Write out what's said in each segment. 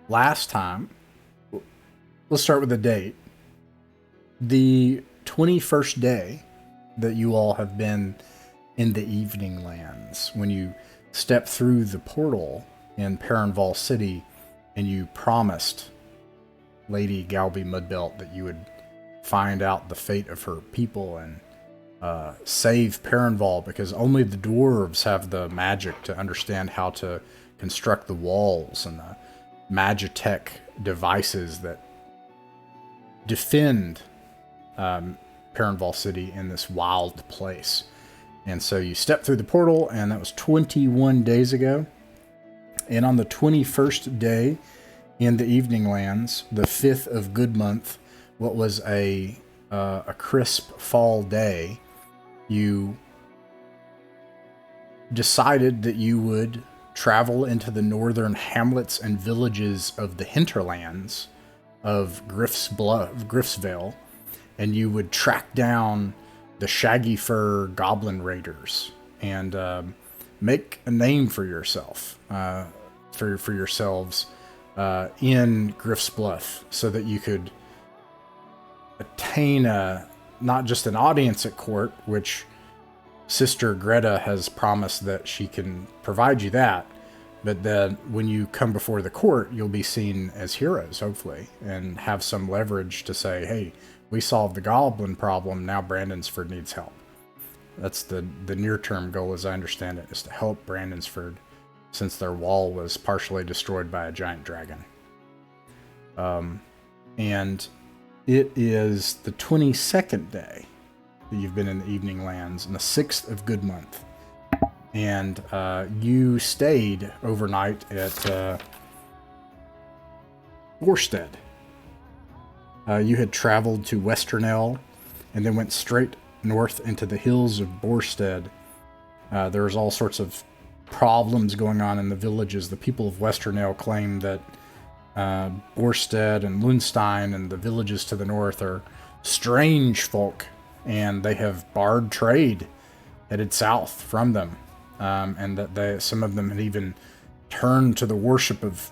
last time, let's start with the date. The 21st day that you all have been in the Evening Lands, when you step through the portal in Perrinval City and you promised Lady Galby Mudbelt that you would find out the fate of her people and save Perrinval, because only the dwarves have the magic to understand how to construct the walls and the magitech devices that defend Perrinval City in this wild place. And so you step through the portal, and that was 21 days ago. And on the 21st day in the Evening Lands, the 5th of Good Month, what was a crisp fall day, you decided that you would travel into the northern hamlets and villages of the hinterlands of Griff's Vale, and you would track down the Shaggyfur Goblin Raiders and make a name for yourself, for yourselves in Griff's Bluff, so that you could attain not just an audience at court, which Sister Greta has promised that she can provide you that, but then when you come before the court, you'll be seen as heroes, hopefully, and have some leverage to say, hey, we solved the goblin problem, now Brandonsford needs help. That's the near-term goal, as I understand it, is to help Brandonsford, since their wall was partially destroyed by a giant dragon. And it is the 22nd day that you've been in the Evening Lands, and the 6th of Good Month. And you stayed overnight at Borstead. You had traveled to Westernell and then went straight north into the hills of Borstead. There was all sorts of problems going on in the villages. The people of Westernell claim that Borstead and Lundstein and the villages to the north are strange folk, and they have barred trade headed south from them, and that some of them had even turned to the worship of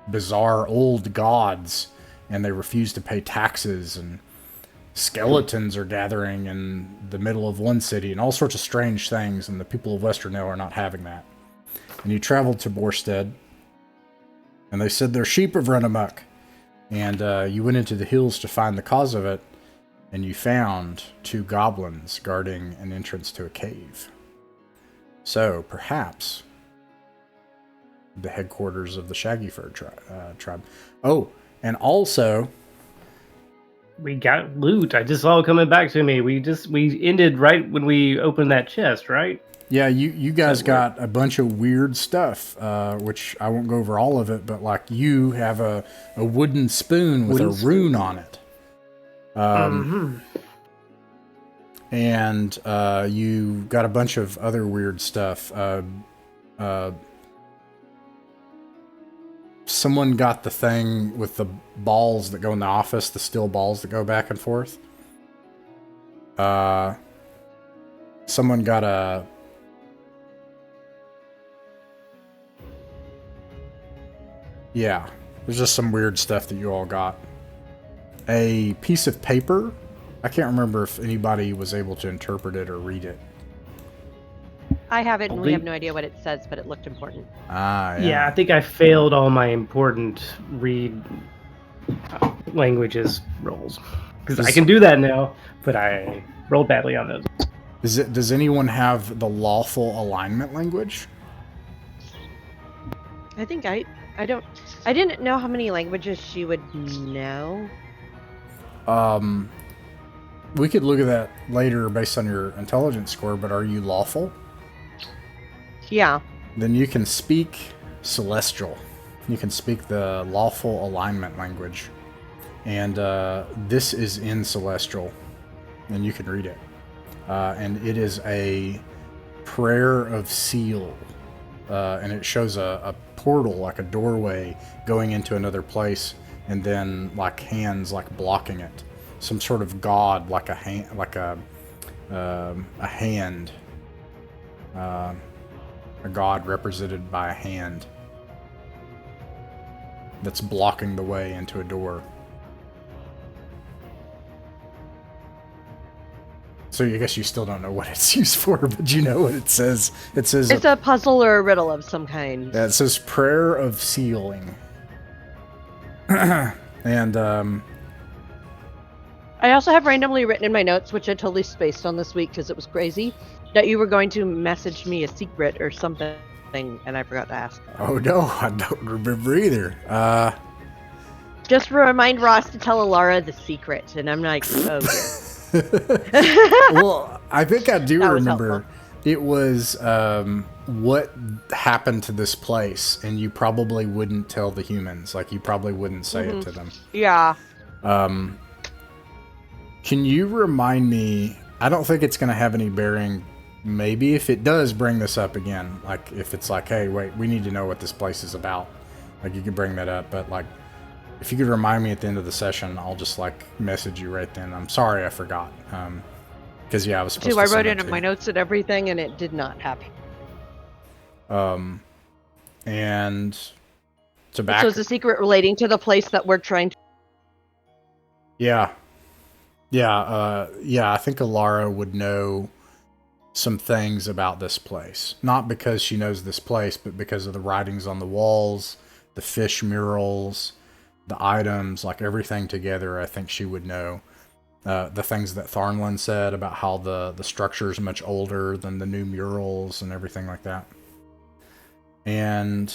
bizarre old gods, and they refuse to pay taxes, and skeletons are gathering in the middle of one city, and all sorts of strange things, and the people of Westernell are not having that. And you traveled to Borstead, and they said their sheep have run amok, and you went into the hills to find the cause of it, and you found 2 goblins guarding an entrance to a cave. So, perhaps the headquarters of the Shaggyfur tribe. Oh, and also, we got loot. I just saw it coming back to me. We ended right when we opened that chest, right? Yeah, you guys got a bunch of weird stuff, which I won't go over all of it, but like you have a wooden spoon with a rune on it. And you got a bunch of other weird stuff. Someone got the thing with the balls that go in the office, the steel balls that go back and forth. Someone got a... Yeah, there's just some weird stuff that you all got. A piece of paper. I can't remember if anybody was able to interpret it or read it. I have it, and we have no idea what it says, but it looked important. Yeah, I think I failed all my important read languages rolls. Because I can do that now, but I rolled badly on those. Does anyone have the lawful alignment language? I think I didn't know how many languages she would know. We could look at that later based on your intelligence score, but are you lawful? Yeah. Then you can speak Celestial. You can speak the lawful alignment language. And this is in Celestial, and you can read it. And it is a prayer of seal. And it shows a portal, like a doorway, going into another place, and then like hands like blocking it. Some sort of god, like a hand, a god represented by a hand. that's blocking the way into a door. So I guess you still don't know what it's used for, but you know what it says. It says It's a puzzle or a riddle of some kind. yeah, it says Prayer of Sealing. And I also have randomly written in my notes, which I totally spaced on this week because it was crazy, that you were going to message me a secret or something, and I forgot to ask. oh no, I don't remember either. Just remind Ross to tell Alara the secret, and I'm like, oh dear. Well, I think I do That was remember. helpful. It was what happened to this place, and you probably wouldn't tell the humans. Like, you probably wouldn't say it to them. Yeah. Can you remind me? I don't think it's going to have any bearing. Maybe if it does bring this up again, like if it's like, hey, wait, we need to know what this place is about. Like, you could bring that up, but like, if you could remind me at the end of the session, I'll just like message you right then. I'm sorry, I forgot. Because yeah, I was supposed to. I send wrote it it in to my you. notes and everything, and it did not happen. And So tobacco. it's a secret relating to the place that we're trying to. Yeah. I think Alara would know some things about this place. Not because she knows this place, but because of the writings on the walls, the fish murals, the items, like everything together. I think she would know the things that Tharnland said about how the structure is much older than the new murals and everything like that. And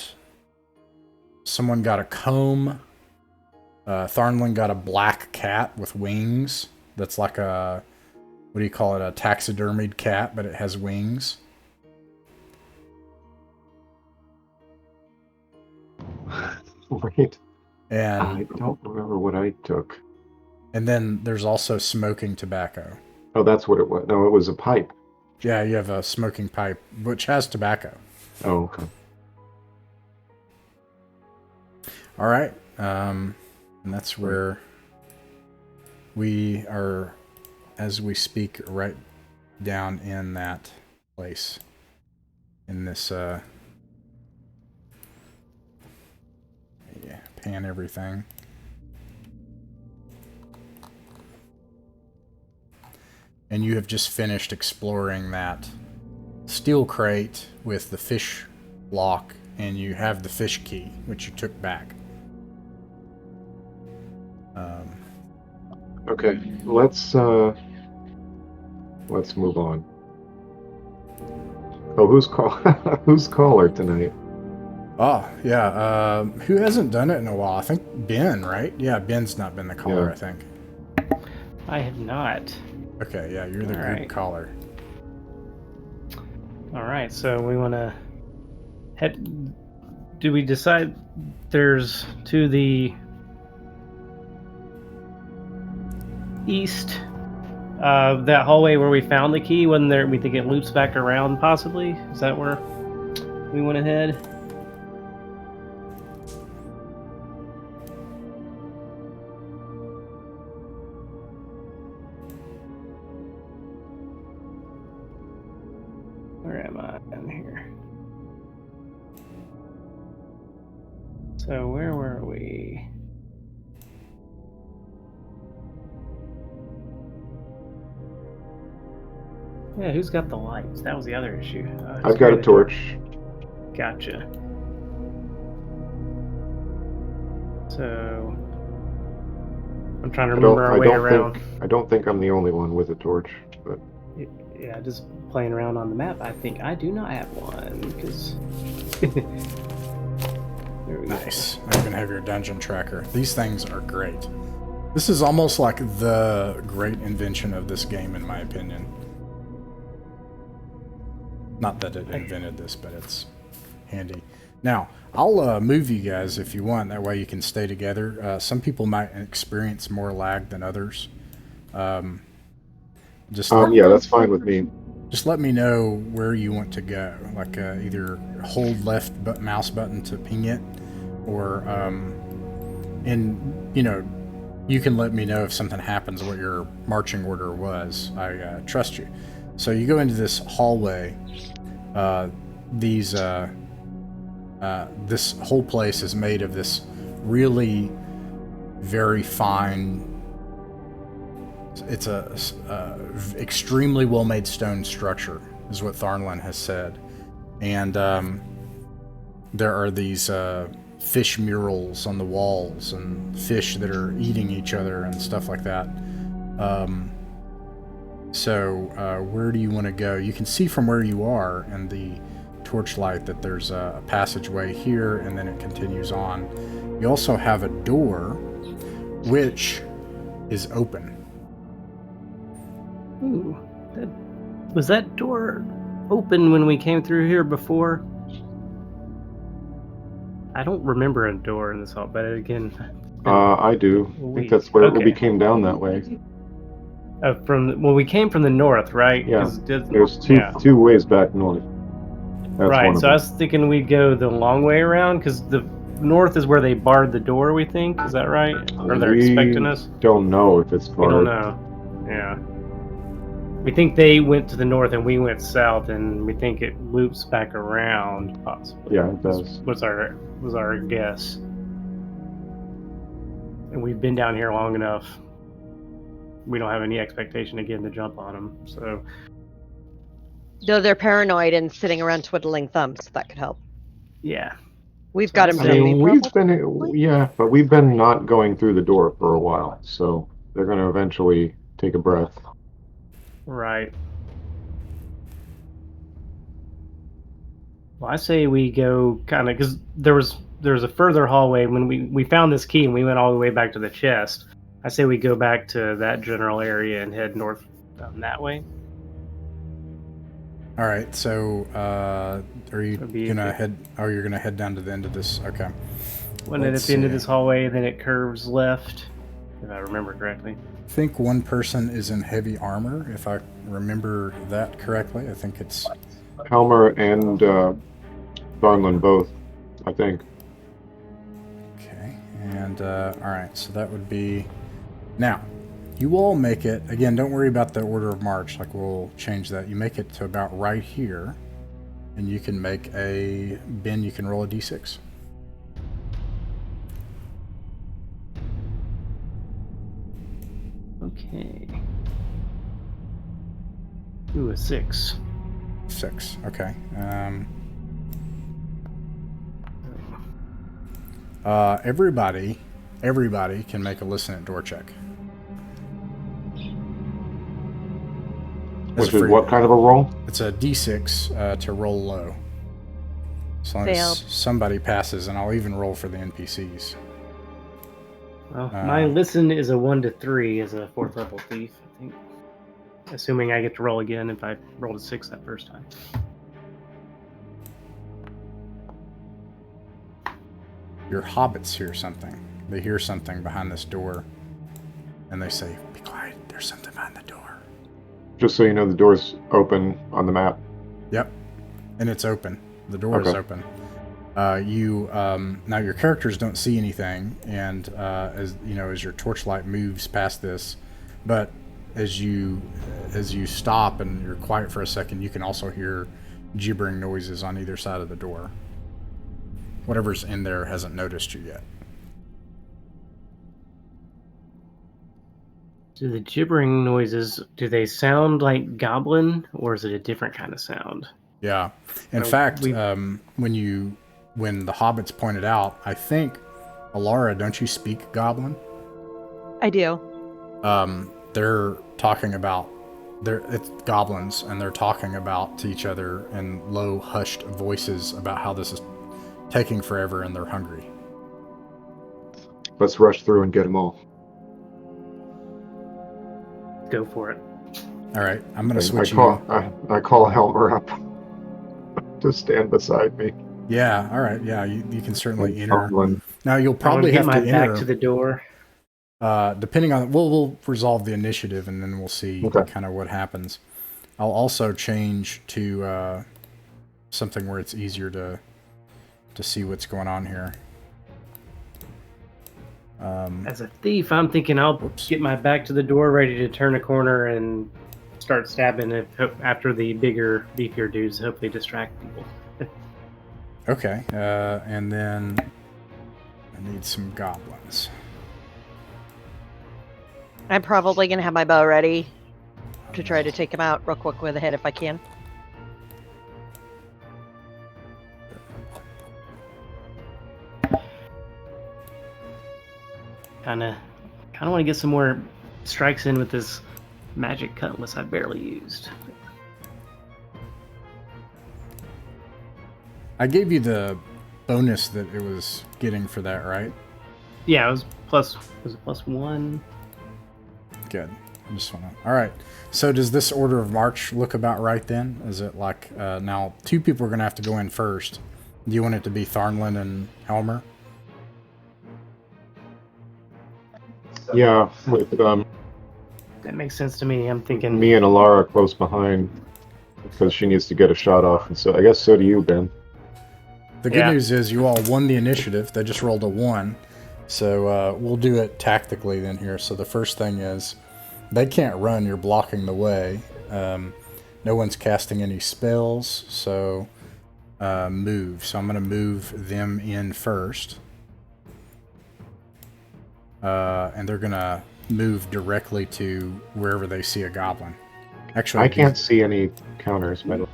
someone got a comb. Tharnland got a black cat with wings. That's like a, what do you call it? A taxidermied cat, but it has wings. Right. And I don't remember what I took. and then there's also smoking tobacco. Oh, that's what it was. No, it was a pipe. Yeah, you have a smoking pipe, which has tobacco. Oh, okay. All right. And that's where we are, as we speak, right down in that place. In this, pan everything. And you have just finished exploring that steel crate with the fish lock, and you have the fish key, which you took back. Okay, let's move on. Oh, who's caller tonight? Oh, yeah. Who hasn't done it in a while? I think Ben, right? Yeah, Ben's not been the caller, Yeah. I think. I have not. Okay, yeah, you're the All group right. caller. All right, so we want to head. Do we decide there's to the east that hallway where we found the key? Wasn't there? We think it loops back around, possibly. Is that where we want to head? Where am I in here? So where were we? Yeah, who's got the lights? That was the other issue. I've got a torch. Gotcha. So I'm trying to remember our way around. I don't think I'm the only one with a torch, but Yeah, just playing around on the map. I think I do not have one because. There we go. Nice. I even have your dungeon tracker. These things are great. This is almost like the great invention of this game, in my opinion. Not that it invented this, but it's handy. Now, I'll move you guys if you want. That way you can stay together. Some people might experience more lag than others. Just yeah, that's fine with me. Just let me know where you want to go. Like either hold left mouse button to ping it, or and you can let me know if something happens. What your marching order was. I trust you. So you go into this hallway. This whole place is made of this really very fine. It's a extremely well-made stone structure, is what Tharnlin has said. And there are these fish murals on the walls and fish that are eating each other and stuff like that. So where do you want to go? You can see from where you are in the torchlight that there's a passageway here, and then it continues on. You also have a door which is open. Ooh, was that door open when we came through here before? I don't remember a door in this hall, but again... I do. I think that's where we came down that way. We came from the north, right? Yeah, there's two ways back north. That's right, so I was thinking we'd go the long way around, because the north is where they barred the door, we think. Is that right? Or they're expecting us? Don't know if it's barred. We don't know. Yeah. We think they went to the north and we went south, and we think it loops back around, possibly. Yeah, it does. Was our guess. And we've been down here long enough. We don't have any expectation again to jump on them, so... Though they're paranoid and sitting around twiddling thumbs, that could help. Yeah. We've got him. But we've been not going through the door for a while, so they're going to eventually take a breath. Right. Well, I say we go kind of, because there was a further hallway when we found this key and we went all the way back to the chest. I say we go back to that general area and head north that way. All right, so are you gonna head? Oh, you're gonna head down to the end of this. Okay. When it's at the end of this hallway, then it curves left, if I remember correctly. I think one person is in heavy armor, if I remember that correctly. I think it's Helmer and Tharnlin both, I think. Okay, and all right, so that would be now. You all make it, again, don't worry about the order of march, like we'll change that. You make it to about right here, and you can make a, Ben, you can roll a d6. Okay. Ooh, a 6. 6, okay. Everybody can make a listen at door check. Which is what kind of a roll? It's a d6 to roll low. As long as somebody passes, and I'll even roll for the NPCs. Well, my listen is a 1 to 3 as a 4th level thief, I think. Assuming I get to roll again if I rolled a 6 that first time. Your hobbits hear something. They hear something behind this door, and they say, "Be quiet, there's something behind the door." Just so you know, the door's open on the map. Yep, and it's open. The door is open. Now your characters don't see anything, and as your torchlight moves past this, but as you stop and you're quiet for a second, you can also hear gibbering noises on either side of the door. Whatever's in there hasn't noticed you yet. Do the gibbering noises, do they sound like Goblin, or is it a different kind of sound? Yeah. In fact, when the hobbits pointed out, I think, Alara, don't you speak Goblin? I do. They're talking about, it's goblins, and they're talking about to each other in low, hushed voices about how this is taking forever and they're hungry. Let's rush through and get them all. Go for it. All right, I'm going to switch I call Helmer up to stand beside me. Yeah, all right. Yeah, you can certainly enter. Goblin. Now, you'll probably have to enter. Back to the door. Depending on... We'll resolve the initiative, and then we'll see kind of what happens. I'll also change to something where it's easier to see what's going on here. As a thief, I'm thinking I'll get my back to the door, ready to turn a corner and start stabbing after the bigger, beefier dudes, hopefully distract people. Okay, and then need some goblins. I'm probably gonna have my bow ready to try to take him out real quick with a hit if I can. Kind of want to get some more strikes in with this magic cutlass I barely used. I gave you the bonus that it was getting for that, right? Yeah, it was +1? Good. I just want to. All right. So does this order of march look about right then? Is it like now 2 people are going to have to go in first? Do you want it to be Tharnlin and Helmer? Yeah, with That makes sense to me. I'm thinking me and Alara close behind because she needs to get a shot off, and so I guess so do you, Ben. The good news is you all won the initiative. They just rolled a 1. So we'll do it tactically then here. So the first thing is they can't run. You're blocking the way. No one's casting any spells. So move. So I'm going to move them in first. And they're going to move directly to wherever they see a goblin. Actually, I can't see any counters, by the way.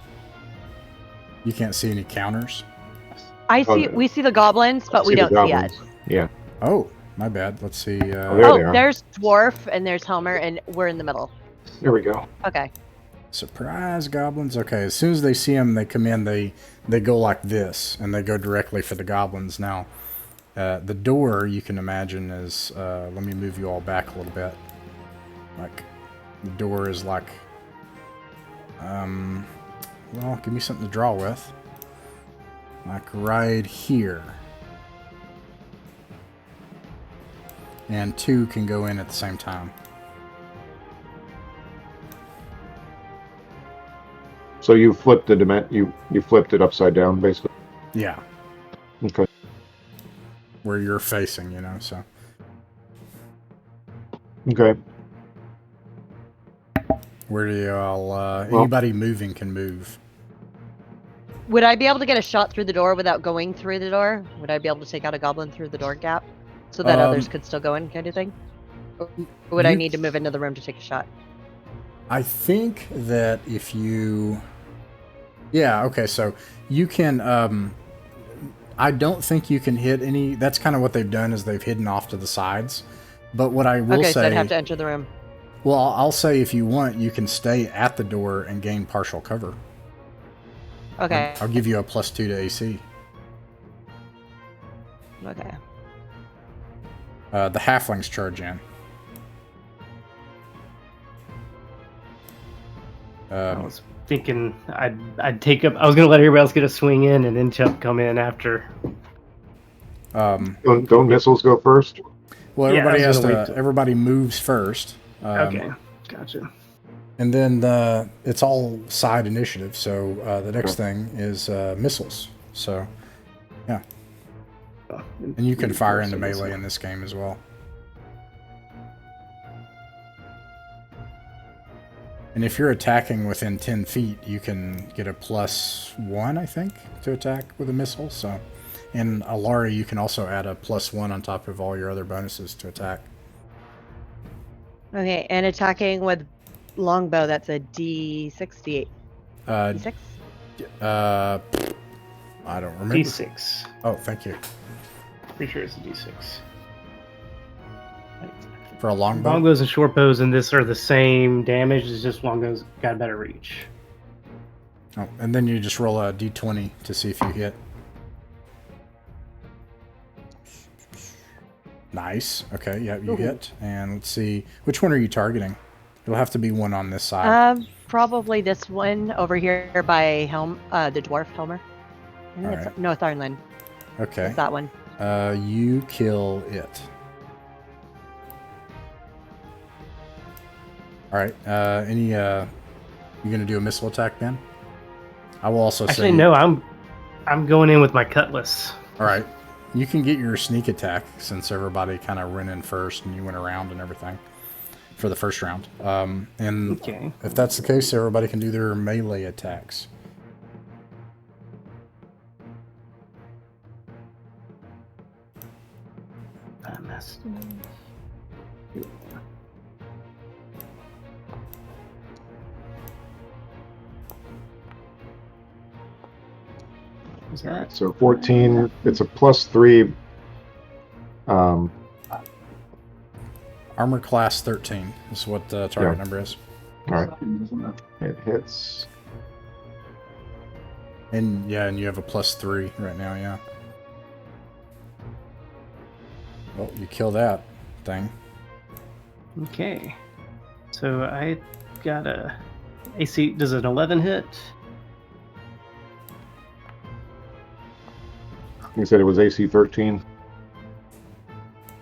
You can't see any counters? We see the goblins, but we don't see it. Yeah. Oh, my bad. Let's see. There they are. There's Dwarf and there's Helmer, and we're in the middle. There we go. Okay. Surprise goblins. Okay, as soon as they see them, they come in, they go like this, and they go directly for the goblins. Now, the door, you can imagine, is... let me move you all back a little bit. Like, the door is like... well, give me something to draw with. Like right here. And 2 can go in at the same time. So you flipped you flipped it upside down, basically. Yeah. Okay. Where you're facing, you know, so. Okay. Where do y'all, anybody moving can move. Would I be able to get a shot through the door without going through the door? Would I be able to take out a goblin through the door gap so that others could still go in, kind of thing? Or would I need to move into the room to take a shot? I think that if you... Yeah, okay, so you can... I don't think you can hit any... That's kind of what they've done, is they've hidden off to the sides. But what I will say... so I'd have to enter the room. Well, I'll say if you want, you can stay at the door and gain partial cover. Okay. I'll give you a +2 to AC. Okay. The halflings charge in. I was thinking I'd take up. I was gonna let everybody else get a swing in, and then Chuck come in after. Don't missiles go first? Well, Yeah, everybody I was has gonna to. wait Everybody moves first. Okay, gotcha. And then it's all side initiative. So the next thing is missiles. So, yeah. And you can fire into melee in this game as well. And if you're attacking within 10 feet, you can get a +1, I think, to attack with a missile. So, and Alara, you can also add a +1 on top of all your other bonuses to attack. Okay, and attacking with longbow, that's a D68. D6? I don't remember. D6. Oh, thank you. Pretty sure it's a D6. For a longbow? Longbows and short bows in this are the same damage. It's just longbows got better reach. Oh, and then you just roll a D20 to see if you hit. Nice. Okay, yeah, you hit. And let's see. Which one are you targeting? It'll have to be one on this side. Probably this one over here by the dwarf Helmer. Right. No, Tharnlin. Okay. It's that one. You kill it. All right. You gonna do a missile attack then? I will also say. Actually, no. I'm going in with my cutlass. All right. You can get your sneak attack since everybody kind of ran in first and you went around and everything for the first round. And Okay. if that's the case, everybody can do their melee attacks. Last. Is that? So 14, it's a +3. Armor class 13 is what the target number is. All right. It hits. And yeah, and you have a +3 right now, yeah. Well, you kill that thing. Okay. So I got a AC. Does an 11 hit? You said it was AC 13.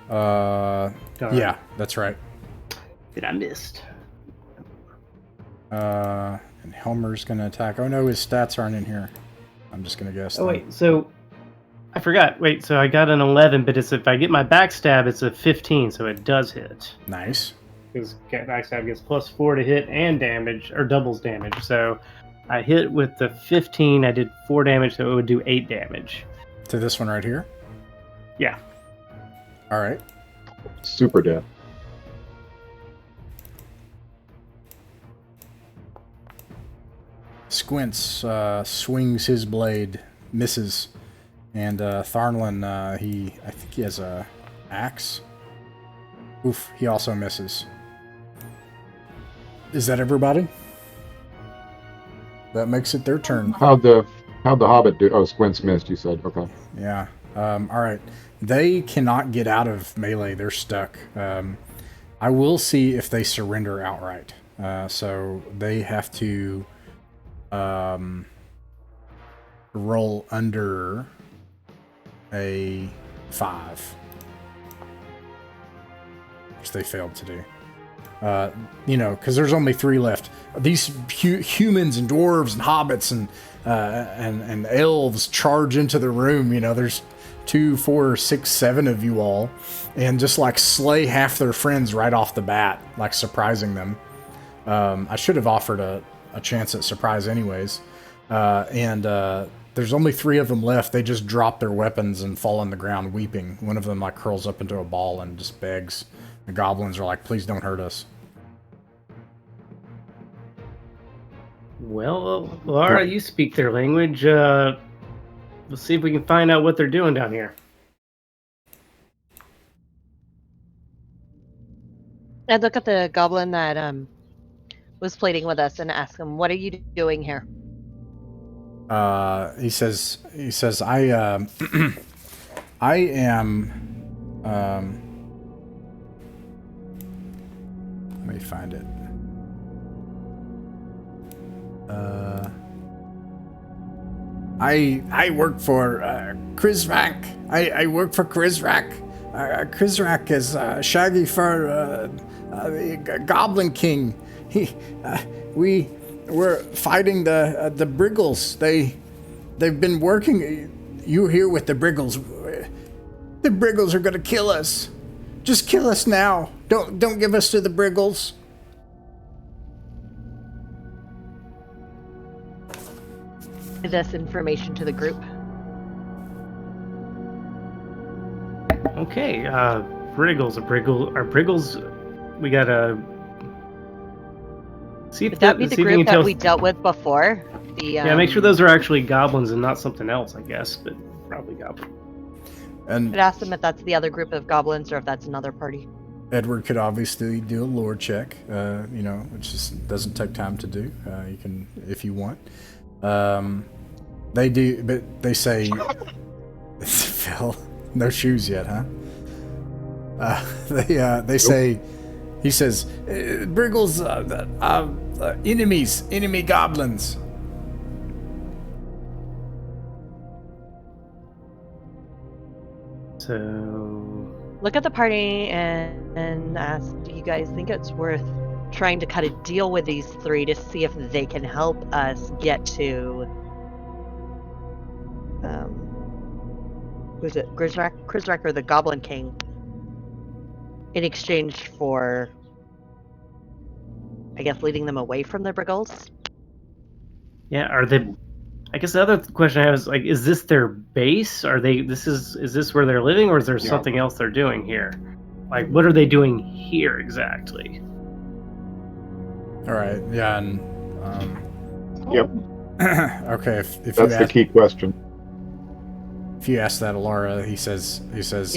Yeah, that's right. That I missed. And Helmer's gonna attack. Oh no, his stats aren't in here. I'm just gonna guess. Oh wait, so I forgot. Wait, so I got an 11, but it's if I get my backstab, it's a 15, so it does hit. Nice. Because backstab gets +4 to hit and damage, or doubles damage. So I hit with the 15. I did 4 damage, so it would do 8 damage. To this one right here. Yeah. All right. Super dead. Squints swings his blade, misses, and Tharnlin, I think he has a axe. Oof, he also misses. Is that everybody? That makes it their turn. How'd the Hobbit do? Oh, Squints missed, you said. Okay. Yeah. All right. They cannot get out of melee. They're stuck. I will see if they surrender outright. So they have to roll under a 5, which they failed to do. Because there's only 3 left. These humans and dwarves and hobbits and elves charge into the room. There's 2, 4, 6, 7 of you all, and just like slay half their friends right off the bat, like surprising them. I should have offered a chance at surprise anyways. And there's only 3 of them left. They just drop their weapons and fall on the ground weeping. One of them like curls up into a ball and just begs. The goblins are like, please don't hurt us. Well, Laura, you speak their language. Let's see if we can find out what they're doing down here. I'd look at the goblin that was plating with us and ask him, "What are you doing here?" He says, I I am. Let me find it. I work for Krizrak. I work for Krizrak. Krizrak is Shaggyfur, Goblin King. We were fighting the Briggles. They've been working. You here with the Briggles? The Briggles are gonna kill us. Just kill us now. Don't give us to the Briggles. This information to the group. Okay, Briggles. Are Briggles? We gotta see if Would that be the see if you group can that tell. we dealt with before? Yeah, make sure those are actually goblins and not something else, I guess, but probably goblin. And I'd ask them if that's the other group of goblins or if that's another party. Edward could obviously do a lore check, which just doesn't take time to do. You can, if you want. They do, but they say, Phil, no shoes yet, huh? They say, he says, Briggles, enemy goblins. So Look at the party and ask, do you guys think it's worth trying to cut a deal with these 3 to see if they can help us get to was it Krizrak or the Goblin King in exchange for, I guess, leading them away from the Briggles? yeah, are they I guess the other question I have is like, is this their base? Are they? Is this where they're living, or is there something else they're doing here? Like, what are they doing here exactly? All right. Yeah. And Yep, okay. If that's you the ask, key question. if you ask that Alara, he says Yes.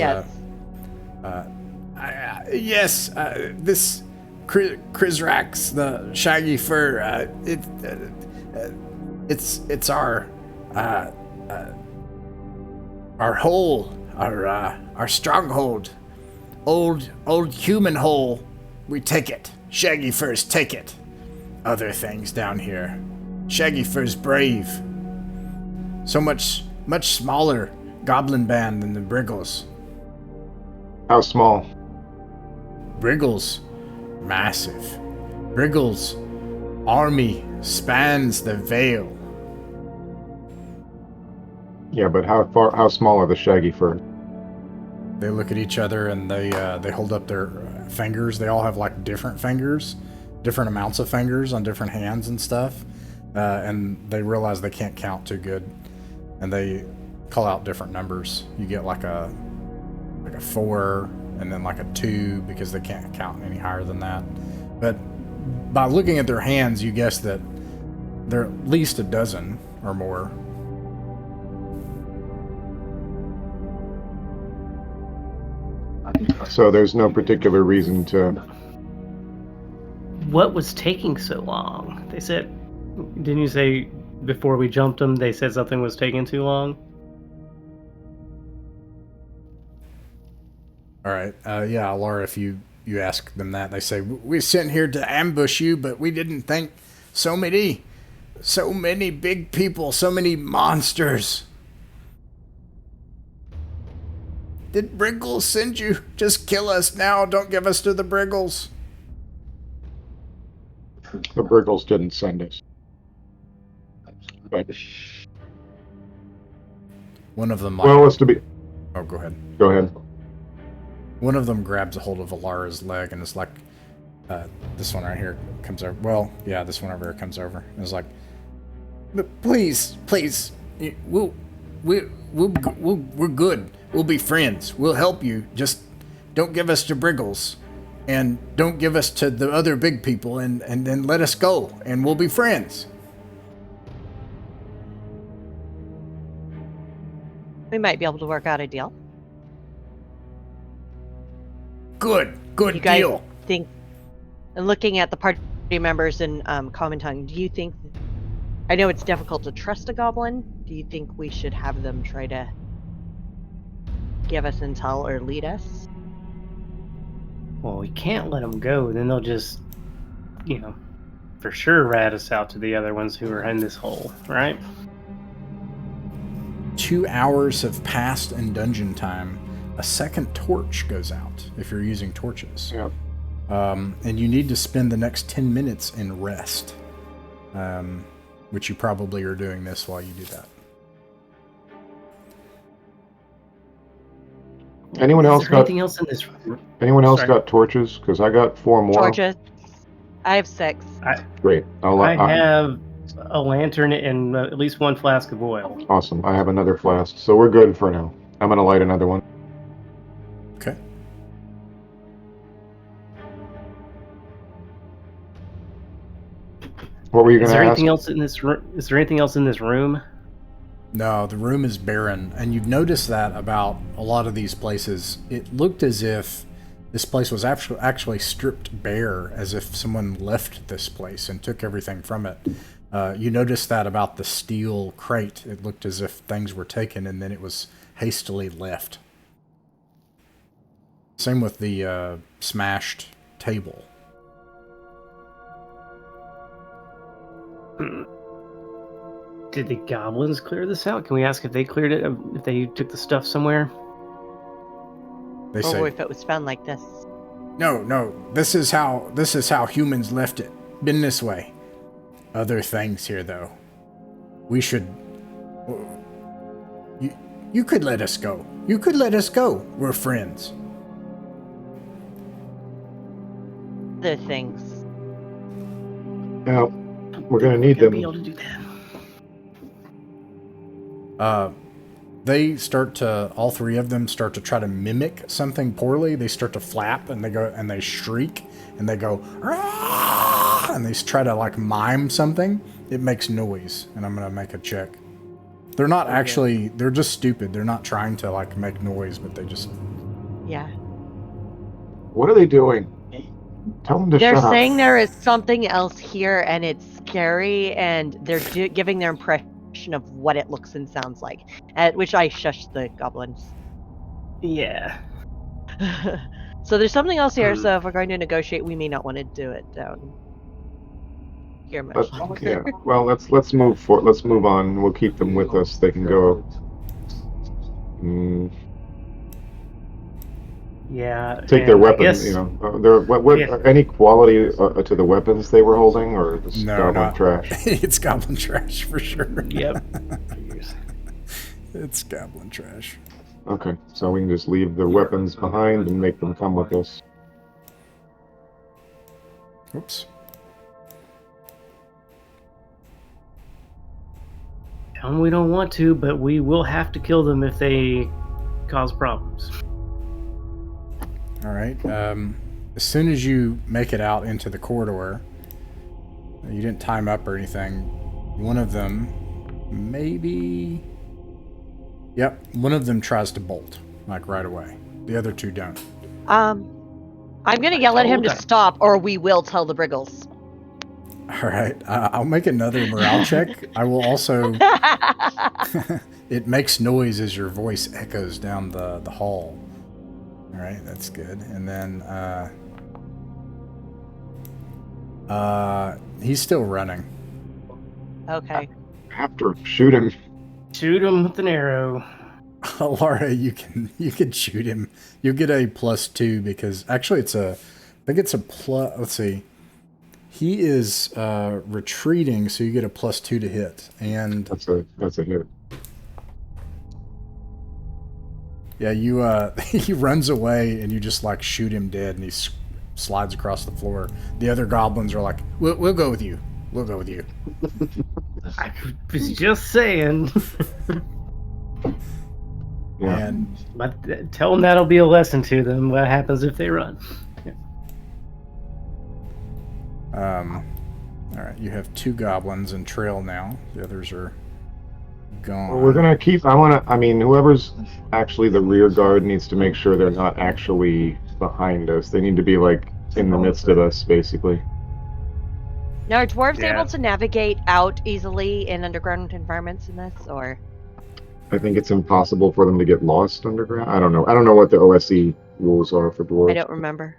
yes. This Krizrax, the Shaggyfur. It's our hole, our stronghold, old human hole. We take it. Shaggyfur's take it. Other things down here. Shaggyfur's brave. So much smaller goblin band than the Briggles. How small? Briggles, massive. Briggles' army spans the Vale. Yeah, but how small are the Shaggyfur? They look at each other and they hold up their fingers. They all have like different fingers, different amounts of fingers on different hands and stuff. And they realize they can't count too good, and they call out different numbers. You get like a 4, and then like a 2 because they can't count any higher than that. But by looking at their hands, you guess that they're at least a dozen or more. So there's no particular reason to. What was taking so long? They said, didn't you say before we jumped them, they said something was taking too long? All right. Yeah, Laura, if you ask them that, they say, we sent here to ambush you, but we didn't think so many big people, so many monsters. Did Briggles send you? Just kill us now. Don't give us to the Briggles. The Briggles didn't send us. But One of them. well, what's to be? Oh, go ahead. Go ahead. One of them grabs a hold of Alara's leg and is like, this one right here comes over. Well, yeah, this one over here comes over and is like, but please, we're good. We'll be friends. We'll help you. Just don't give us to Briggles, and don't give us to the other big people, and then let us go, and we'll be friends. We might be able to work out a deal. Good You guys deal. think, and looking at the party members and commenting, do you think, I know it's difficult to trust a goblin, do you think we should have them try to give us intel or lead us? Well, we can't let them go. Then they'll just, for sure rat us out to the other ones who are in this hole, right? 2 hours have passed in dungeon time. A second torch goes out if you're using torches. Yeah. And you need to spend the next 10 minutes in rest, which you probably are doing this while you do that. Anyone else got Anything else in this room? Anyone else Sorry. got torches? Because I got 4 more. Torches. I have 6. Great. I have a lantern and at least 1 flask of oil. Awesome. I have another flask, so we're good for now. I'm gonna light another one. Okay. What were you Is gonna there ask? anything else in this room? Is there anything else in this room? No, the room is barren, and you've noticed that about a lot of these places. It looked as if this place was actually stripped bare, as if someone left this place and took everything from it. You noticed that about the steel crate. It looked as if things were taken and then it was hastily left. Same with the smashed table. Did the goblins clear this out? Can we ask if they cleared it? If they took the stuff somewhere? They Or say, if it was found like this. No, this is how humans left it. Been this way. Other things here, though. We should... You could let us go. You could let us go. We're friends. Other things. Yeah, we're gonna need Gonna be them. able to do that. They start to, all three of them start to try to mimic something poorly. They start to flap and they go and they shriek and they go, "Rah!" And they try to like mime something. It makes noise, and I'm gonna make a check. They're not actually, they're just stupid. They're not trying to like make noise, but they just. Yeah. What are they doing? Tell them to They're shut saying up. there is something else here, and it's scary, and they're giving their impression of what it looks and sounds like. At which I shushed the goblins. Yeah. So there's something else here. So if we're going to negotiate, we may not want to do it down here much But, longer. yeah. Well, let's move for. Let's move on. We'll keep them with us. They can go. Yeah. Take their and I weapons. guess- You know, what Yeah. any quality to the weapons they were holding, or just goblin not trash? It's goblin trash for sure. Yep. It's goblin trash. Okay, so we can just leave the weapons behind and make them come with us. Oops. And we don't want to, but we will have to kill them if they cause problems. All right. As soon as you make it out into the corridor, you didn't time up or anything. One of them, maybe. Yep, one of them tries to bolt, like right away. The other two don't. I'm gonna yell at him to stop, or we will tell the Briggles. All right. I'll make another morale check. I will also. It makes noise as your voice echoes down the hall. All right, that's good. And then he's still running. Okay. Have to shoot him. Shoot him with an arrow. Laura, you can shoot him. You'll get a +2 because actually I think it's a plus. Let's see. He is retreating, so you get a +2 to hit, and That's a hit. yeah, you he runs away, and you just like shoot him dead, and he slides across the floor. The other goblins are like, "We'll go with you. We'll go with you." I was just saying. Yeah. And But tell them that'll be a lesson to them. What happens if they run? all right, you have 2 goblins in trail now. The others are gone. Well, we're gonna keep. I mean, whoever's actually the rear guard needs to make sure they're not actually behind us. They need to be like in the midst of us, basically. Now, are dwarves Yeah. able to navigate out easily in underground environments in this, or? I think it's impossible for them to get lost underground. I don't know. I don't know what the OSE rules are for dwarves. I don't remember.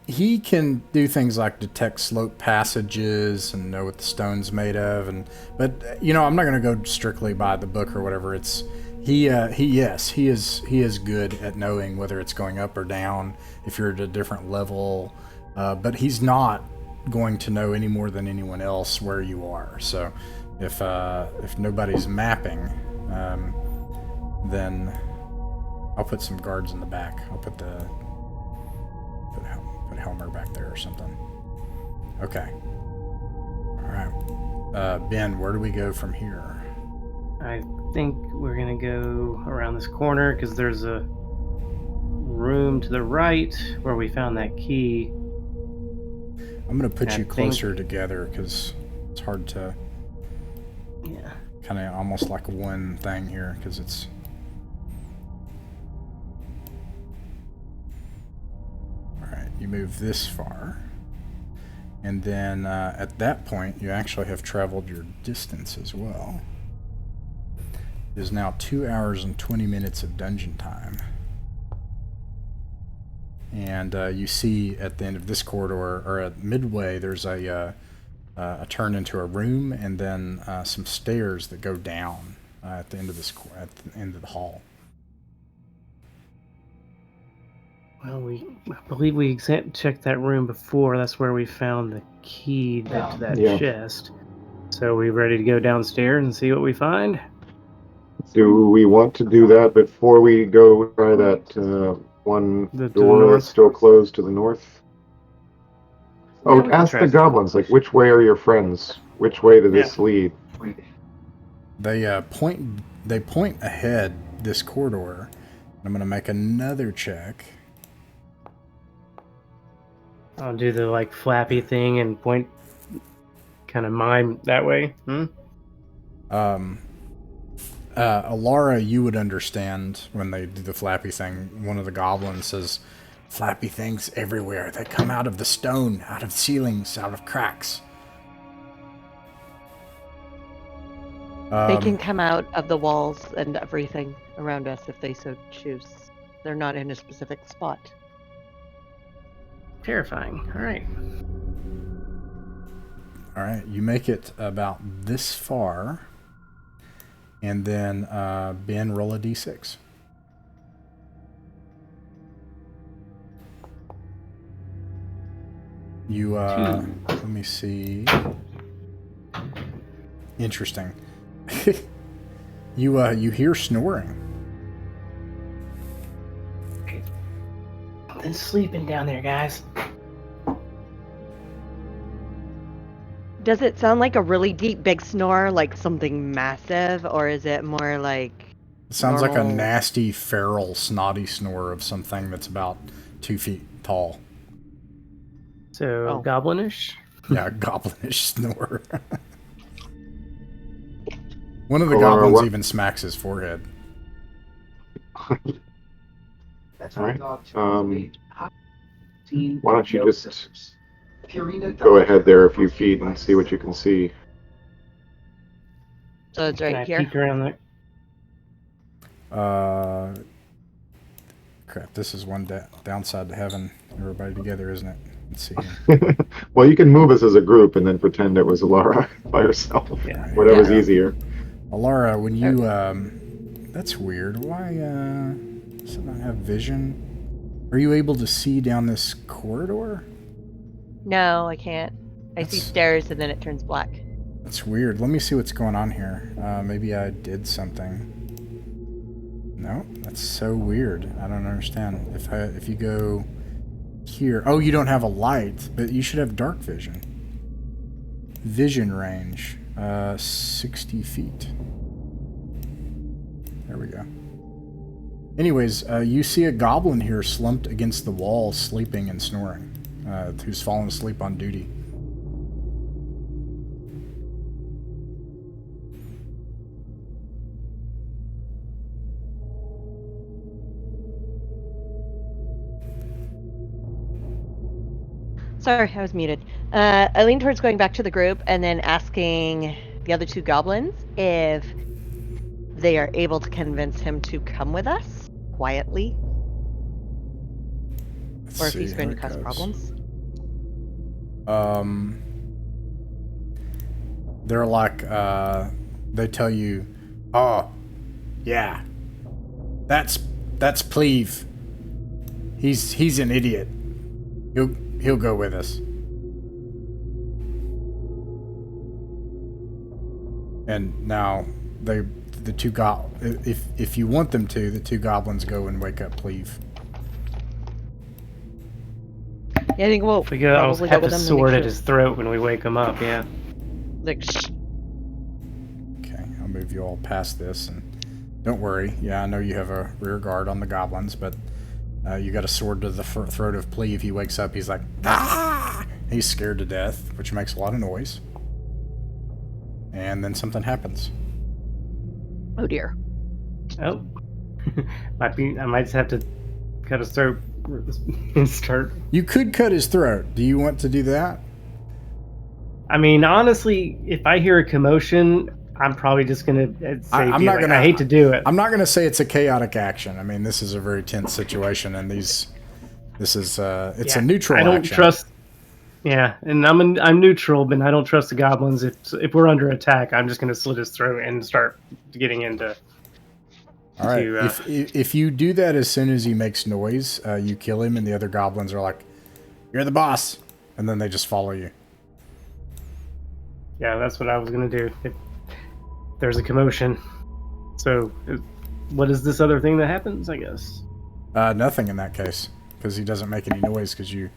He can do things like detect slope passages and know what the stone's made of, but I'm not going to go strictly by the book or whatever. He is good at knowing whether it's going up or down if you're at a different level, but he's not going to know any more than anyone else where you are. So if nobody's mapping, then I'll put some guards in the back. I'll put Helmer back there or something. Okay. All right. Ben, where do we go from here? I think we're gonna go around this corner because there's a room to the right where we found that key. I'm going to put I you think- closer together because it's hard to Yeah. kind of almost like one thing here because it's. You move this far, and then at that point you actually have traveled your distance as well. It is now 2 hours and 20 minutes of dungeon time, and you see at the end of this corridor, or at midway, there's a turn into a room, and then some stairs that go down at the end of at the end of the hall. Well, I believe we checked that room before. That's where we found the key to that Yeah. chest. So we ready to go downstairs and see what we find? Do we want to do that before we go try that one To the door north? that's still closed to the north? Oh, we can ask try the goblins, like, which way are your friends? Which way did this lead? They point ahead this corridor. I'm going to make another check. I'll do the like flappy thing and point, kind of mime that way. Alara, you would understand when they do the flappy thing. One of the goblins says, "Flappy things everywhere. They come out of the stone, out of ceilings, out of cracks." They can come out of the walls and everything around us if they so choose. They're not in a specific spot. Terrifying. All right. All right, you make it about this far, and then Ben, roll a d6. You let me see. Interesting. You hear snoring. Been sleeping down there, guys. Does it sound like a really deep, big snore, like something massive, or is it more like... It sounds like a normal? nasty, feral, snotty snore of something that's about 2 feet tall. So, goblinish? Yeah, goblinish snore. One of the Alara, goblins what- even smacks his forehead. All right. Why don't you just go ahead there a few feet and see what you can see? So it's Can right I here? peek around there? Crap, this is one downside to having everybody together, isn't it? Let's see here. Well, you can move us as a group and then pretend it was Alara by herself. Yeah. Whatever's Yeah. easier. Alara, when you, that's weird. Why, does it not have vision? Are you able to see down this corridor? No, I can't. I see That's- stairs and then it turns black. That's weird. Let me see what's going on here. Maybe I did something. No, that's so weird. I don't understand. If you go here, oh, you don't have a light, but you should have dark vision. Vision range, 60 feet. There we go. Anyways, you see a goblin here slumped against the wall, sleeping and snoring, who's fallen asleep on duty. Sorry, I was muted. I lean towards going back to the group and then asking the other two goblins if they are able to convince him to come with us quietly, Let's or if see he's going how to it cause goes. problems. They're like, they tell you, "Oh, yeah, that's Pleve. He's an idiot. He'll go with us." And now if you want them to, the two goblins go and wake up Pleve. Yeah, I think we'll We go, I'll probably have go the with them to sword make at his throat when we wake him up, yeah. Like, shh. Okay, I'll move you all past this, and don't worry. Yeah, I know you have a rear guard on the goblins, but you got a sword to the throat of Pleve. He wakes up, he's like, "Ah!" He's scared to death, which makes a lot of noise. And then something happens. Oh dear. Oh. I might just have to cut his throat and start. You could cut his throat. Do you want to do that? I mean, honestly, if I hear a commotion, I'm probably just gonna say, I'm not gonna- I hate to do it. I'm not going to say it's a chaotic action. I mean, this is a very tense situation, and it's a neutral I don't action. trust. Yeah, and I'm neutral, but I don't trust the goblins. If we're under attack, I'm just gonna slit his throat and start getting into. All right. to, If you do that as soon as he makes noise, you kill him, and the other goblins are like, "You're the boss," and then they just follow you. Yeah, that's what I was gonna do. If there's a commotion. So, what is this other thing that happens? I guess. Nothing in that case, because he doesn't make any noise because you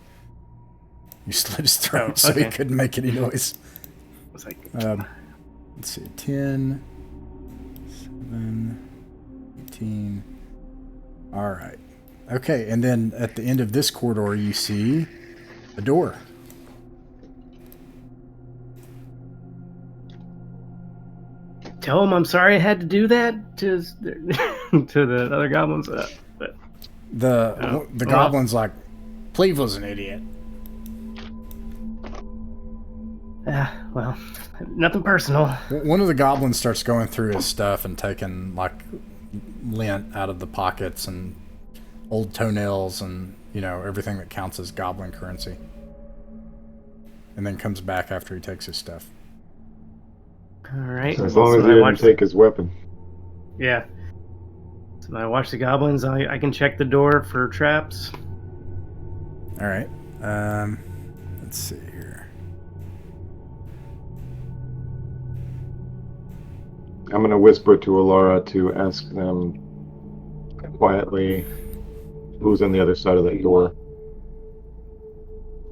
slit his throat, so he okay. couldn't make any noise. It's like Let's see, 10, 7, 18. All right. Okay, and then at the end of this corridor, you see a door. Tell him I'm sorry I had to do that to to the other goblins. But The goblin's like, Pleve was an idiot. well, nothing personal. One of the goblins starts going through his stuff and taking like lint out of the pockets and old toenails and, you know, everything that counts as goblin currency. And then comes back after he takes his stuff. All right. So as long as he didn't take his weapon. Yeah. So when I watch the goblins, I can check the door for traps. All right. Let's see here. I'm going to whisper to Alara to ask them quietly who's on the other side of that door.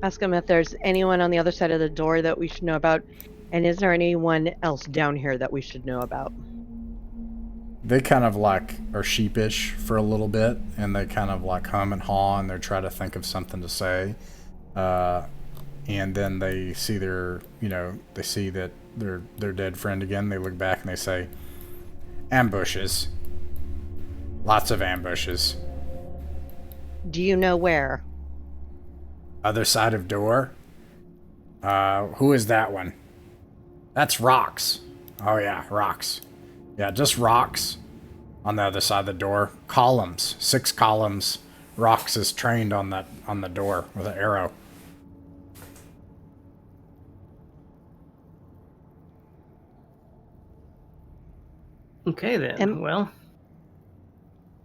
Ask them if there's anyone on the other side of the door that we should know about, and is there anyone else down here that we should know about? They kind of like are sheepish for a little bit, and they kind of like hum and haw, and they try to think of something to say. And then they see they see that their dead friend again. They look back and they say, ambushes. Lots of ambushes. Do you know where? Other side of door? Who is that one? That's rocks. Oh yeah, rocks. Yeah, just rocks on the other side of the door. Columns, 6 columns. Rocks is trained on the door with an arrow. Okay then. Well,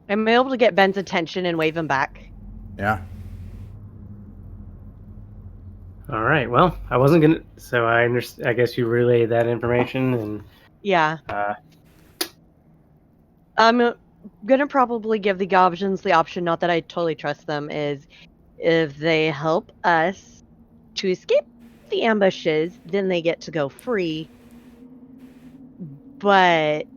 am I able to get Ben's attention and wave him back? Yeah. all right. Well, I wasn't gonna. So I guess you relay that information and. Yeah. I'm gonna probably give the goblins the option, not that I totally trust them, is if they help us to escape the ambushes, then they get to go free. But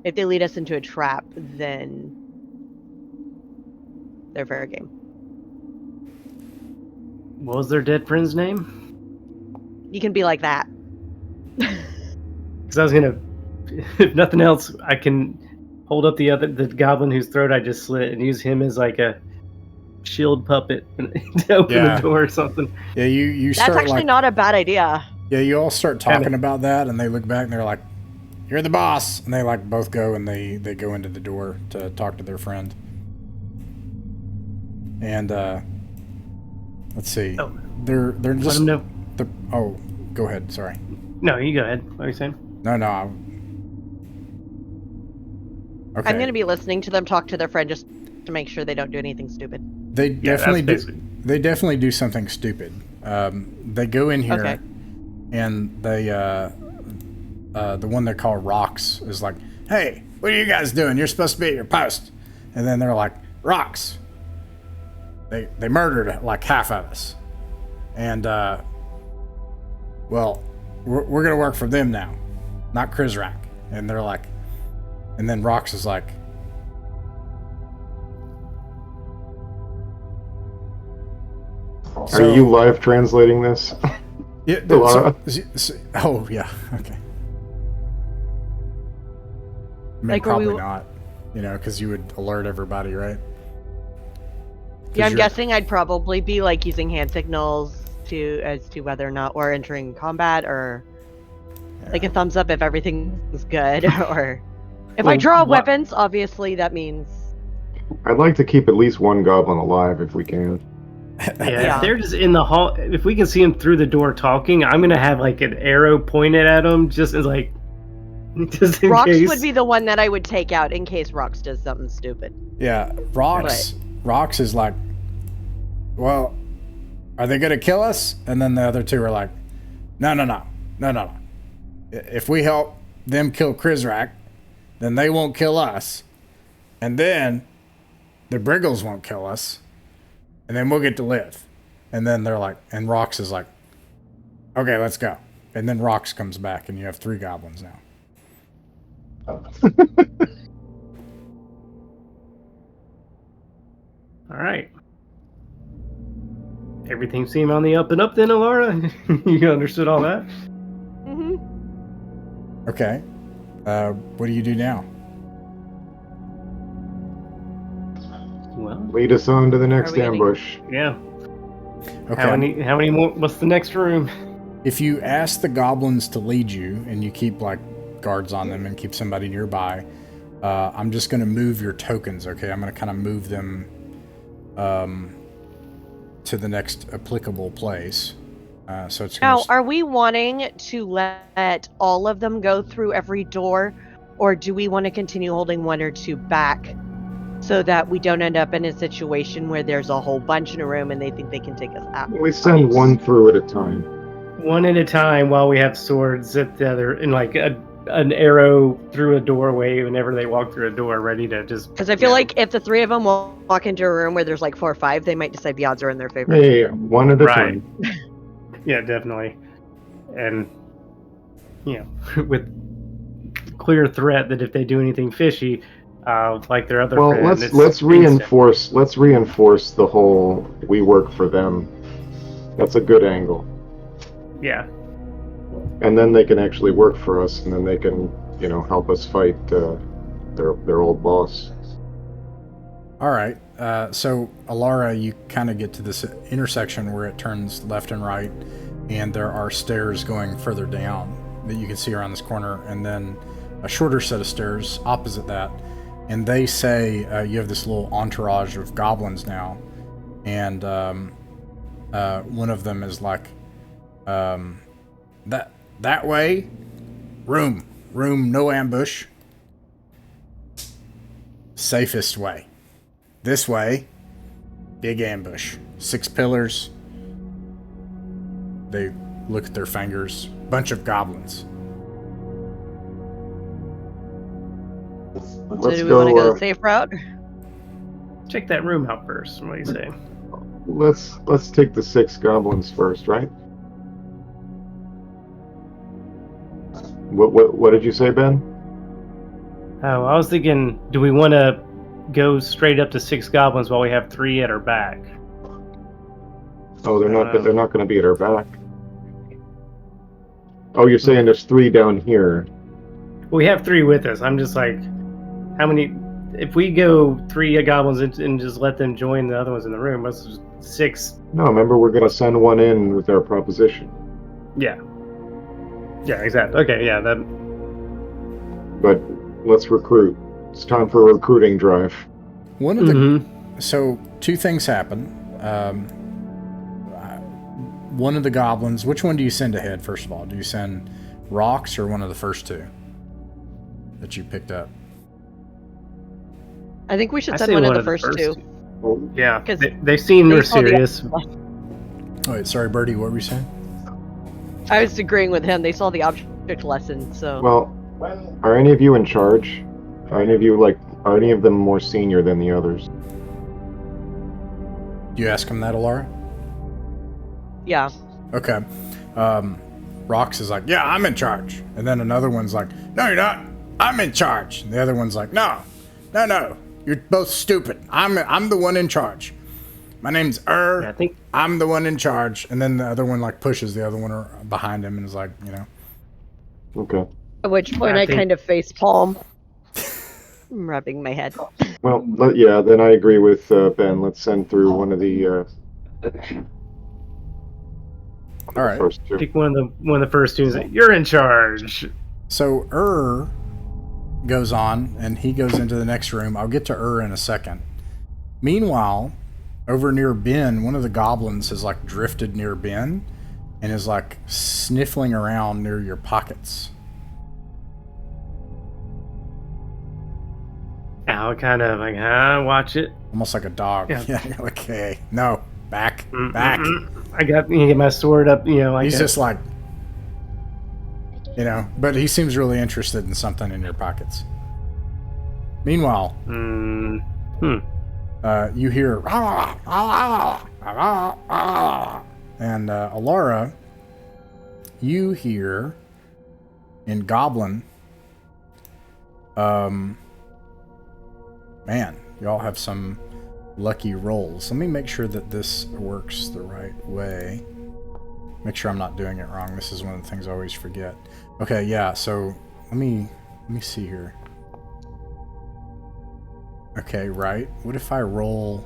if they lead us into a trap, then they're fair game. What was their dead friend's name? You can be like that. Because I was gonna, if nothing else, I can hold up the goblin whose throat I just slit and use him as like a shield puppet to open the door or something. Yeah, you start. That's actually not a bad idea. Yeah, you all start talking about that, and they look back and they're like, "You're the boss," and they like both go and they go into the door to talk to their friend. And let's see, they're just. Let them know. Oh, go ahead. Sorry. No, you go ahead. What are you saying? No. Okay. I'm going to be listening to them talk to their friend just to make sure they don't do anything stupid. They definitely do. They definitely do something stupid. They go in here, and they the one they call Rocks is like, "Hey, what are you guys doing? You're supposed to be at your post." And then they're like, "Rocks. They murdered like half of us, and well, we're gonna work for them now, not Krizrak." And they're like, and then Rocks is like, Are you live translating this? Yeah. Oh yeah. Okay. I mean, Like, probably not. You know, because you would alert everybody, right? Yeah, I'm guessing I'd probably be like using hand signals as to whether or not we're entering combat, or like a thumbs up if everything's good, or if I draw weapons, obviously that means. I'd like to keep at least one goblin alive if we can. Yeah, if they're just in the hall, if we can see them through the door talking, I'm gonna have like an arrow pointed at them, just as like, just in Rox case. would be the one that I would take out in case Rox does something stupid. Yeah, Rox is like, well, are they gonna kill us? And then the other two are like, no. If we help them kill Krizrak, then they won't kill us, and then the Briggles won't kill us, and then we'll get to live. And then they're like, and Rox is like, okay, let's go. And then Rox comes back, and you have 3 goblins now. All right. Everything seemed on the up and up then, Alara? You understood all that? Mm-hmm. Okay. What do you do now? Well, Lead us on to the next we gonna- ambush. yeah. Okay. How many more? What's the next room? If you ask the goblins to lead you, and you keep like guards on them and keep somebody nearby, I'm just going to move your tokens. Okay, I'm going to kind of move them to the next applicable place. So it's Now, gonna are we wanting to let all of them go through every door, or do we want to continue holding one or two back so that we don't end up in a situation where there's a whole bunch in a room and they think they can take us out? We send one through at a time. One at a time while we have swords at the other, and like an arrow through a doorway whenever they walk through a door, ready to just. Because I feel like if the three of them walk into a room where there's like 4 or 5, they might decide the odds are in their favor. Yeah, one at a Right. time. Yeah, definitely. And, with clear threat that if they do anything fishy, like their other Well, friend, let's it's reinforce the whole we work for them. That's a good angle. instant. Yeah. And then they can actually work for us, and then they can, help us fight their old boss. All right. So, Alara, you kind of get to this intersection where it turns left and right, and there are stairs going further down that you can see around this corner, and then a shorter set of stairs opposite that. And they say you have this little entourage of goblins now, and one of them is like, that way, room, no ambush, safest way. This way, big ambush. 6 pillars. They look at their fingers. Bunch of goblins. So do we want to go the safe route? Check that room out first. What do you say? Let's take the 6 goblins first, right? What did you say, Ben? Oh, I was thinking, do we want to go straight up to 6 goblins while we have 3 at our back? Oh, they're not going to be at our back. Oh, you're saying there's 3 down here. We have 3 with us. I'm just like, how many? If we go 3 goblins and just let them join the other ones in the room, that's 6. No, remember, we're going to send one in with our proposition. Yeah. Yeah, exactly. Okay, yeah, that. But let's recruit. It's time for a recruiting drive. One of the So 2 things happen. One of the goblins. Which one do you send ahead? First of all, do you send Rocks or one of the first 2 that you picked up? I think we should send one of the first 2. Yeah, 'Cause they seem more they saw the- serious. Oh, wait, sorry, Birdie. What were you saying? I was agreeing with him. They saw the object lesson, so. Well, are any of you in charge? Are any of them more senior than the others? Do you ask him that, Alara? Yeah. Okay. Rox is like, yeah, I'm in charge. And then another one's like, no, you're not. I'm in charge. And the other one's like, no. You're both stupid. I'm the one in charge. My name's Yeah, I think I'm the one in charge. And then the other one like pushes the other one behind him and is like, Okay. At which point I kind of face palm. I'm rubbing my head. Well, then I agree with Ben. Let's send through one of the all right. first 2. pick one of the first 2 and say, "You're in charge." So goes on and he goes into the next room. I'll get to in a second. Meanwhile, over near Ben, one of the goblins has like drifted near Ben and is like sniffling around near your pockets. Al kind of like, watch it. Almost like a dog. Yeah. Yeah, like, hey, no, back. I get my sword up, like He's just like, but he seems really interested in something in your pockets. Meanwhile, you hear, and Alara, you hear in Goblin, Man, y'all have some lucky rolls. Let me make sure that this works the right way. Make sure I'm not doing it wrong. This is one of the things I always forget. Okay, yeah, so let me see here. Okay, right. What if I roll...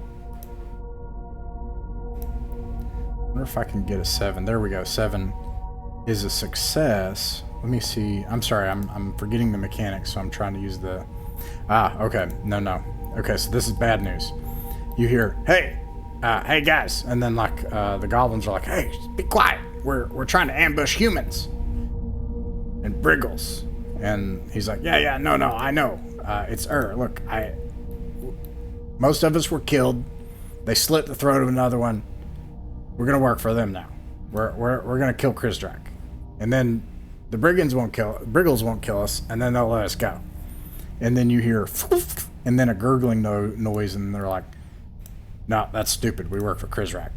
I wonder if I can get a 7. There we go. 7 is a success. Let me see. I'm sorry, I'm forgetting the mechanics, so I'm trying to use the... okay. No. Okay, so this is bad news. You hear, hey guys, and then like the goblins are like, hey, be quiet. We're trying to ambush humans and Briggles. And he's like, yeah, no, I know. It's look, most of us were killed. They slit the throat of another one. We're gonna work for them now. We're gonna kill Christoffer. And then the Briggles won't kill us, and then they'll let us go. And then you hear and then a gurgling noise, and they're like, no, that's stupid. We work for Christoffer.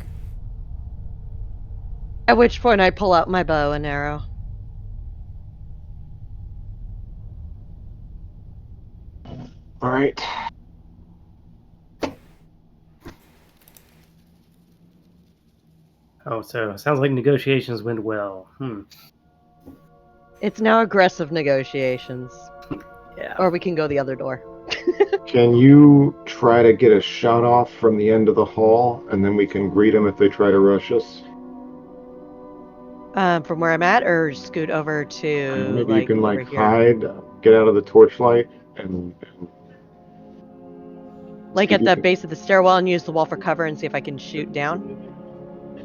At which point I pull out my bow and arrow. All right. Oh, so it sounds like negotiations went well. It's now aggressive negotiations. Yeah. Or we can go the other door. Can you try to get a shot off from the end of the hall, and then we can greet them if they try to rush us? From where I'm at, or scoot over to Maybe you can over like here? hide, get out of the torchlight, and Like see if at you the can- base of the stairwell and use the wall for cover and see if I can shoot down?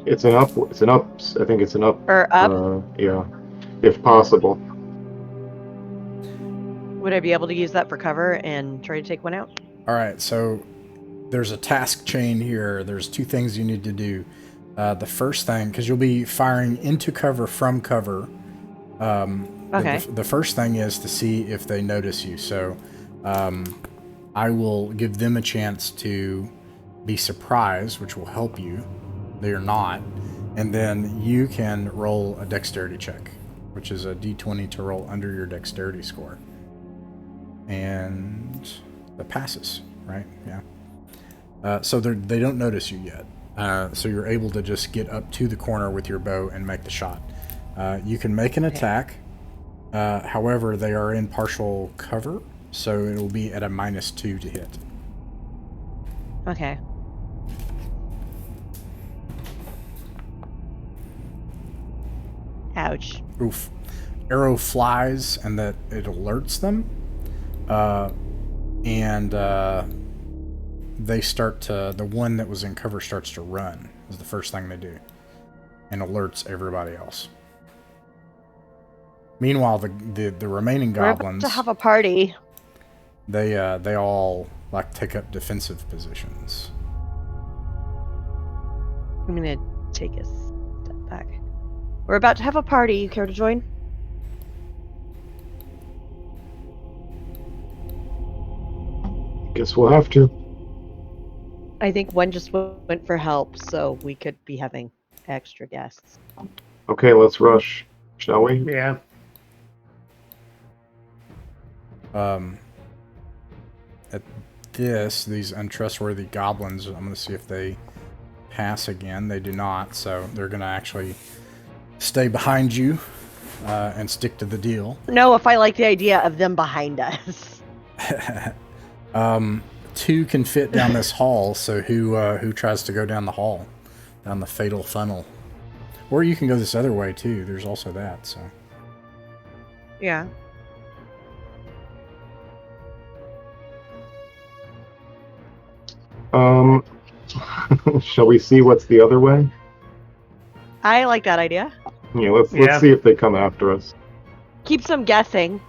It's an up. I think it's an up. Or up? Yeah, if possible. Would I be able to use that for cover and try to take one out? All right, so there's a task chain here. There's 2 things you need to do. The first thing, because you'll be firing into cover from cover. Okay. The first thing is to see if they notice you. So I will give them a chance to be surprised, which will help you. They are not. And then you can roll a dexterity check, which is a d20 to roll under your dexterity score. And that passes, right? Yeah. So they don't notice you yet. So you're able to just get up to the corner with your bow and make the shot. You can make an attack. However, they are in partial cover, so it'll be at a -2 to hit. Okay. Ouch. Oof. Arrow flies, and that it alerts them. They start to... The one that was in cover starts to run, is the first thing they do. And alerts everybody else. Meanwhile, the remaining goblins... We're about to have a party. They all like take up defensive positions. I'm gonna take a step back. We're about to have a party. You care to join? Guess we'll have to. I think one just went for help, so we could be having extra guests. Okay, let's rush, shall we? Yeah. At these untrustworthy goblins, I'm going to see if they pass again. They do not, so they're going to actually stay behind you and stick to the deal. No, if I like the idea of them behind us. 2 can fit down this hall, so who tries to go down the hall, down the fatal funnel? Or you can go this other way too. There's also that. So Yeah. Shall we see what's the other way? I like that idea. Yeah, let's Yeah. see if they come after us. Keeps them guessing.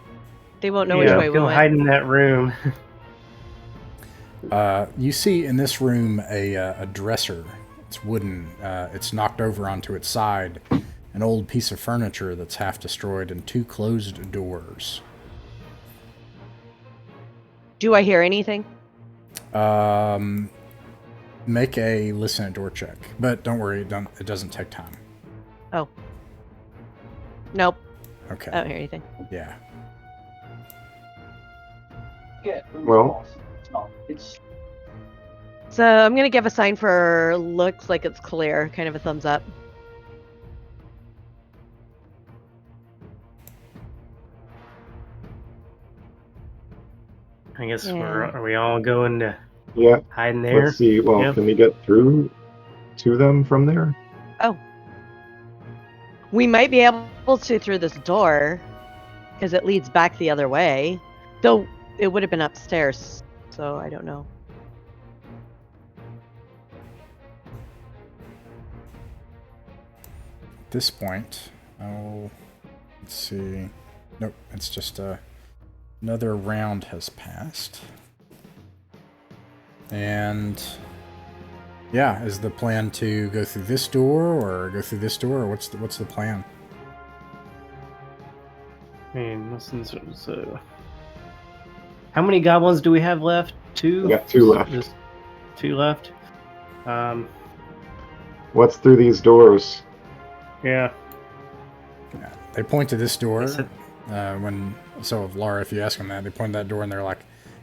They won't know which way we go went. hide in that room. you see in this room a dresser. It's wooden. It's knocked over onto its side. An old piece of furniture that's half destroyed, and 2 closed doors. Do I hear anything? Make a listen at door check, but don't worry, it doesn't take time. Oh. Nope. Okay. I don't hear anything. Yeah. Well, So I'm gonna give a sign for looks like it's clear, kind of a thumbs up. I guess Yeah. are we all going to yeah. hide in there? Let's see. Well, Yep. can we get through to them from there? We might be able to through this door, because it leads back the other way. Though it would have been upstairs, so I don't know. At this point, let's see. Nope, it's just another round has passed. And yeah, is the plan to go through this door or go through this door, or what's the plan? I mean, listen, so how many goblins do we have left? 2? We got 2 left. Just 2 left. What's through these doors? Yeah. Yeah, they point to this door. Is it- So Laura, if you ask them that, they point to that door and they're like,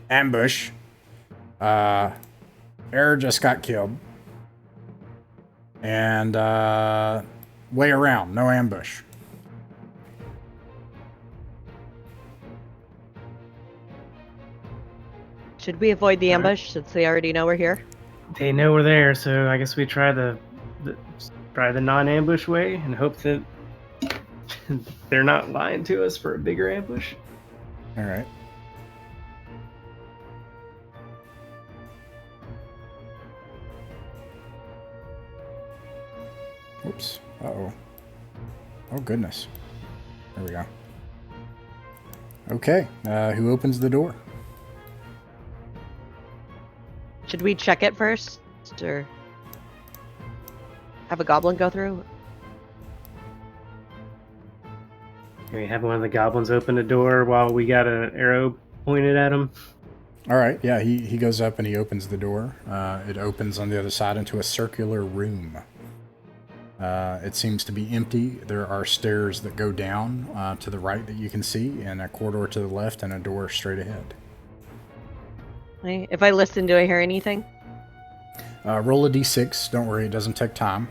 ambush. Error just got killed. And way around, no ambush. Should we avoid the ambush since they already know we're here? They know we're there, so I guess we try the non-ambush way and hope that they're not lying to us for a bigger ambush. All right. Oops. Uh-oh. Oh, goodness. There we go. Okay. Who opens the door? Should we check it first, or have a goblin go through? Can we have one of the goblins open the door while we got an arrow pointed at him? All right. Yeah, he goes up and he opens the door. It opens on the other side into a circular room. It seems to be empty. There are stairs that go down to the right that you can see, and a corridor to the left, and a door straight ahead. Hey, if I listen, do I hear anything? Roll a d6. Don't worry, it doesn't take time.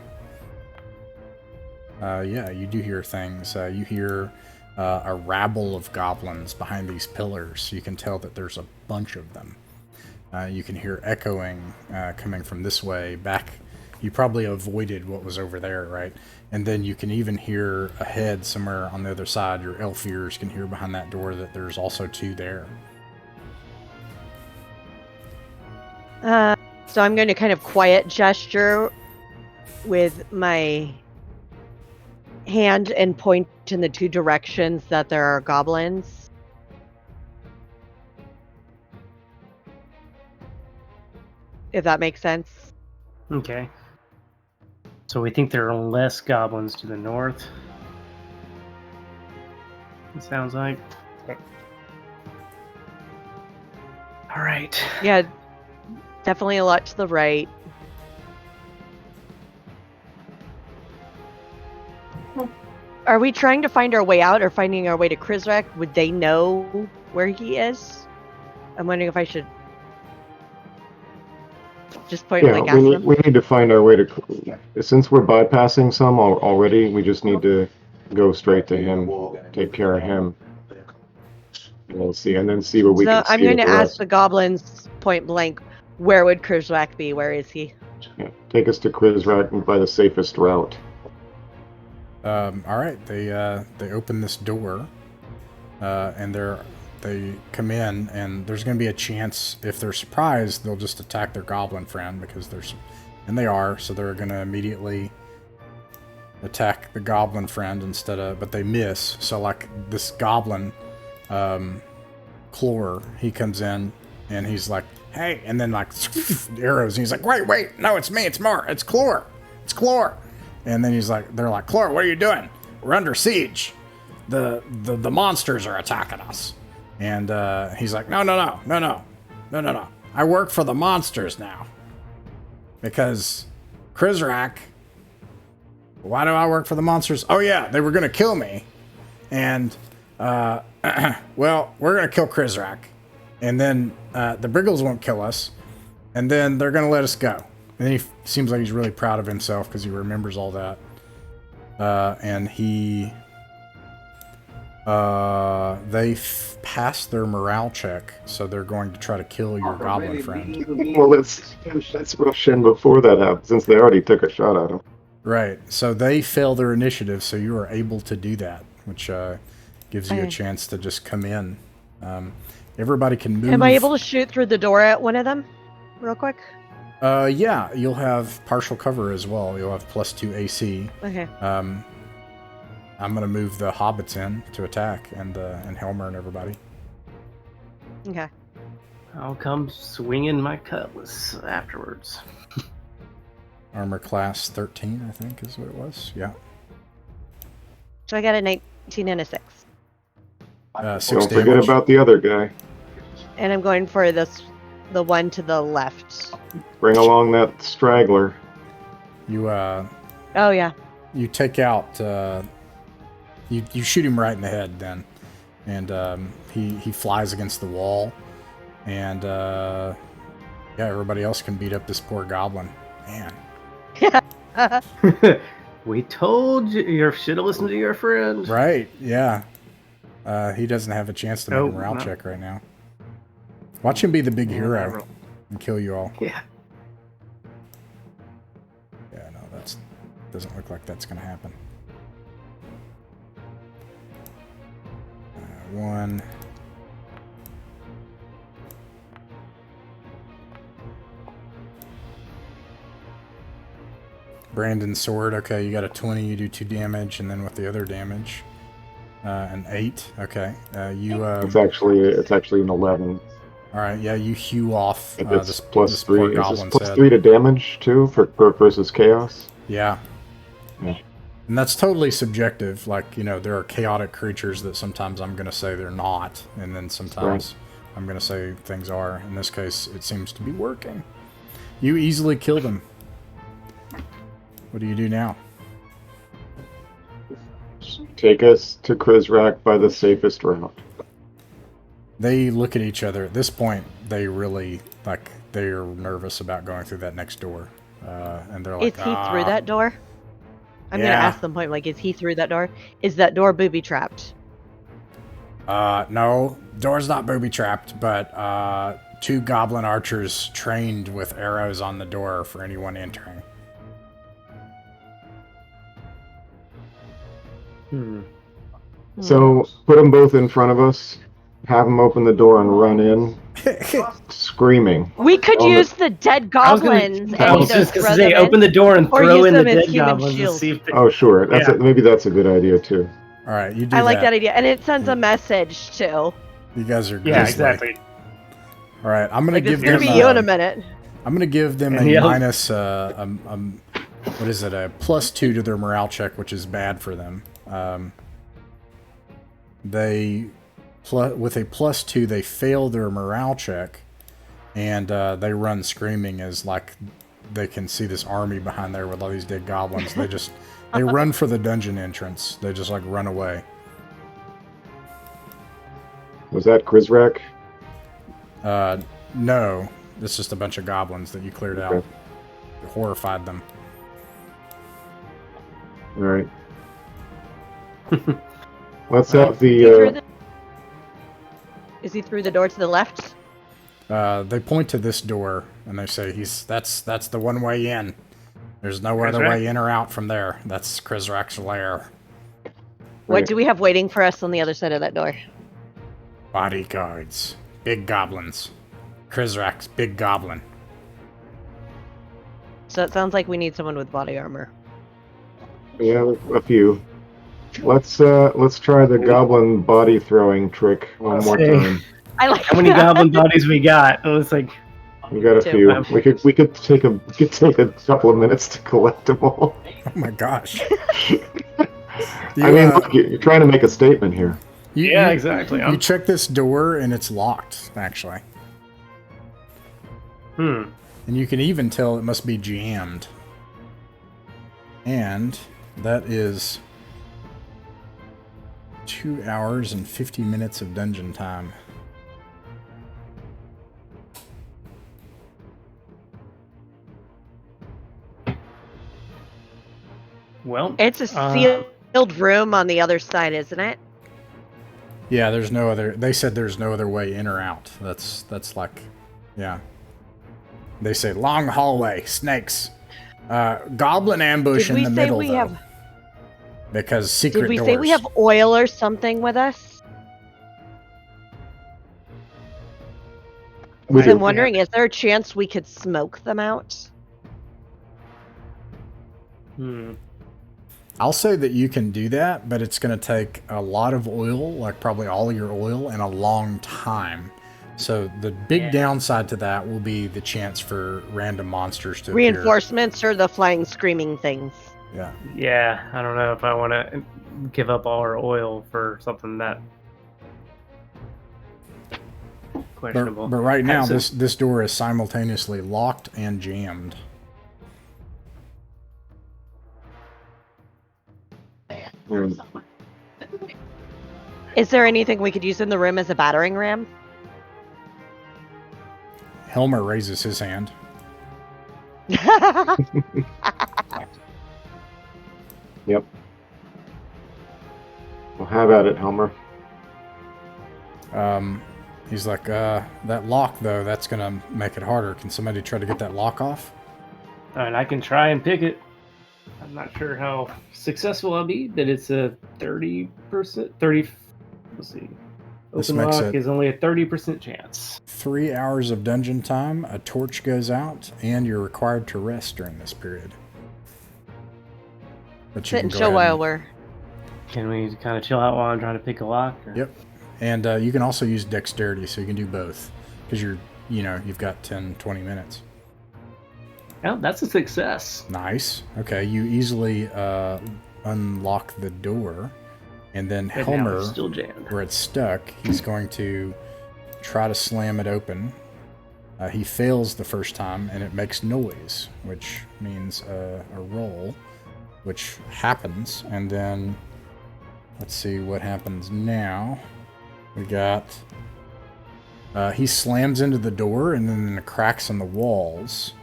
Yeah, you do hear things. You hear a rabble of goblins behind these pillars. You can tell that there's a bunch of them. You can hear echoing coming from this way back. You probably avoided what was over there, right? And then you can even hear ahead somewhere on the other side. Your elf ears can hear behind that door that there's also 2 there. So I'm going to kind of quiet gesture with my hand and point in the 2 directions that there are goblins. If that makes sense. Okay. So we think there are less goblins to the north. It sounds like. All right. Yeah, definitely a lot to the right. Are we trying to find our way out or finding our way to Krizrak? Would they know where he is? I'm wondering if I should just point Yeah, like ask them. we need to find our way to. Since we're bypassing some already, we just need to go straight to him, take care of him. And we'll see, and then see what we So can see. I'm going to with the ask rest. the goblins point blank, where would Krizrak be? Where is he? Yeah, take us to Krizrak by the safest route. All right, they open this door, and they come in, and there's going to be a chance if they're surprised, they'll just attack their goblin friend because and they are, so they're going to immediately attack the goblin friend but they miss. So like this goblin, Clor, he comes in and he's like, hey, and then like arrows, and he's like, wait, no, it's me, it's Clor. And then they're like, Clor, what are you doing? We're under siege. The monsters are attacking us. And he's like, no. I work for the monsters now. Because Krizrak, why do I work for the monsters? Oh yeah, they were going to kill me. And, well, we're going to kill Krizrak. And then the Briggles won't kill us. And then they're going to let us go. And he seems like he's really proud of himself because he remembers all that. And they passed their morale check, so they're going to try to kill your goblin friend. Well, let's rush in before that happens, since they already took a shot at him. Right. So they fail their initiative, so you are able to do that, which gives you a chance to just come in. Everybody can move. Am I able to shoot through the door at one of them, real quick? Yeah, you'll have partial cover as well. You'll have +2 AC. Okay. I'm gonna move the hobbits in to attack, and Helmer and everybody. Okay. I'll come swinging my cutlass afterwards. Armor class 13, I think, is what it was. Yeah. So I got a 19 and a 6. 6 Don't forget damage. about the other guy. And I'm going for the one to the left. Bring along that straggler. You Oh, yeah. you take out. You shoot him right in the head then, and he flies against the wall, and yeah, everybody else can beat up this poor goblin. Man. We told you. You should have listened to your friend. Right? Yeah. He doesn't have a chance to make a morale check right now. Watch him be the big hero and kill you all. Yeah. Yeah, no, doesn't look like that's gonna happen. 1. Brandon's sword. Okay, you got a 20. You do 2 damage, and then with the other damage, an 8. Okay, you. It's actually an 11. All right, yeah, you hew off It's this plus poor 3. Is this goblin's plus head. 3 to damage too for versus chaos? Yeah. Yeah. And that's totally subjective. Like, there are chaotic creatures that sometimes I'm going to say they're not, and then sometimes I'm going to say things are. In this case, it seems to be working. You easily killed him. What do you do now? Take us to Krizrak by the safest route. They look at each other. At this point, they really, they're nervous about going through that next door. And they're like, Is he through that door? I'm going to ask them point blank, is he through that door? Is that door booby trapped? No, door's not booby trapped, but 2 goblin archers trained with arrows on the door for anyone entering. So put them both in front of us, have them open the door and run in, screaming. We could use the dead goblins I was and just either gonna throw say, them open the door and or throw use in the them as dead human goblins and shields. see if they... Oh, sure. Maybe that's a good idea too. All right, you do I like that idea, and it sends a message too. You guys are Yeah, grisly. exactly. All right, I'm gonna Like this give is gonna them. be you in a minute. I'm gonna give them a Yeah. minus. What is it? A +2 to their morale check, which is bad for them. With a +2, they fail their morale check, and they run screaming as they can see this army behind there with all these dead goblins. They run for the dungeon entrance. They just run away. Was that Krizrak? No, it's just a bunch of goblins that you cleared out. Okay. You horrified them. All right. Let's have the. Is he through the door to the left? They point to this door and they say, that's the one way in. There's no other way in or out from there. That's Krizrak's lair. What do we have waiting for us on the other side of that door? Bodyguards. Big goblins. Krizrak's big goblin. So it sounds like we need someone with body armor. Yeah, a few. Let's try the goblin body throwing trick one more time. I like How many goblin bodies we got? Oh, it's like... We got a 2. few. We could take a couple of minutes to collect them all. Oh my gosh. Look, you're trying to make a statement here. Yeah, exactly. You check this door and it's locked, actually. And you can even tell it must be jammed. And that is 2 hours and 50 minutes of dungeon time. Well, It's a sealed room on the other side, isn't it? Yeah, there's no other. They said there's no other way in or out. That's like, yeah. They say long hallway, snakes, goblin ambush Did in we the say middle we though, have? because secret Did we doors. say we have oil or something with us? We I'm do. wondering, is there a chance we could smoke them out? I'll say that you can do that, but it's going to take a lot of oil, like probably all your oil, and a long time. So the big downside to that will be the chance for random monsters to appear. Reinforcements or the flying, screaming things? Yeah. Yeah, I don't know if I want to give up all our oil for something that questionable. But right now, this door is simultaneously locked and jammed. Is there anything we could use in the room as a battering ram? Helmer raises his hand. Yep. Well, have at it, Helmer. He's like, that lock, though, that's going to make it harder. Can somebody try to get that lock off? And I can try and pick it. I'm not sure how successful I'll be, but it's a 30%. Let's see. This Open makes lock it is only a 30% chance. 3 hours of dungeon time, a torch goes out, and you're required to rest during this period. But you Sit can and go chill ahead while and- we're... Can we kind of chill out while I'm trying to pick a lock? Or? Yep. And you can also use dexterity, so you can do both. Because you've got 10, 20 minutes. Oh, that's a success. Nice. Okay, you easily unlock the door. And then And now Helmer, it's still jammed. where it's stuck, he's going to try to slam it open. He fails the first time, and it makes noise, which means a roll, which happens. And then, let's see what happens now. We got... he slams into the door, and then the cracks in the walls.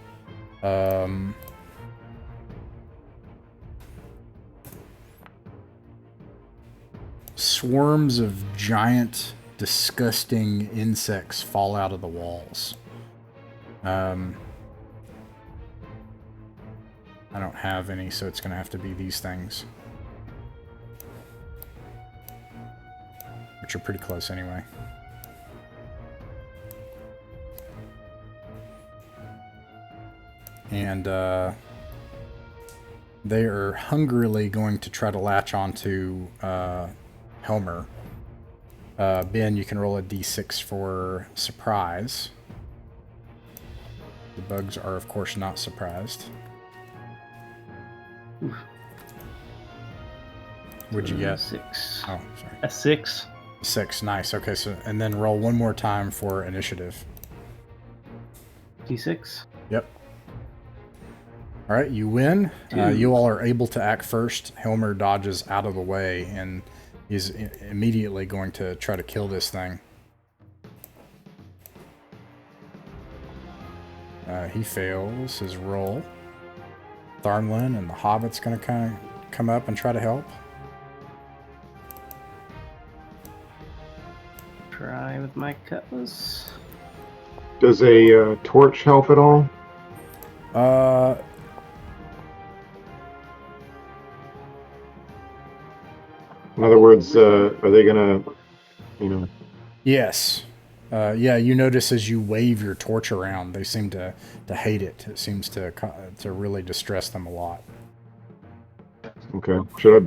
Swarms of giant, disgusting insects fall out of the walls. I don't have any, so it's going to have to be these things. Which are pretty close anyway. And they are hungrily going to try to latch onto Helmer. Ben, you can roll a d6 for surprise. The bugs are, of course, not surprised. Oof. What'd you get? 6. Oh, sorry. A 6. 6, nice. Okay, so and then roll one more time for initiative. D6. Yep. All right, you win. You all are able to act first. Helmer dodges out of the way and is immediately going to try to kill this thing. He fails his roll. Tharnlin and the Hobbit's going to kind of come up and try to help. Try with my cutlass. Does a torch help at all? In other words, are they gonna, Yes. Yeah, you notice as you wave your torch around, they seem to hate it. It seems to really distress them a lot. Okay. Should I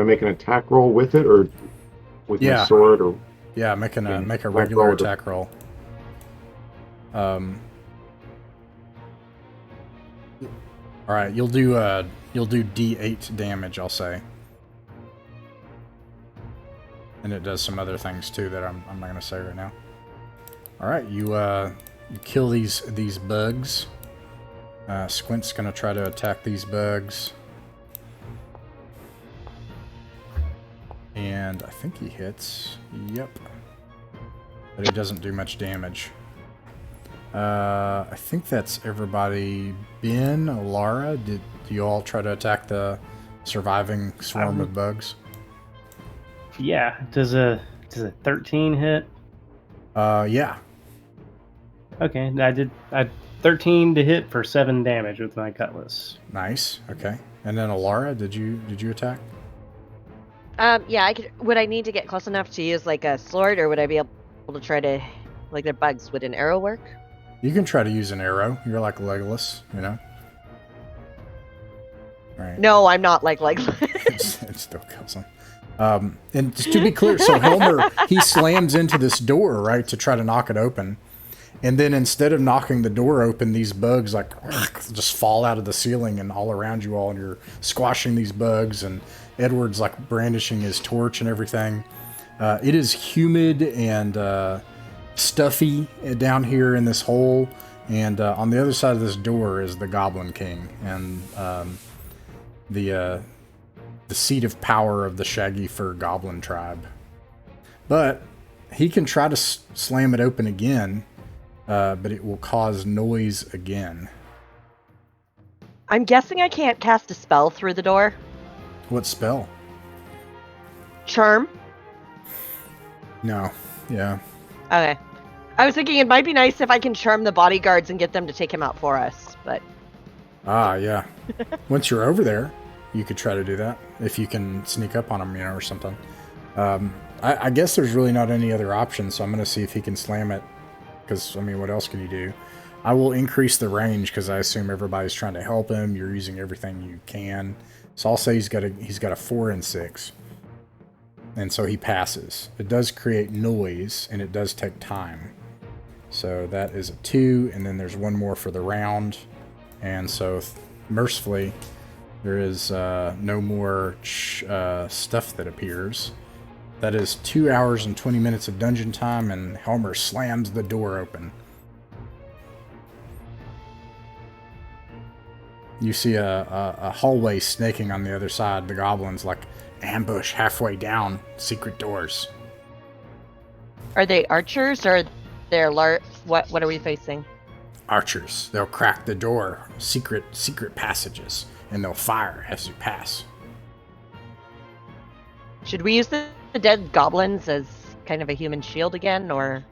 make an attack roll with it, or with my sword, or? Yeah, make a attack regular roll. attack roll. All right, you'll do D8 damage, I'll say. And it does some other things too that I'm not gonna say right now. All right, you kill these bugs. Squint's gonna try to attack these bugs, and I think he hits. Yep, but he doesn't do much damage. I think that's everybody. Ben, Lara, do you all try to attack the surviving swarm of bugs. Yeah. Does a 13 hit? Yeah. Okay, I 13 to hit for 7 damage with my cutlass. Nice. Okay. And then Alara, did you attack? Yeah, I could. Would I need to get close enough to use like a sword, or would I be able to try to, like, they're bugs? Would an arrow work? You can try to use an arrow. You're like Legolas, you know. Right. No, I'm not like Legolas. It still kills him. And just to be clear, so Helmer, he slams into this door, right, to try to knock it open. And then instead of knocking the door open, these bugs like just fall out of the ceiling and all around you all, and you're squashing these bugs, and Edward's like brandishing his torch and everything. It is humid and stuffy down here in this hole, and on the other side of this door is the Goblin King and the seat of power of the Shaggyfur Goblin tribe. But he can try to slam it open again, but it will cause noise again. I'm guessing I can't cast a spell through the door. What spell? Charm? No. Yeah. Okay. I was thinking it might be nice if I can charm the bodyguards and get them to take him out for us, but... Ah, yeah. Once you're over there, you could try to do that. If you can sneak up on him, you know, or something. I guess there's really not any other option, so I'm going to see if he can slam it. Because, I mean, what else can you do? I will increase the range, because I assume everybody's trying to help him. You're using everything you can. So I'll say he's got a 4 and 6. And so he passes. It does create noise, and it does take time. So that is a 2, and then there's one more for the round. And so, mercifully, there is no more stuff that appears. That is 2 hours and 20 minutes of dungeon time, and Helmer slams the door open. You see a hallway snaking on the other side. The goblins, like, ambush halfway down secret doors. Are they archers, or they're what are we facing? Archers. They'll crack the door, secret passages, and they'll fire as you pass. Should we use the dead goblins as kind of a human shield again, or?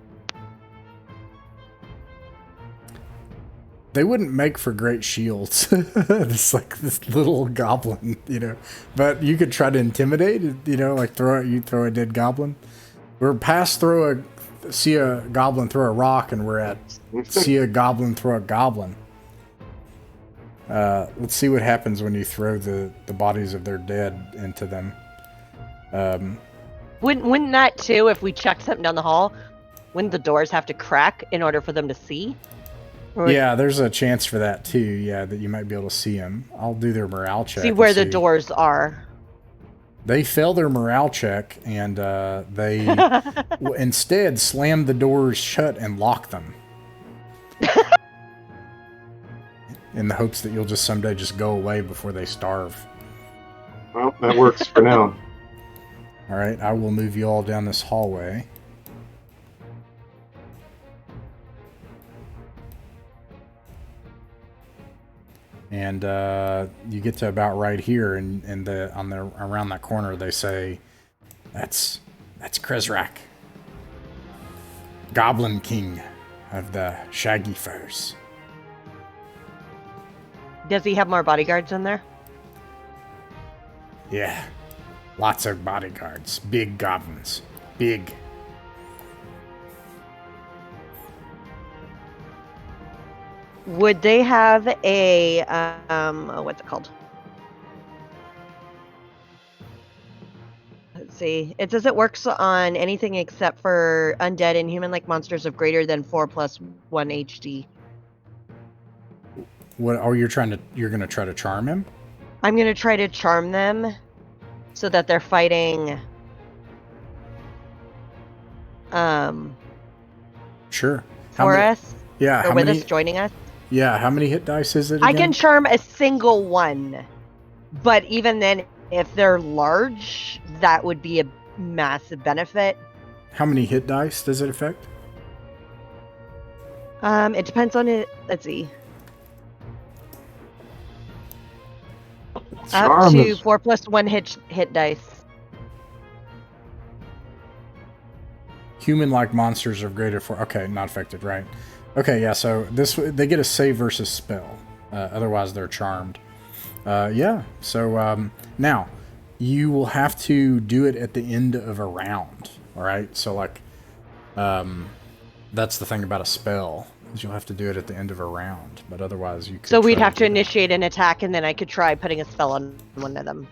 They wouldn't make for great shields. It's like this little goblin, you know. But you could try to intimidate, you know, like throw a dead goblin. We're past see a goblin throw a rock, and we're at see a goblin throw a goblin. Let's see what happens when you throw the bodies of their dead into them. Wouldn't that too, if we chuck something down the hall, wouldn't the doors have to crack in order for them to see? Or yeah, there's a chance for that too. Yeah, that you might be able to see them. I'll do their morale check. See where the doors are. They fail their morale check, and they instead slam the doors shut and lock them. In the hopes that you'll just someday just go away before they starve. Well, that works for now. All right, I will move you all down this hallway. And you get to about right here, and around that corner they say, "That's Kresrak, Goblin King of the Shaggyfurs." Does he have more bodyguards in there? Yeah, lots of bodyguards, big goblins, big. Would they have a what's it called? Let's see. It says it works on anything except for undead and human-like monsters of greater than 4+1 HD. What? Oh, you're gonna try to charm him? I'm gonna try to charm them so that they're fighting. Sure. For us. Yeah. Or with us, joining us. Yeah, how many hit dice is it again? I can charm a single one, but even then, if they're large, that would be a massive benefit. How many hit dice does it affect? It depends on it. Let's see. Up Charm to is 4+1 hit dice. Human-like monsters are greater for... Okay, not affected, right. Okay, yeah, so they get a save versus spell. Otherwise, they're charmed. Yeah, so now, you will have to do it at the end of a round, alright? So, like, that's the thing about a spell, is you'll have to do it at the end of a round, but otherwise you could So we'd try have to do that. initiate an attack, and then I could try putting a spell on one of them.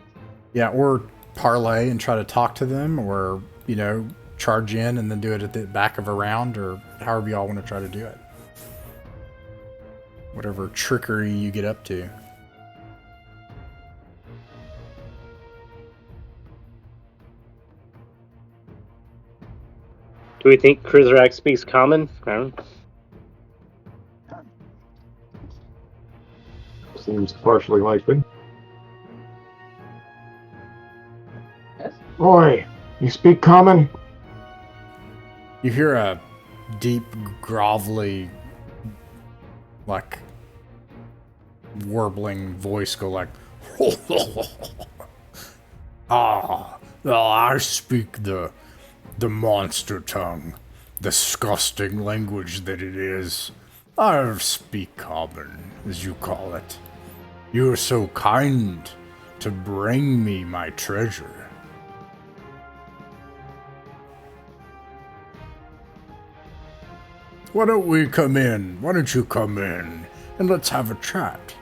Yeah, or parlay and try to talk to them, or, you know, charge in and then do it at the back of a round, or however y'all want to try to do it. Whatever trickery you get up to. Do we think Krizarak speaks common? I don't know. seems partially likely. Boy, you speak common? You hear a deep, grovelly, like, warbling voice go like, I speak the monster tongue, disgusting language that it is. I speak common, as you call it. You are so kind to bring me my treasure. Why don't we come in? Why don't you come in and let's have a chat?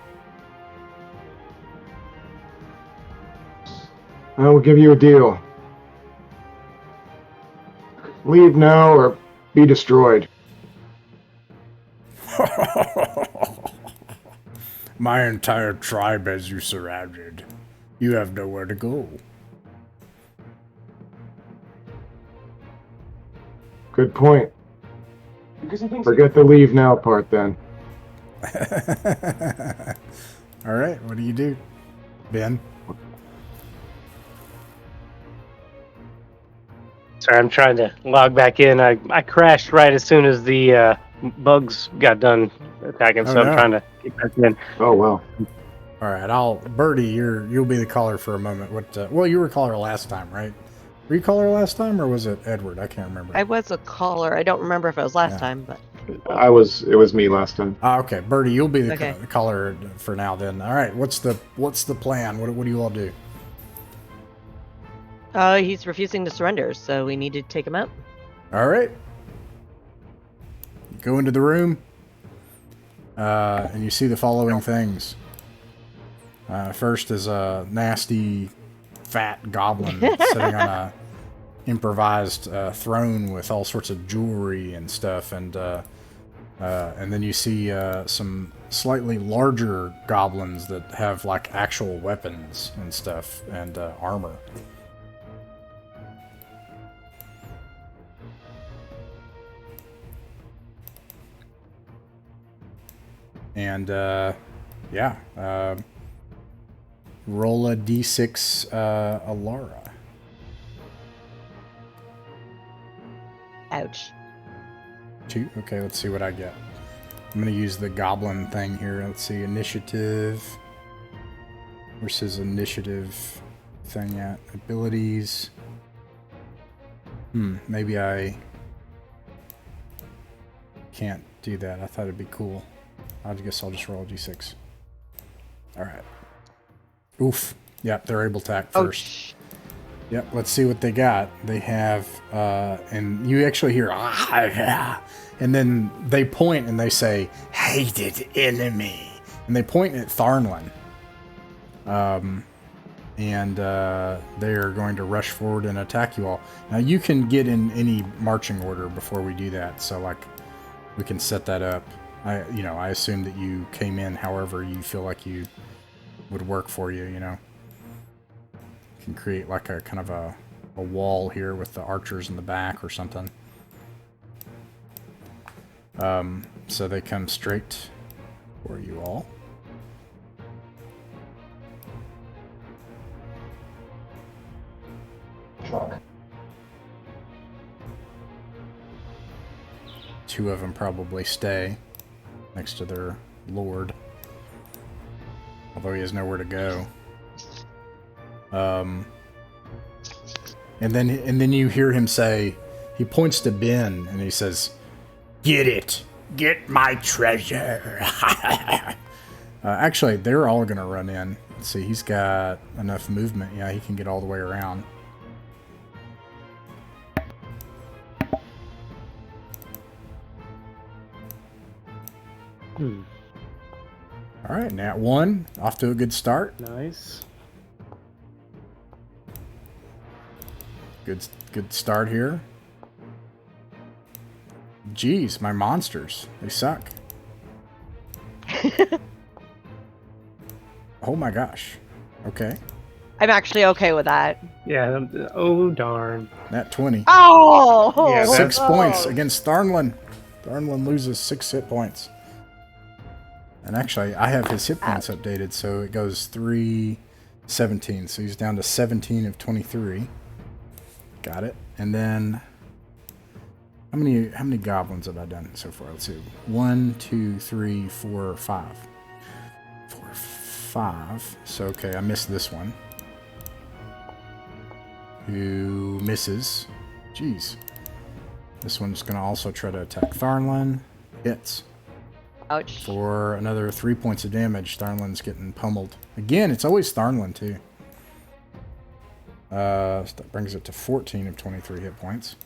I will give you a deal. Leave now or be destroyed. My entire tribe has you surrounded. You have nowhere to go. Good point. Forget the leave now part then. Alright, what do you do, Ben? Sorry, I'm trying to log back in. I crashed right as soon as the bugs got done attacking, so no. I'm trying to get back in. Oh, well. Alright, Birdie, you'll be the caller for a moment. Well, you were caller last time, right? Were you caller last time, or was it Edward? I can't remember. I was a caller. I don't remember if it was last time, but It was me last time. Okay, Birdie, you'll be the Okay. caller for now then. Alright, what's the plan? What do you all do? he's refusing to surrender, so we need to take him out. Alright. You go into the room, and you see the following things. First is a nasty, fat goblin sitting on a improvised throne with all sorts of jewelry and stuff, and then you see some slightly larger goblins that have like actual weapons and stuff and armor. And roll a d6 Alara. Ouch. 2? Okay, let's see what I get. I'm going to use the goblin thing here. Let's see, initiative. Where's his initiative thing at? Abilities. Maybe I can't do that. I thought it'd be cool. I guess I'll just roll a d6. Alright. Oof. Yep, they're able to act first. Yep, let's see what they got. They have, and you actually hear, and then they point and they say, hated enemy. And they point at Tharnlin. And they are going to rush forward and attack you all. Now, you can get in any marching order before we do that, so, like, we can set that up. I assume that you came in however you feel like you would work for you, you know. You can create like a kind of a wall here with the archers in the back or something. So they come straight for you all. Two of them probably stay next to their lord. Although he has nowhere to go. And then you hear him say, he points to Ben and he says, "Get it! Get my treasure!" Actually, they're all gonna run in. Let's see, he's got enough movement. Yeah, he can get all the way around. All right, Nat 1, off to a good start. Nice. Good start here. Jeez, my monsters, they suck. Oh my gosh. Okay. I'm actually okay with that. Yeah. Oh darn. Nat 20. Oh! Yeah, 6 Oh. points against Tharnlin. Tharnlin loses 6 hit points. And actually, I have his hit points updated, so it goes 317. So he's down to 17 of 23. Got it. And then, how many goblins have I done so far? Let's see. 1, 2, 3, 4, 5. 4, 5. So okay, I missed this one. Who misses? Jeez. This one's going to also try to attack Tharnlin. Hits. Ouch. For another 3 points of damage. Tharnlin's getting pummeled. Again, it's always Tharnlin, too. So that brings it to 14 of 23 hit points.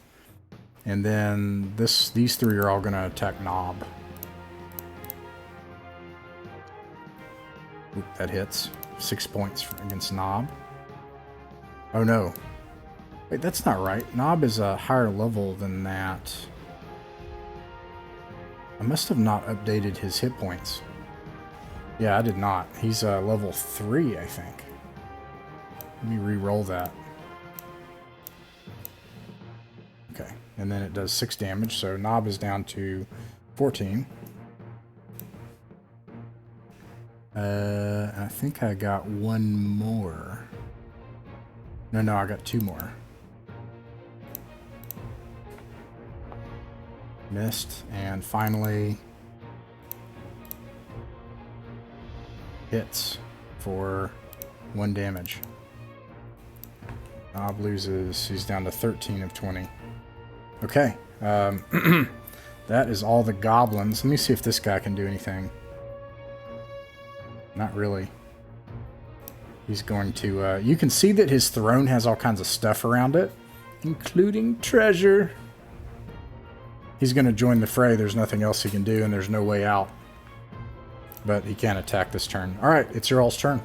And then these three are all going to attack Knob. Oop, that hits. 6 points against Knob. Oh no. Wait, that's not right. Knob is a higher level than that. I must have not updated his hit points. Yeah, I did not. He's level 3, I think. Let me re-roll that. Okay, and then it does 6 damage, so Knob is down to 14. I think I got one more. No, I got 2 more. Missed, and finally hits for 1 damage. Knob loses, he's down to 13 of 20. Okay, that is all the goblins. Let me see if this guy can do anything. Not really. He's going to, you can see that his throne has all kinds of stuff around it, including treasure. He's going to join the fray. There's nothing else he can do, and there's no way out. But he can't attack this turn. All right, it's your all's turn.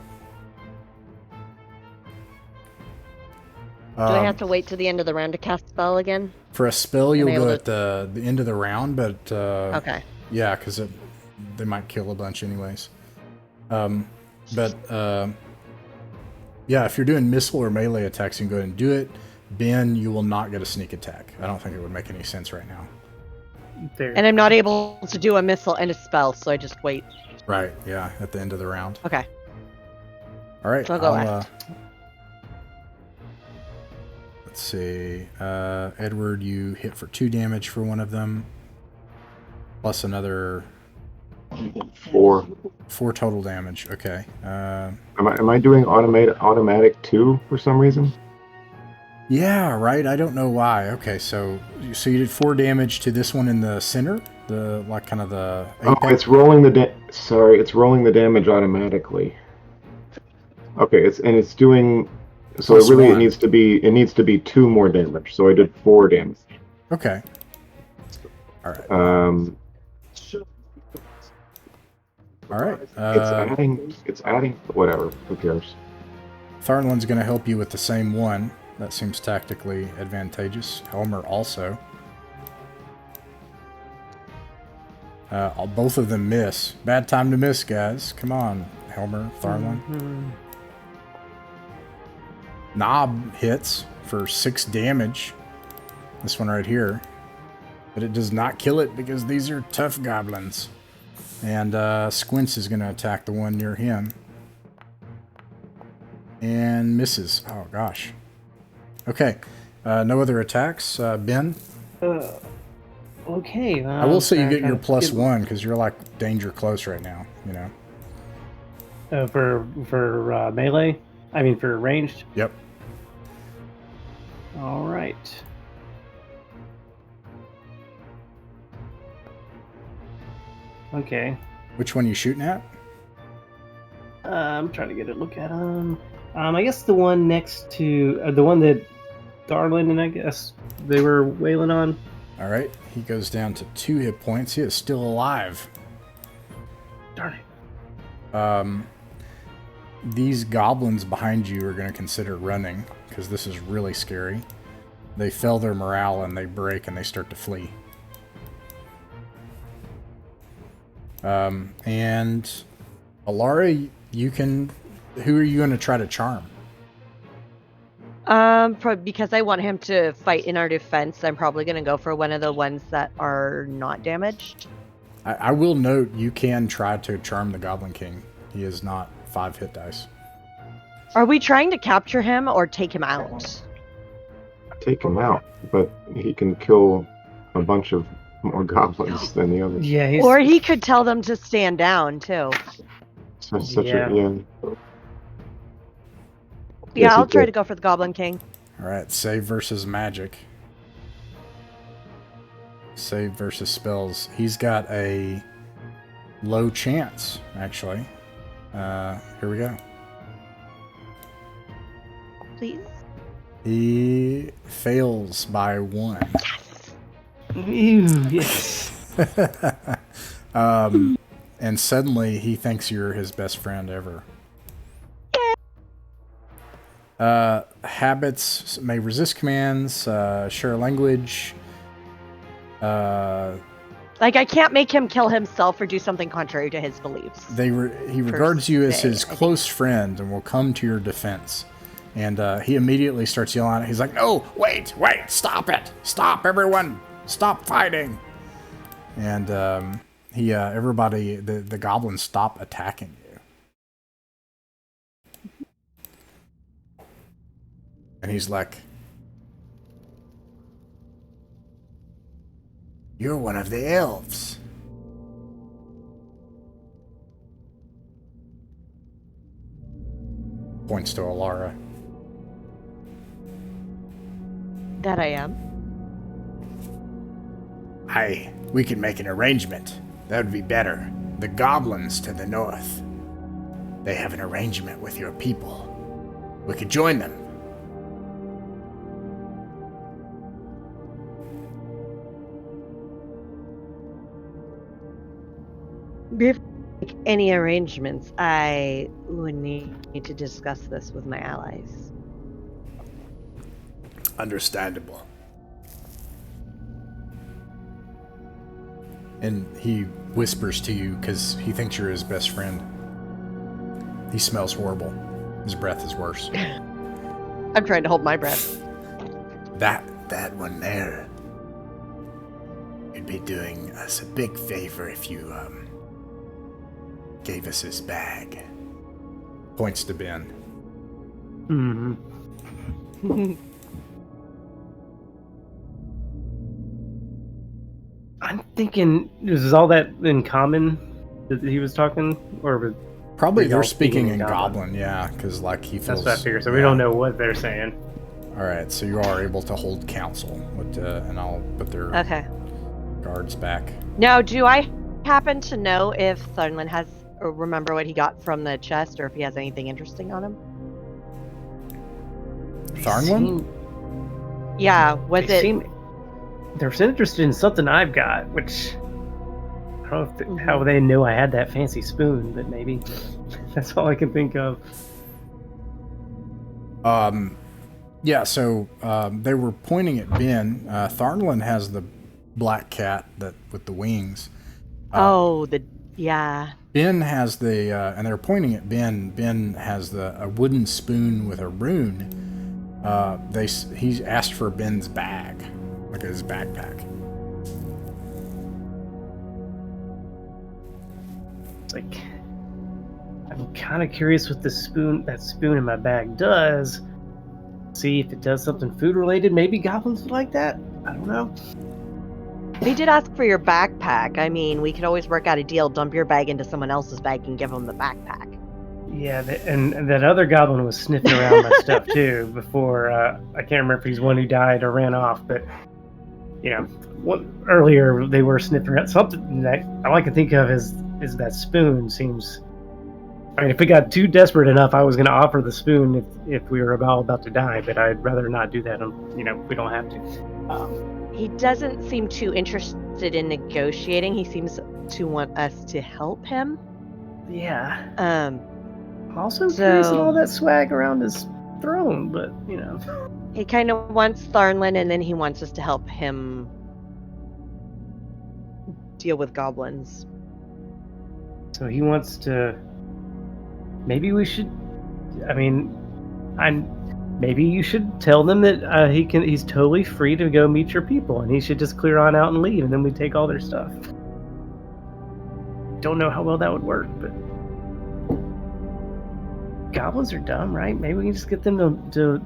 Do I have to wait to the end of the round to cast spell again? For a spell, you'll go to- at the end of the round, but Okay. yeah, because they might kill a bunch anyways. Yeah, if you're doing missile or melee attacks, you can go ahead and do it. Ben, you will not get a sneak attack. I don't think it would make any sense right now. There. And I'm not able to do a missile and a spell, so I just wait. Right, yeah, at the end of the round. Okay. All right, So I'll go last. Let's see. Edward, you hit for 2 damage for one of them. Plus another 4. 4 total damage. Okay. Am I doing automatic 2 for some reason? Yeah, right. I don't know why. Okay, so you did 4 damage to this one in the center, the kind of the Oh, apex? it's rolling it's rolling the damage automatically. Okay, it's doing. So Plus it 1. needs to be 2 more damage. So I did 4 damage. Okay. All right. All right. It's adding. Whatever. Who cares? Tharnlin's going to help you with the same one. That seems tactically advantageous. Helmer also. Both of them miss. Bad time to miss, guys. Come on, Helmer, Tharnlin. Mm-hmm. Knob hits for 6 damage. This one right here. But it does not kill it because these are tough goblins. And Squints is going to attack the one near him. And misses. Oh, gosh. Okay. No other attacks. Ben? Okay. I will say you get your +1 because you're like danger close right now, you know. For melee. I mean, for ranged. Yep. All right. Okay. Which one you shooting at? I'm trying to get a look at him. I guess the one next to the one that Darlin and I guess they were wailing on. All right. He goes down to 2 hit points. He is still alive. Darn it. These goblins behind you are going to consider running because this is really scary. They fell their morale and they break and they start to flee. And Alara, you can. Who are you going to try to charm? Because I want him to fight in our defense, I'm probably going to go for one of the ones that are not damaged. I will note you can try to charm the Goblin King. He is not 5 hit dice. Are we trying to capture him or take him out? Take him out, but he can kill a bunch of more goblins than the others. Yeah, Or he could tell them to stand down too. Yeah. Yeah, Yes, I'll he try could. to go for the Goblin King. All right, save versus magic. Save versus spells. He's got a low chance, actually. Here we go. Please. He fails by 1. Ew, yes. And suddenly he thinks you're his best friend ever. Habits may resist commands, share language. Like, I can't make him kill himself or do something contrary to his beliefs. He regards you as se, his I think. close friend and will come to your defense. And he immediately starts yelling at it. He's like, "No, wait, stop it! Stop, everyone! Stop fighting!" And everybody, the goblins stop attacking you. And he's like, "You're one of the elves." Points to Alara. That I am. We can make an arrangement. That would be better. The goblins to the north. They have an arrangement with your people. We could join them. Before I make any arrangements, I would need to discuss this with my allies. Understandable. And he whispers to you because he thinks you're his best friend. He smells horrible. His breath is worse. I'm trying to hold my breath. That one there. You'd be doing us a big favor if you gave us his bag. Points to Ben. Mm-hmm. I'm thinking, is all that in common that he was talking, or Probably They're they're all speaking in speaking in Goblin, yeah, because like he feels. that's what I figured. So we don't know what they're saying. All right, so you are able to hold counsel, and I'll put their Okay. guards back. Now, do I happen to know if Thornlin has, or remember what he got from the chest, or if he has anything interesting on him? Tharnwin? Yeah, was it? They're interested in something I've got, which I don't know how they knew I had that fancy spoon, but maybe that's all I can think of. Yeah, so they were pointing at Ben. Tharnlin has the black cat that with the wings. Yeah. Ben has the, and they're pointing at Ben. Ben has a wooden spoon with a rune. He's asked for Ben's bag, like his backpack. It's like, I'm kind of curious what that spoon in my bag does. See if it does something food related. Maybe goblins would like that. I don't know. He did ask for your backpack. I mean, we could always work out a deal. Dump your bag into someone else's bag and give them the backpack. Yeah, and that other goblin was sniffing around my stuff too before. I can't remember if he's one who died or ran off, but earlier they were sniffing around. Something that I like to think of is that spoon seems. I mean, if it got too desperate enough, I was going to offer the spoon if we were about to die, but I'd rather not do that. If we don't have to. He doesn't seem too interested in negotiating. He seems to want us to help him. Yeah. Um, Also curious at all that swag around his throne, but he kind of wants Tharnlin, and then he wants us to help him deal with goblins. So he wants to. Maybe we should. I mean, maybe you should tell them that he's totally free to go meet your people, and he should just clear on out and leave, and then we take all their stuff. Don't know how well that would work, but goblins are dumb, right? Maybe we can just get them to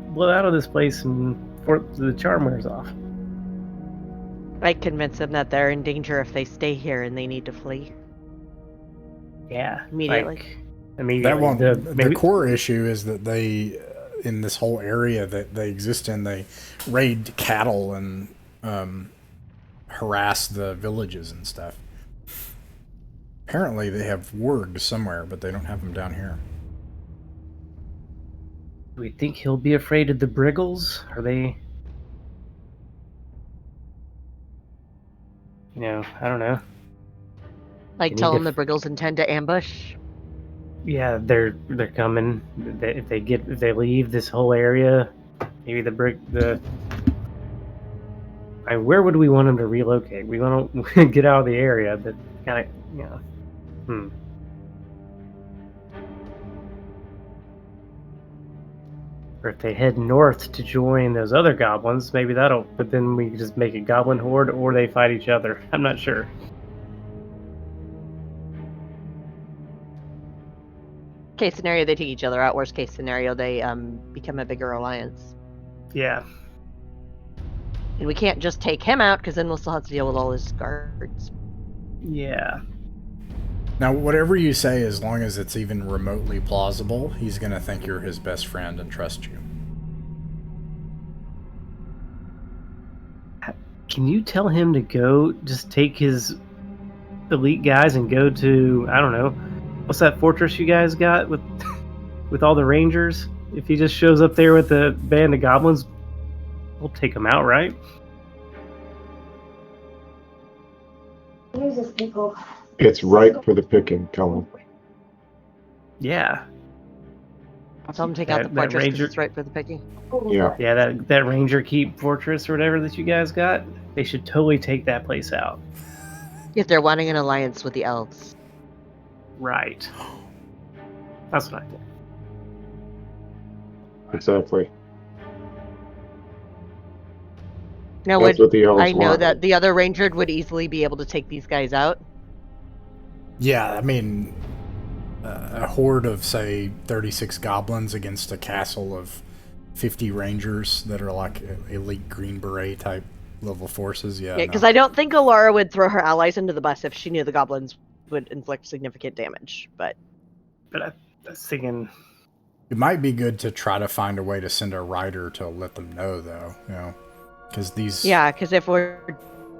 blow out of this place and before the charm wears off. I convince them that they're in danger if they stay here and they need to flee. Yeah, immediately. That one, the core issue is that they, in this whole area that they exist in, they raid cattle and harass the villages and stuff. Apparently they have wargs somewhere, but they don't have them down here. Do we think he'll be afraid of the Briggles? Are they... I don't know. Like tell them the Briggles intend to ambush? Yeah, they're coming. If they leave this whole area, maybe where would we want them to relocate? We want to get out of the area, but kind of, Or if they head north to join those other goblins, maybe that'll. But then we just make a goblin horde, or they fight each other. I'm not sure. Case scenario, they take each other out. Worst case scenario, they become a bigger alliance. Yeah. And we can't just take him out, because then we'll still have to deal with all his guards. Yeah. Now, whatever you say, as long as it's even remotely plausible, he's going to think you're his best friend and trust you. Can you tell him to go, just take his elite guys and go to, I don't know, what's that fortress you guys got with all the rangers? If he just shows up there with a band of goblins, we'll take him out, right? It's ripe for the picking, Cullen. Yeah. Tell him to take out the fortress because it's right for the picking. Yeah. Yeah, that Ranger Keep fortress or whatever that you guys got, they should totally take that place out. If they're wanting an alliance with the elves. Right. That's what I think. Exactly. Now, That's what the elves I know want. that the other ranger would easily be able to take these guys out. Yeah, I mean, a horde of, say, 36 goblins against a castle of 50 rangers that are like elite Green Beret type level forces. Yeah, because I don't think Alara would throw her allies into the bus if she knew the goblins would inflict significant damage. But I was thinking... It might be good to try to find a way to send a rider to let them know, though, because these... Yeah, because if we're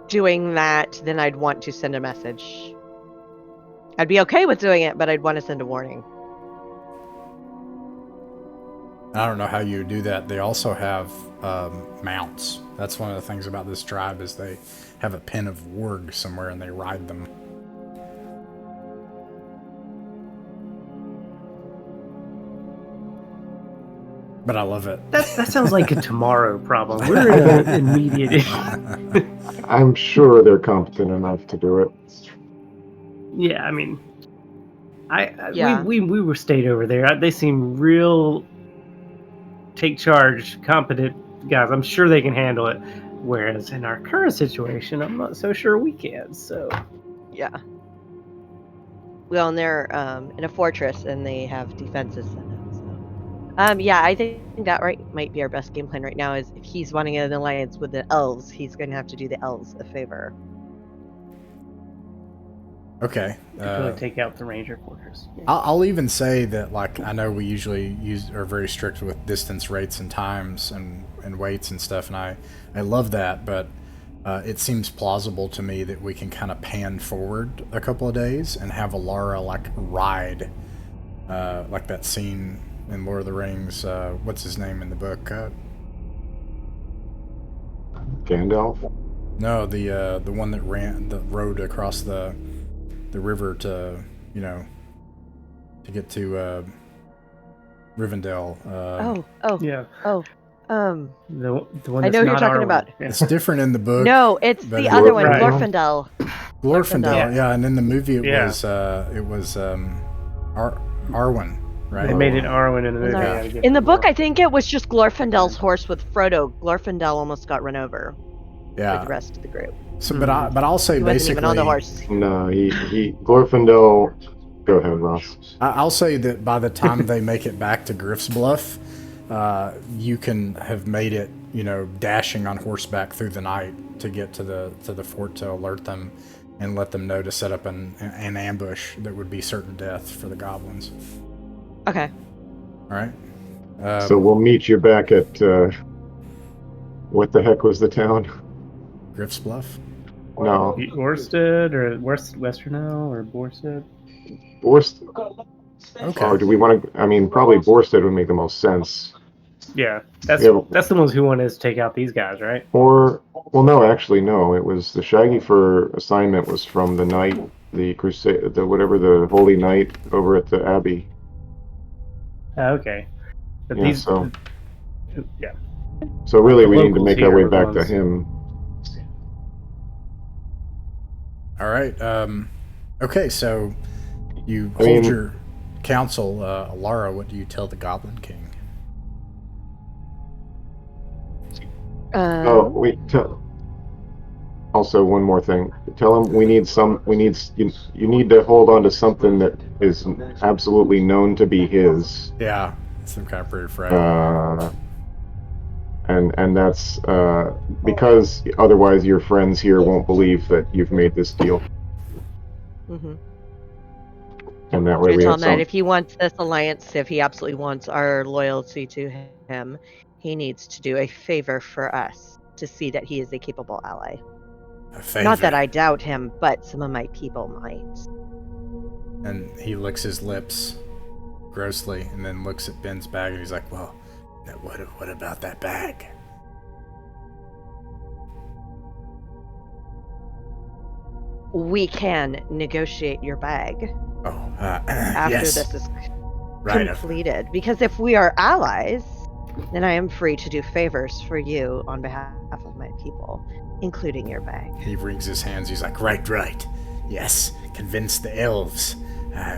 doing that, then I'd want to send a message. I'd be okay with doing it, but I'd want to send a warning. I don't know how you would do that. They also have mounts. That's one of the things about this tribe is they have a pen of wargs somewhere and they ride them. But I love it. That sounds like a tomorrow problem. We're in an immediate issue. I'm sure they're competent enough to do it. Yeah, I mean, we were stayed over there. They seem real take charge, competent guys. I'm sure they can handle it. Whereas in our current situation, I'm not so sure we can. So, yeah. Well, and they're in a fortress and they have defenses in it. So, yeah, I think that might be our best game plan right now. Is if he's wanting an alliance with the elves, he's going to have to do the elves a favor. Okay. To really take out the ranger fortress. Yeah. I'll even say that, like, I know we usually are very strict with distance, rates, and times and weights and stuff, and I love that, but it seems plausible to me that we can kind of pan forward a couple of days and have Alara, like, ride, like that scene in Lord of the Rings, what's his name in the book? Gandalf? No, the one that rode across the river to, to get to Rivendell. Yeah. The one I that's know who you're not talking Arwen. about. Yeah. It's different in the book. No, it's but the it- other one, Right. Glorfindel. Glorfindel, Yeah. yeah, and in the movie it Yeah. was Arwen, right? They made it Arwen in the movie. No. I get In the it. book, I think it was just Glorfindel's horse with Frodo. Glorfindel almost got run over with the Yeah. rest of the group. So, but I'll say He wasn't basically, even on the horse. No, he Glorfindel. Go ahead, Ross. I'll say that by the time they make it back to Griff's Bluff, you can have made it, dashing on horseback through the night to get to the fort to alert them and let them know to set up an ambush that would be certain death for the goblins. Okay. All right. So we'll meet you back at what the heck was the town? Griff's Bluff. No, Orsted or Westernell or Borsted? Borst. Okay. Or do we want to? I mean, probably Borsted would make the most sense. Yeah, that's Yeah. that's the ones who wanted to take out these guys, right? Or, well, no, actually, no. It was the Shaggyfur assignment was from the night, the crusade, the holy night over at the abbey. Okay, but Yeah, these, so- yeah, So really, The we need to locals make our here way were the back to ones- him. All right. Okay, so you I hold mean- your council. Alara, what do you tell the Goblin King? Oh, also, one more thing. Tell him you need to hold on to something that is absolutely known to be his. Yeah, some kind of pretty fragile. And that's because otherwise your friends here won't believe that you've made this deal. Mm-hmm. And that way I we tell have him that some. if he wants this alliance, if he absolutely wants our loyalty to him, he needs to do a favor for us to see that he is a capable ally. A favor. Not that I doubt him, but some of my people might. And he licks his lips grossly, and then looks at Ben's bag, and he's like, "Well, now what about that bag?" We can negotiate your bag Oh, after yes. this is Right. completed. Because if we are allies, then I am free to do favors for you on behalf of my people, including your bag. He wrings his hands. He's like, right. Yes, convince the elves.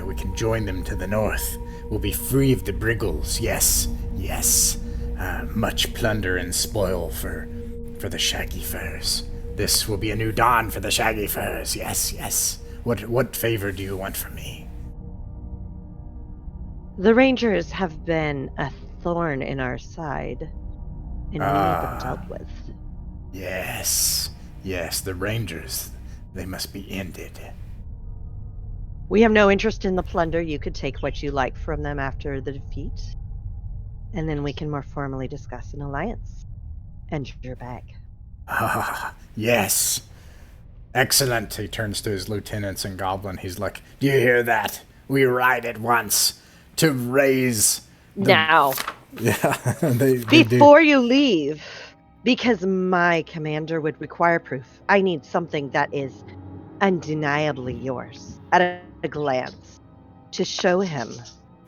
We can join them to the north. We'll be free of the Briggles. Yes. Much plunder and spoil for the Shaggyfurs. This will be a new dawn for the Shaggyfurs. Yes. What favor do you want from me? The Rangers have been a thorn in our side, and we need them dealt with. Yes, the Rangers. They must be ended. We have no interest in the plunder. You could take what you like from them after the defeat, and then we can more formally discuss an alliance. And your bag. Yes. Excellent. He turns to his lieutenants and Goblin. He's like, do you hear that? We ride at once to raise... Now, Yeah, they do. before you leave, because my commander would require proof, I need something that is undeniably yours, at a glance, to show him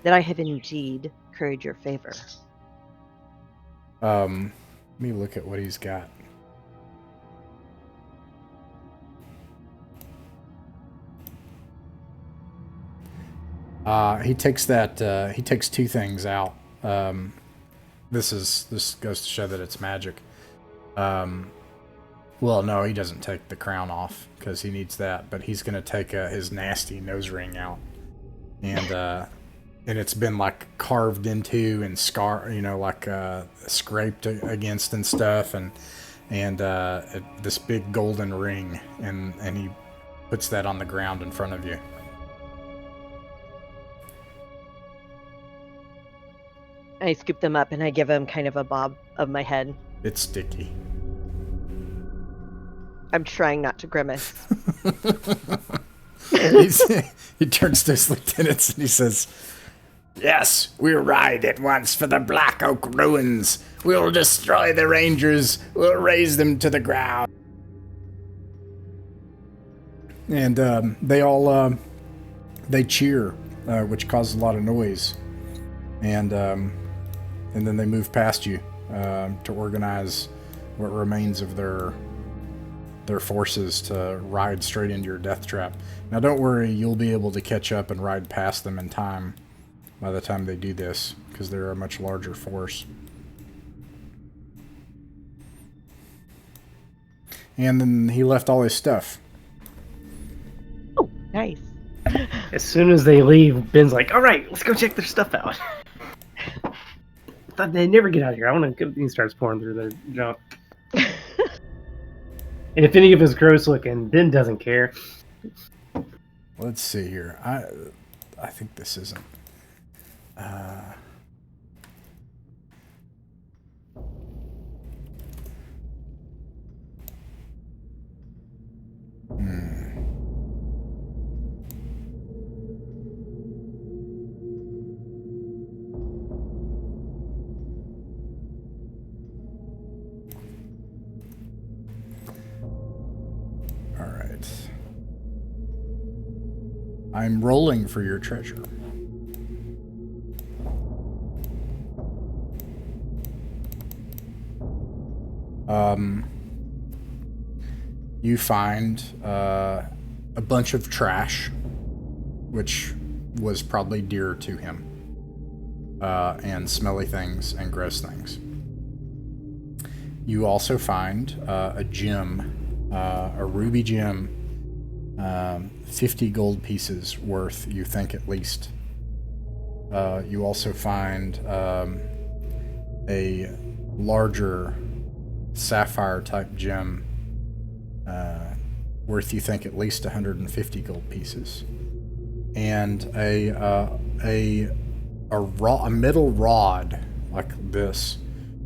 that I have indeed curried your favor. Let me look at what he's got. He takes that. He takes two things out. This goes to show that it's magic. Well, no, he doesn't take the crown off because he needs that, but he's gonna take his nasty nose ring out, and it's been like carved into and scraped against and stuff, and this big golden ring, and he puts that on the ground in front of you. I scoop them up and I give him kind of a bob of my head. It's sticky. I'm trying not to grimace. He turns to his lieutenants and he says, "Yes, we'll ride at once for the Black Oak Ruins. We'll destroy the Rangers. We'll raze them to the ground." And they all they cheer, which causes a lot of noise. And then they move past you to organize what remains of their forces to ride straight into your death trap. Now, don't worry, you'll be able to catch up and ride past them in time by the time they do this, because they're a much larger force. And then he left all his stuff. Oh, nice. As soon as they leave, Ben's like, "All right, let's go check their stuff out." I thought they'd never get out of here. I want to go. He starts pouring through their junk. And if any of us gross looking, Ben doesn't care. Let's see here. I think this isn't. I'm rolling for your treasure. You find a bunch of trash, which was probably dear to him, and smelly things and gross things. You also find a gem, a ruby gem, 50 gold pieces worth, you think, at least. You also find a larger sapphire-type gem, worth, you think, at least 150 gold pieces. And a metal rod like this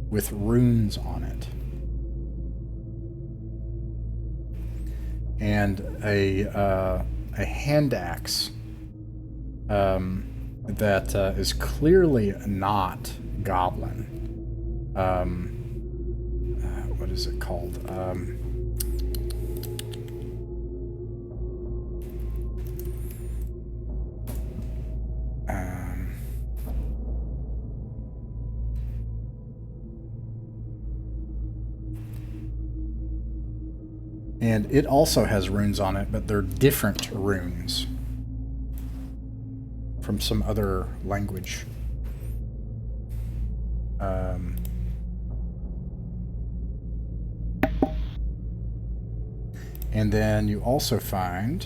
with runes on it. And a hand axe that is clearly not Goblin. What is it called? And it also has runes on it, but they're different runes from some other language. And then you also find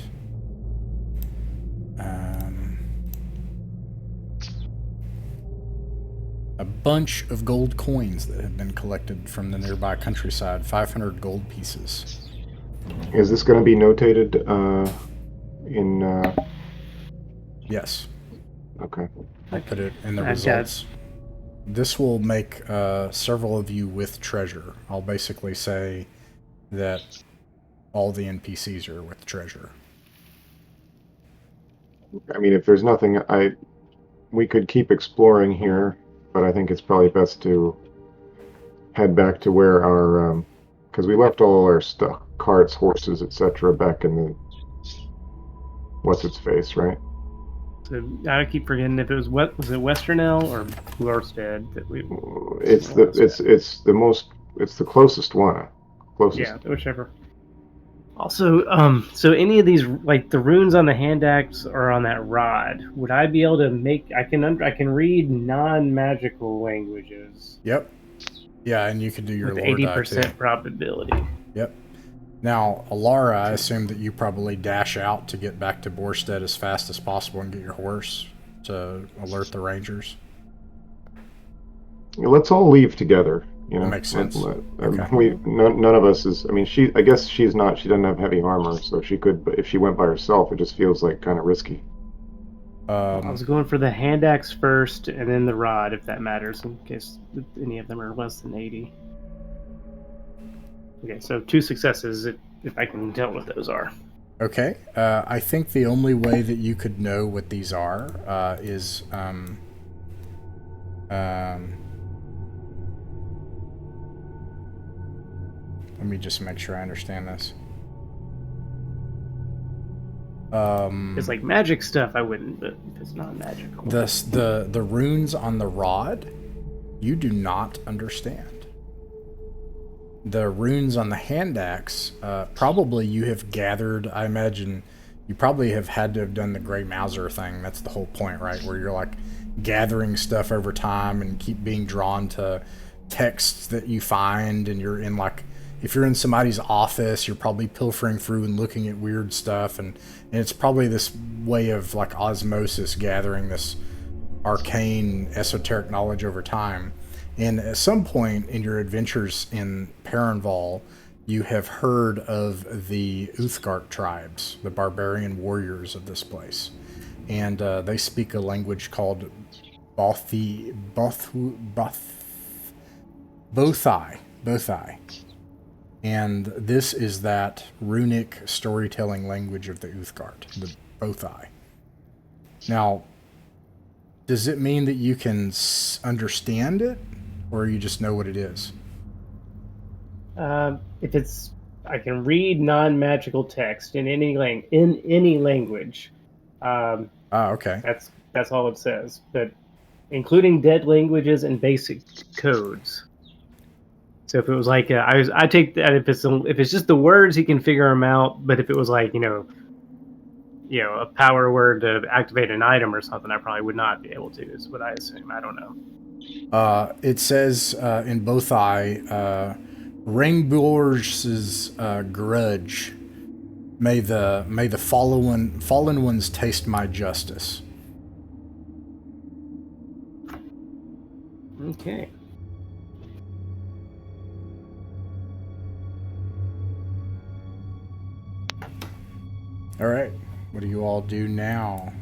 a bunch of gold coins that have been collected from the nearby countryside, 500 gold pieces. Is this going to be notated in... Yes. Okay. I'll put it in the results. This will make several of you with treasure. I'll basically say that all the NPCs are with treasure. I mean, if there's nothing, we could keep exploring here, but I think it's probably best to head back to where our... because we left all our stuff, carts, horses, etc., back in the... What's-its-face, right? So I keep forgetting if it was was it Westernell or Blurstead that we... It's the closest one. Closest. Yeah, whichever. Also, so any of these, like the runes on the hand axe or on that rod, would I be able to make? I can read non-magical languages. Yep. Yeah, and you can do your with lore die, too. 80% probability. Yep. Now, Alara, I assume that you probably dash out to get back to Borstead as fast as possible and get your horse to alert the rangers. Let's all leave together. You know, That makes sense. Okay. None of us is. I mean, I guess she's not. She doesn't have heavy armor, so she could. But if she went by herself, it just feels like kind of risky. I was going for the hand axe first, and then the rod, if that matters, in case any of them are less than 80. Okay, so 2 successes, if I can tell what those are. Okay. I think the only way that you could know what these are is let me just make sure I understand this. It's like magic stuff, I wouldn't, but if it's not magical. The runes on the rod, you do not understand. The runes on the hand axe, probably you have gathered. I imagine you probably have had to have done the Grey Mouser thing. That's the whole point, right? Where you're like gathering stuff over time and keep being drawn to texts that you find, and you're in like, if you're in somebody's office, you're probably pilfering through and looking at weird stuff, and it's probably this way of like osmosis, gathering this arcane, esoteric knowledge over time. And at some point in your adventures in Perrinval, you have heard of the Uthgardt tribes, the barbarian warriors of this place. And they speak a language called Bothai. And this is that runic storytelling language of the Uthgardt, the Bothai. Now, does it mean that you can understand it, or you just know what it is? If it's, I can read non-magical text in any language. Okay. That's all it says, but including dead languages and basic codes. So if it was like, I take that if it's just the words, he can figure them out. But if it was like, a power word to activate an item or something, I probably would not be able to, is what I assume. I don't know. It says in Bothai, Ringborg's grudge. May the fallen ones taste my justice. Okay. All right. What do you all do now?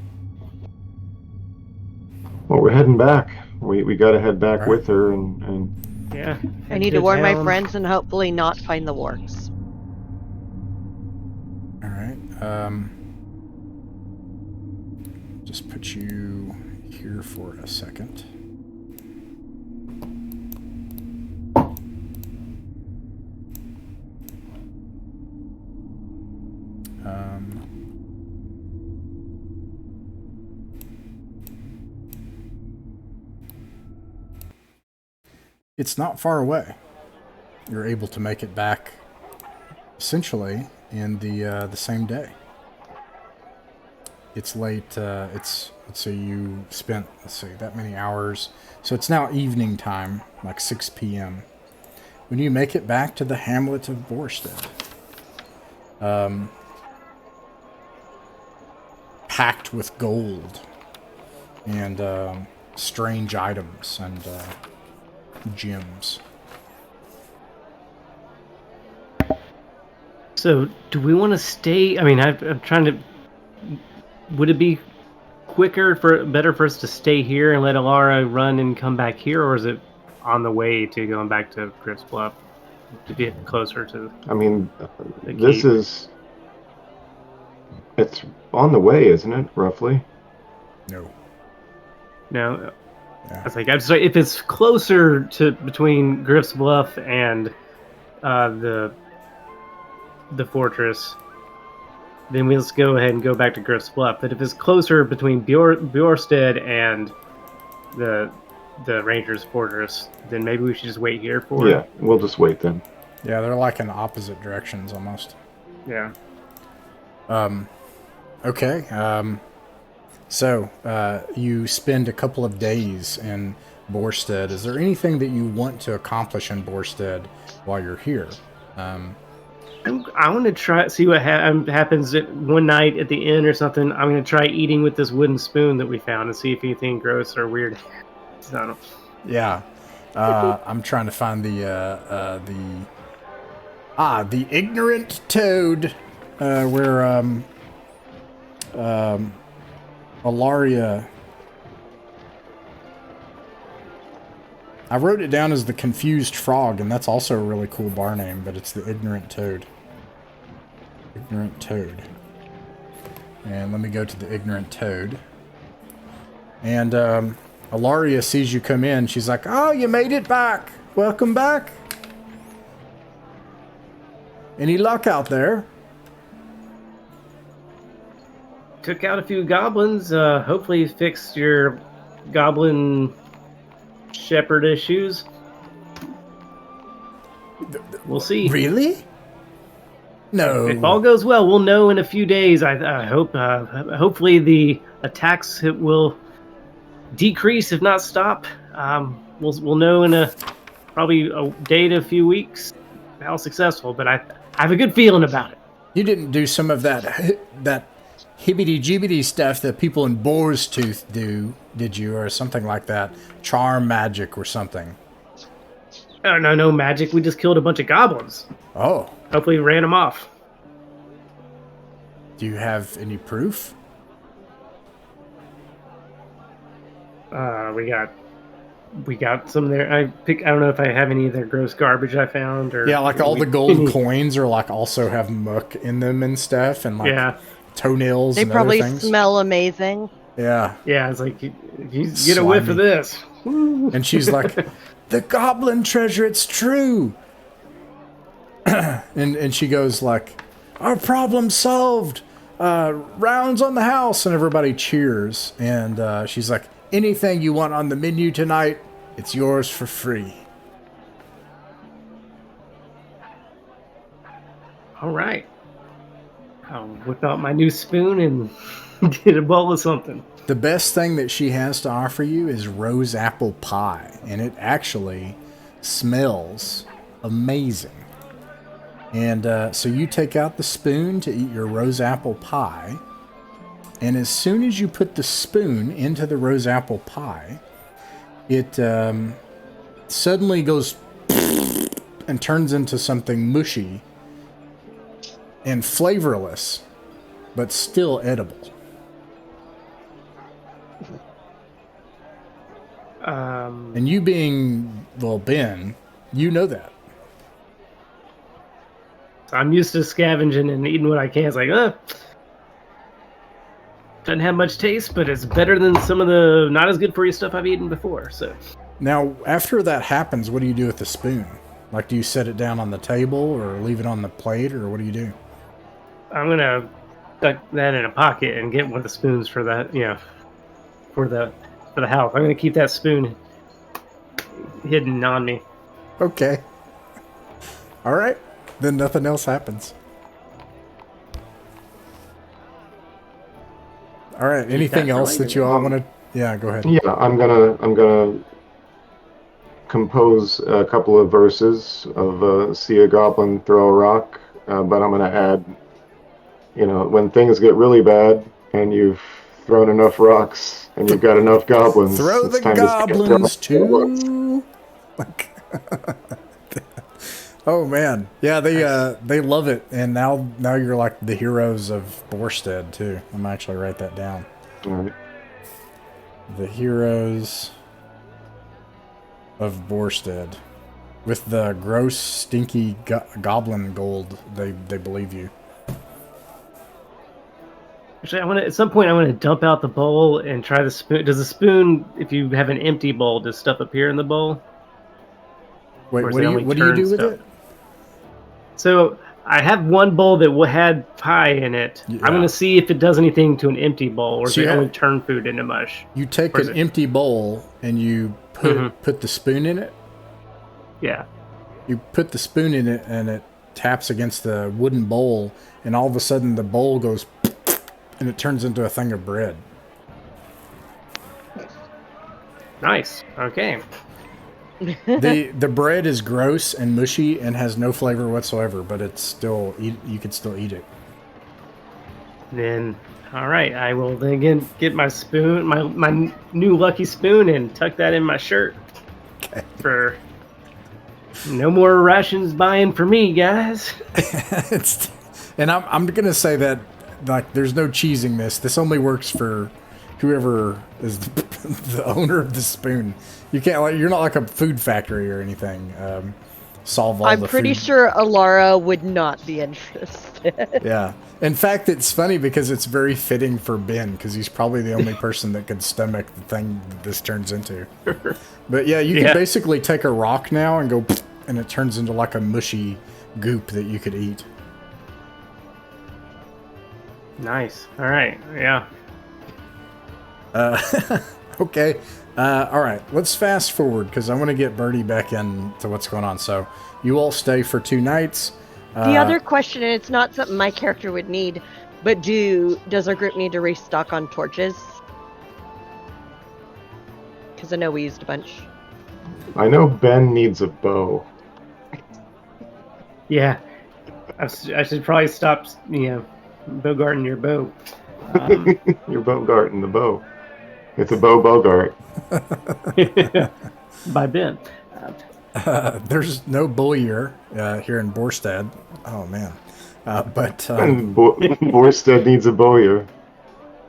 Well, we're heading back. We got to head back with her, and yeah. I need to warn my friends and hopefully not find the wargs. All right. Just put you here for a second. It's not far away. You're able to make it back essentially in the same day. It's late. Let's say you spent, that many hours. So it's now evening time, like 6 p.m. when you make it back to the hamlet of Borsted. Packed with gold and strange items and gems. So, do we want to stay? I mean, I'm trying to. Would it be better for us to stay here and let Alara run and come back here, or is it on the way to going back to Griff's Bluff to get closer to? I mean, it's on the way, isn't it? Roughly. No. No. Yeah. I was like, I'm sorry, if it's closer to between Griff's Bluff and the fortress, then we'll just go ahead and go back to Griff's Bluff. But if it's closer between Bjorsted and the Ranger's Fortress, then maybe we should just wait here for it. Yeah, we'll just wait then. Yeah, they're like in opposite directions almost. Yeah. Okay. So you spend a couple of days in Borsted. Is there anything that you want to accomplish in Borsted while you're here? I want to try see what happens one night at the inn or something. I'm going to try eating with this wooden spoon that we found and see if anything gross or weird. So, yeah. I'm trying to find the ignorant toad, where Alaria. I wrote it down as the confused frog, and that's also a really cool bar name, but it's the ignorant toad. Ignorant toad. And let me go to the ignorant toad. And Alaria sees you come in. She's like, "Oh, you made it back. Welcome back. Any luck out there?" Took out a few goblins. Hopefully fixed your goblin shepherd issues. We'll see. Really? No. If all goes well, we'll know in a few days. I hope. Hopefully the attacks will decrease, if not stop. We'll know in probably a day to a few weeks how successful. But I have a good feeling about it. You didn't do some of that hibbity-jibbity stuff that people in Boar's Tooth do, did you? Or something like that. Charm magic or something. Oh, no magic. We just killed a bunch of goblins. Oh. Hopefully ran them off. Do you have any proof? We got some there. I don't know if I have any of their gross garbage I found, or yeah, like all the gold coins are like also have muck in them and stuff, and like toenails. They and probably other things. smell amazing. Yeah. Yeah, it's like you get a whiff of this. And she's like, "The goblin treasure, it's true." and she goes like, "Our problem solved. Rounds on the house," and everybody cheers. And she's like, "Anything you want on the menu tonight, it's yours for free." All right. I'll whip out my new spoon and get a bowl of something. The best thing that she has to offer you is rose apple pie, and it actually smells amazing. And so you take out the spoon to eat your rose apple pie, and as soon as you put the spoon into the rose apple pie, it suddenly goes and turns into something mushy and flavorless, but still edible. And you being, well, Ben, you know that. I'm used to scavenging and eating what I can. It's like, doesn't have much taste, but it's better than some of the not as good for you stuff I've eaten before. So now, after that happens, what do you do with the spoon? Like, do you set it down on the table or leave it on the plate, or what do you do? I'm gonna tuck that in a pocket and get one of the spoons for that. For the house. I'm gonna keep that spoon hidden on me. Okay. All right. Then nothing else happens. All right. Anything else that you all want to? Yeah, go ahead. Yeah, I'm gonna compose a couple of verses of "See a Goblin, Throw a Rock," but I'm gonna add, when things get really bad and you've thrown enough rocks and you've got enough goblins, throw the goblins too. Oh man, yeah, they love it, and now you're like the heroes of Borsted too. I'm actually write that down. All right. The heroes of Borsted, with the gross, stinky goblin gold. They believe you. Actually, at some point I want to dump out the bowl and try the spoon. Does the spoon, if you have an empty bowl, does stuff appear in the bowl? Wait, what do you do with it? So I have one bowl that had pie in it. Yeah. I'm going to see if it does anything to an empty bowl, or does it only turn food into mush? You take an empty bowl and you put the spoon in it? Yeah. You put the spoon in it and it taps against the wooden bowl, and all of a sudden the bowl goes and it turns into a thing of bread. Nice. Okay. The bread is gross and mushy and has no flavor whatsoever, but it's still you can still eat it. Then, all right, I will then get my spoon, my new lucky spoon, and tuck that in my shirt. For no more rations buying for me, guys. And I'm gonna say that like there's no cheesing this. This only works for whoever is the owner of the spoon. You can't like you're not like a food factory or anything. Solve all I'm the pretty food. sure Alara would not be interested. Yeah. In fact, it's funny because it's very fitting for Ben because he's probably the only person that can stomach the thing that this turns into. But yeah, you can basically take a rock now and go, and it turns into like a mushy goop that you could eat. Nice. All right. Yeah. Okay. All right. Let's fast forward because I want to get Birdie back into what's going on. So you all stay for 2 nights. The other question, and it's not something my character would need, but does our group need to restock on torches? Because I know we used a bunch. I know Ben needs a bow. Yeah. I should probably stop, bogarting your bow. You're bogarting the bow. It's a bogart. By Ben. There's no bowyer here in Borstad. Oh man. But Borstad needs a bowyer.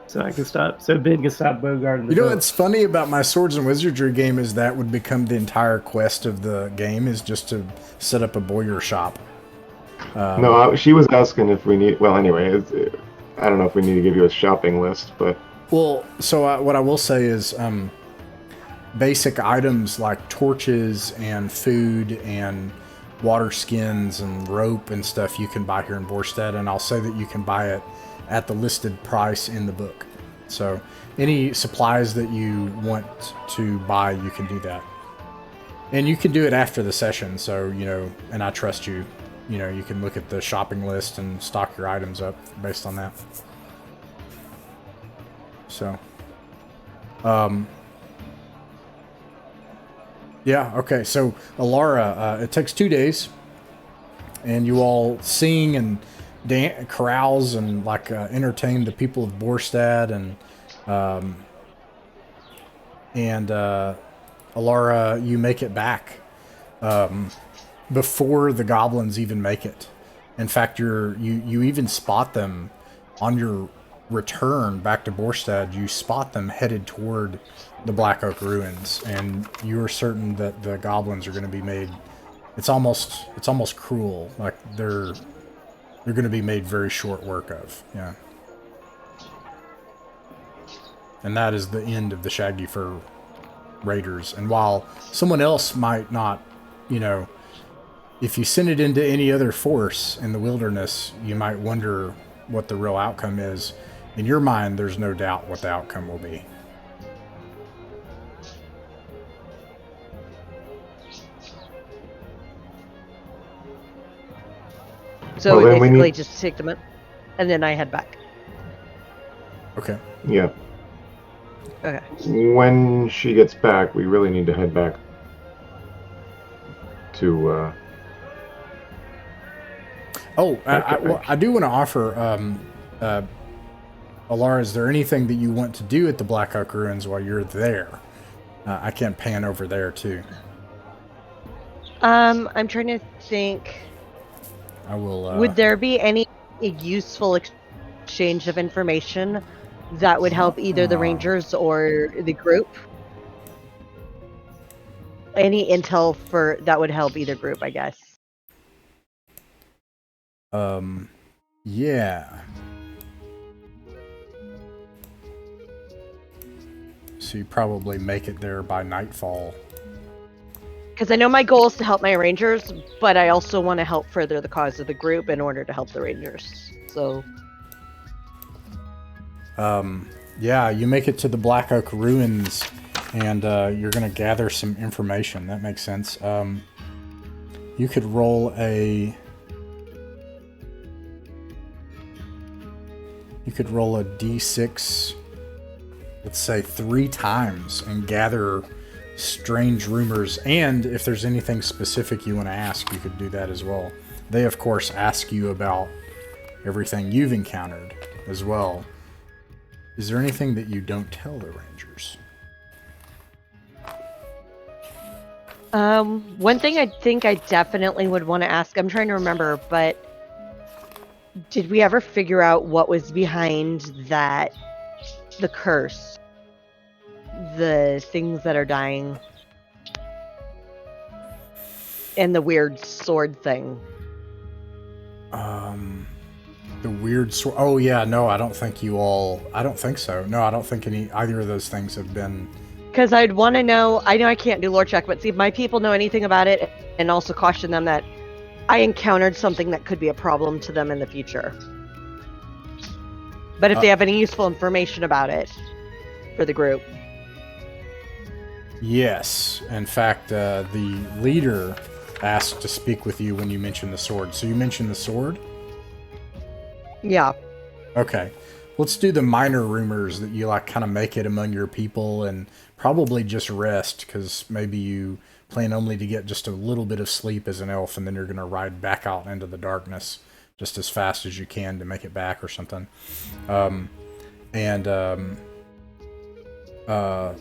So I can stop. So Ben can stop bogarting the you know bow. what's funny about my Swords and Wizardry game is that would become the entire quest of the game is just to set up a bowyer shop. No, she was asking if we need. Well, anyway, I don't know if we need to give you a shopping list, but. Well, so what I will say is basic items like torches and food and water skins and rope and stuff you can buy here in Borstad, and I'll say that you can buy it at the listed price in the book. So any supplies that you want to buy, you can do that. And you can do it after the session, so, and I trust you. You can look at the shopping list and stock your items up based on that. So, yeah, okay. So, Alara, it takes 2 days, and you all sing and carouse and entertain the people of Borstad, and Alara, you make it back before the goblins even make it. In fact, you even spot them on your return back to Borstad. You spot them headed toward the Black Oak ruins, and you are certain that the goblins are going to be made. It's almost cruel. Like they're going to be made very short work of. Yeah. And that is the end of the Shaggyfur raiders. And while someone else might not, if you send it into any other force in the wilderness, you might wonder what the real outcome is. In your mind, there's no doubt what the outcome will be. So we basically just take them in, and then I head back. Okay. Yeah. Okay. When she gets back, we really need to head back to... I do want to offer... Alara, is there anything that you want to do at the Black Oak Ruins while you're there? I can pan over there too. I'm trying to think. I will. Would there be any useful exchange of information that would help either the Rangers or the group? Any intel that would help either group, I guess. Yeah. So you probably make it there by nightfall. Because I know my goal is to help my Rangers, but I also want to help further the cause of the group in order to help the Rangers. So. Yeah, you make it to the Black Oak Ruins, and you're going to gather some information. That makes sense. You could roll a... You could roll a d6, let's say 3 times, and gather strange rumors. And if there's anything specific you want to ask, you could do that as well. They, of course, ask you about everything you've encountered as well. Is there anything that you don't tell the Rangers? One thing I think I definitely would want to ask, I'm trying to remember, but did we ever figure out what was behind that, the curse? The things that are dying? And the weird sword thing? The weird sword. Oh, yeah, no, I don't think so. No, I don't think either of those things have been... Because I'd want to know, I know I can't do lore check, but see if my people know anything about it, and also caution them that I encountered something that could be a problem to them in the future. But if they have any useful information about it for the group. Yes. In fact, the leader asked to speak with you when you mentioned the sword. So you mentioned the sword? Yeah. Okay. Let's do the minor rumors that you kind of make it among your people, and probably just rest, because maybe you plan only to get just a little bit of sleep as an elf, and then you're going to ride back out into the darkness just as fast as you can to make it back or something.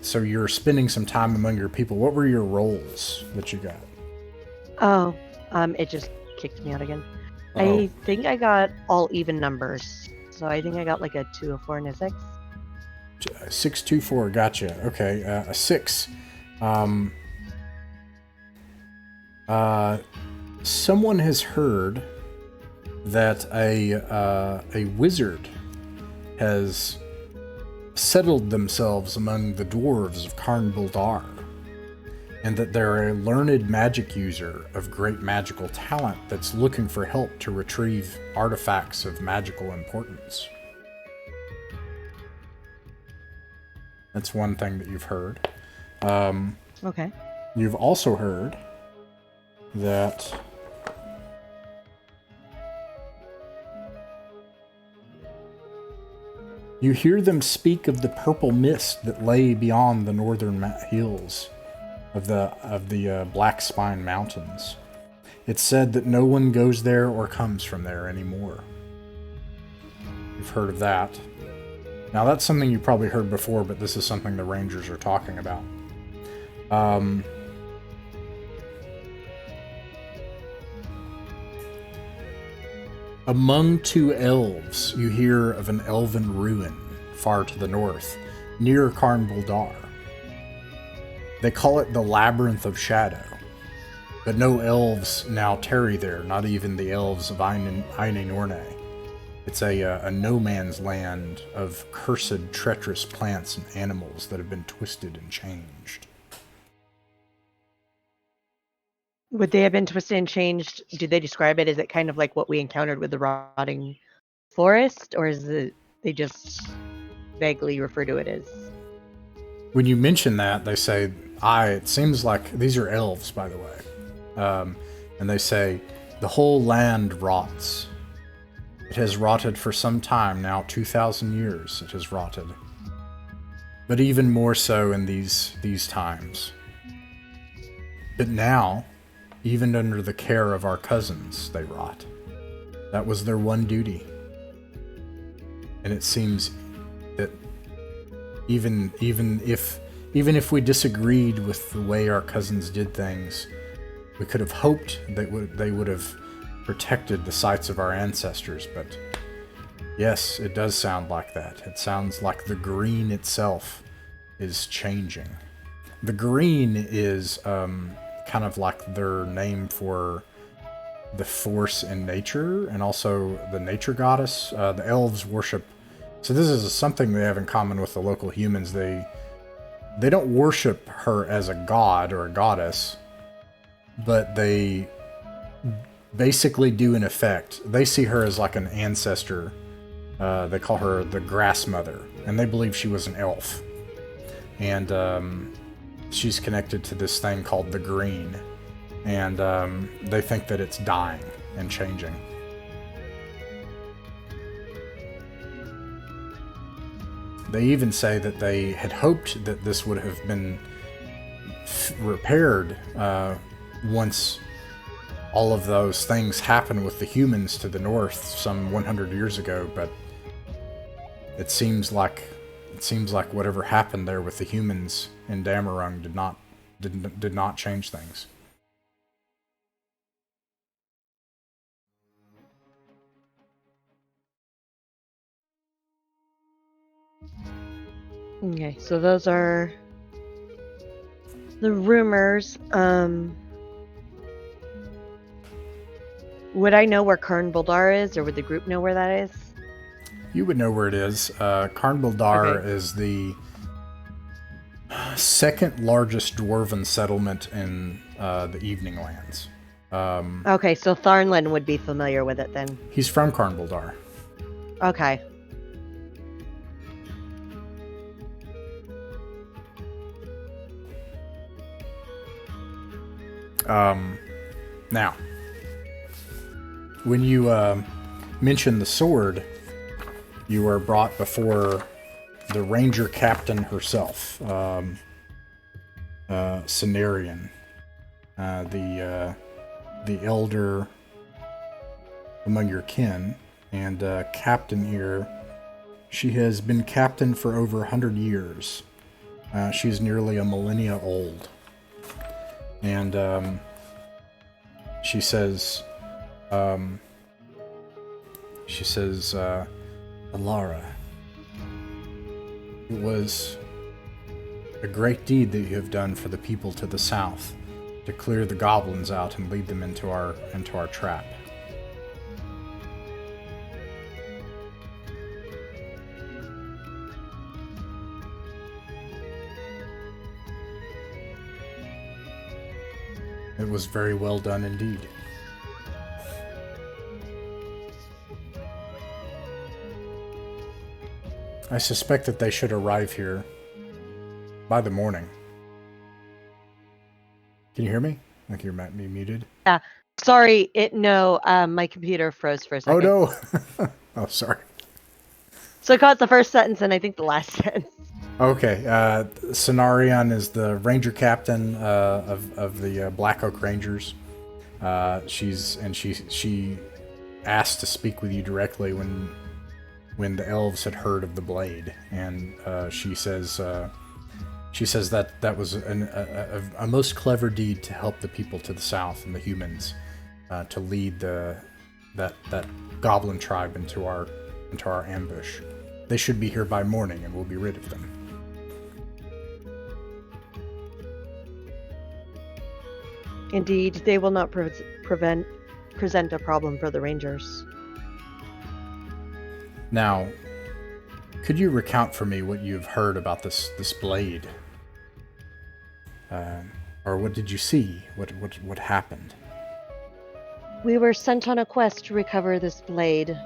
So you're spending some time among your people. What were your rolls that you got? Oh, it just kicked me out again. Uh-oh. I think I got all even numbers. So I think I got like a 2, a 4, and a 6. 6, 2, 4. Gotcha. Okay, a 6. Someone has heard that a wizard has settled themselves among the dwarves of Carn Buldar, and that they're a learned magic user of great magical talent that's looking for help to retrieve artifacts of magical importance. That's one thing that you've heard. Okay. You've also heard that you hear them speak of the purple mist that lay beyond the northern hills of the Black Spine Mountains. It's said that no one goes there or comes from there anymore. You've heard of that. Now that's something you probably heard before, but this is something the Rangers are talking about. Among two elves, you hear of an elven ruin far to the north, near Carn Buldar. They call it the Labyrinth of Shadow, but no elves now tarry there, not even the elves of Ainenorne. It's a no-man's land of cursed, treacherous plants and animals that have been twisted and changed. Would they have been twisted and changed? Do they describe it? Is it kind of like what we encountered with the rotting forest, or is it they just vaguely refer to it as? When you mention that, they say, it seems like, these are elves, by the way, and they say, the whole land rots. It has rotted for some time now, 2,000 years it has rotted. But even more so in these times. But now, even under the care of our cousins, they rot. That was their one duty. And it seems that even if we disagreed with the way our cousins did things, we could have hoped they would have protected the sites of our ancestors, but yes, it does sound like that. It sounds like the green itself is changing. The green is kind of like their name for the force in nature, and also the nature goddess. The elves worship. So this is something they have in common with the local humans. They don't worship her as a god or a goddess, but they basically do in effect. They see her as like an ancestor. They call her the Grass Mother, and they believe she was an elf. And she's connected to this thing called the Green, and they think that it's dying and changing. They even say that they had hoped that this would have been repaired once all of those things happened with the humans to the north some 100 years ago, but it seems like whatever happened there with the humans in Damarung did not did not change things. Okay, so those are the rumors. Would I know where Karnbaldar is, or would the group know where that is? You would know where it is. Karnbaldar is the second largest dwarven settlement in the Evening Lands. Okay, so Tharnlin would be familiar with it then. He's from Karnbaldar. Okay. Now, when you mention the sword, you are brought before the ranger captain herself, Cenarian, the elder among your kin, and captain here. She has been captain for over 100 years. She's nearly a millennia old. And she says, Alara, it was a great deed that you have done for the people to the south, to clear the goblins out and lead them into our trap. It was very well done indeed. I suspect that they should arrive here by the morning. Can you hear me? Like you're muted? Yeah. Sorry, my computer froze for a second. Oh no! Oh, sorry. So I caught the first sentence and I think the last sentence. Okay, Cenarion is the ranger captain of the Black Oak Rangers. She asked to speak with you directly when the elves had heard of the blade, and she says that was a most clever deed to help the people to the south and the humans to lead that goblin tribe into our ambush. They should be here by morning, and we'll be rid of them. Indeed, they will not present a problem for the Rangers. Now, could you recount for me what you've heard about this blade? Or what did you see? What happened? We were sent on a quest to recover this blade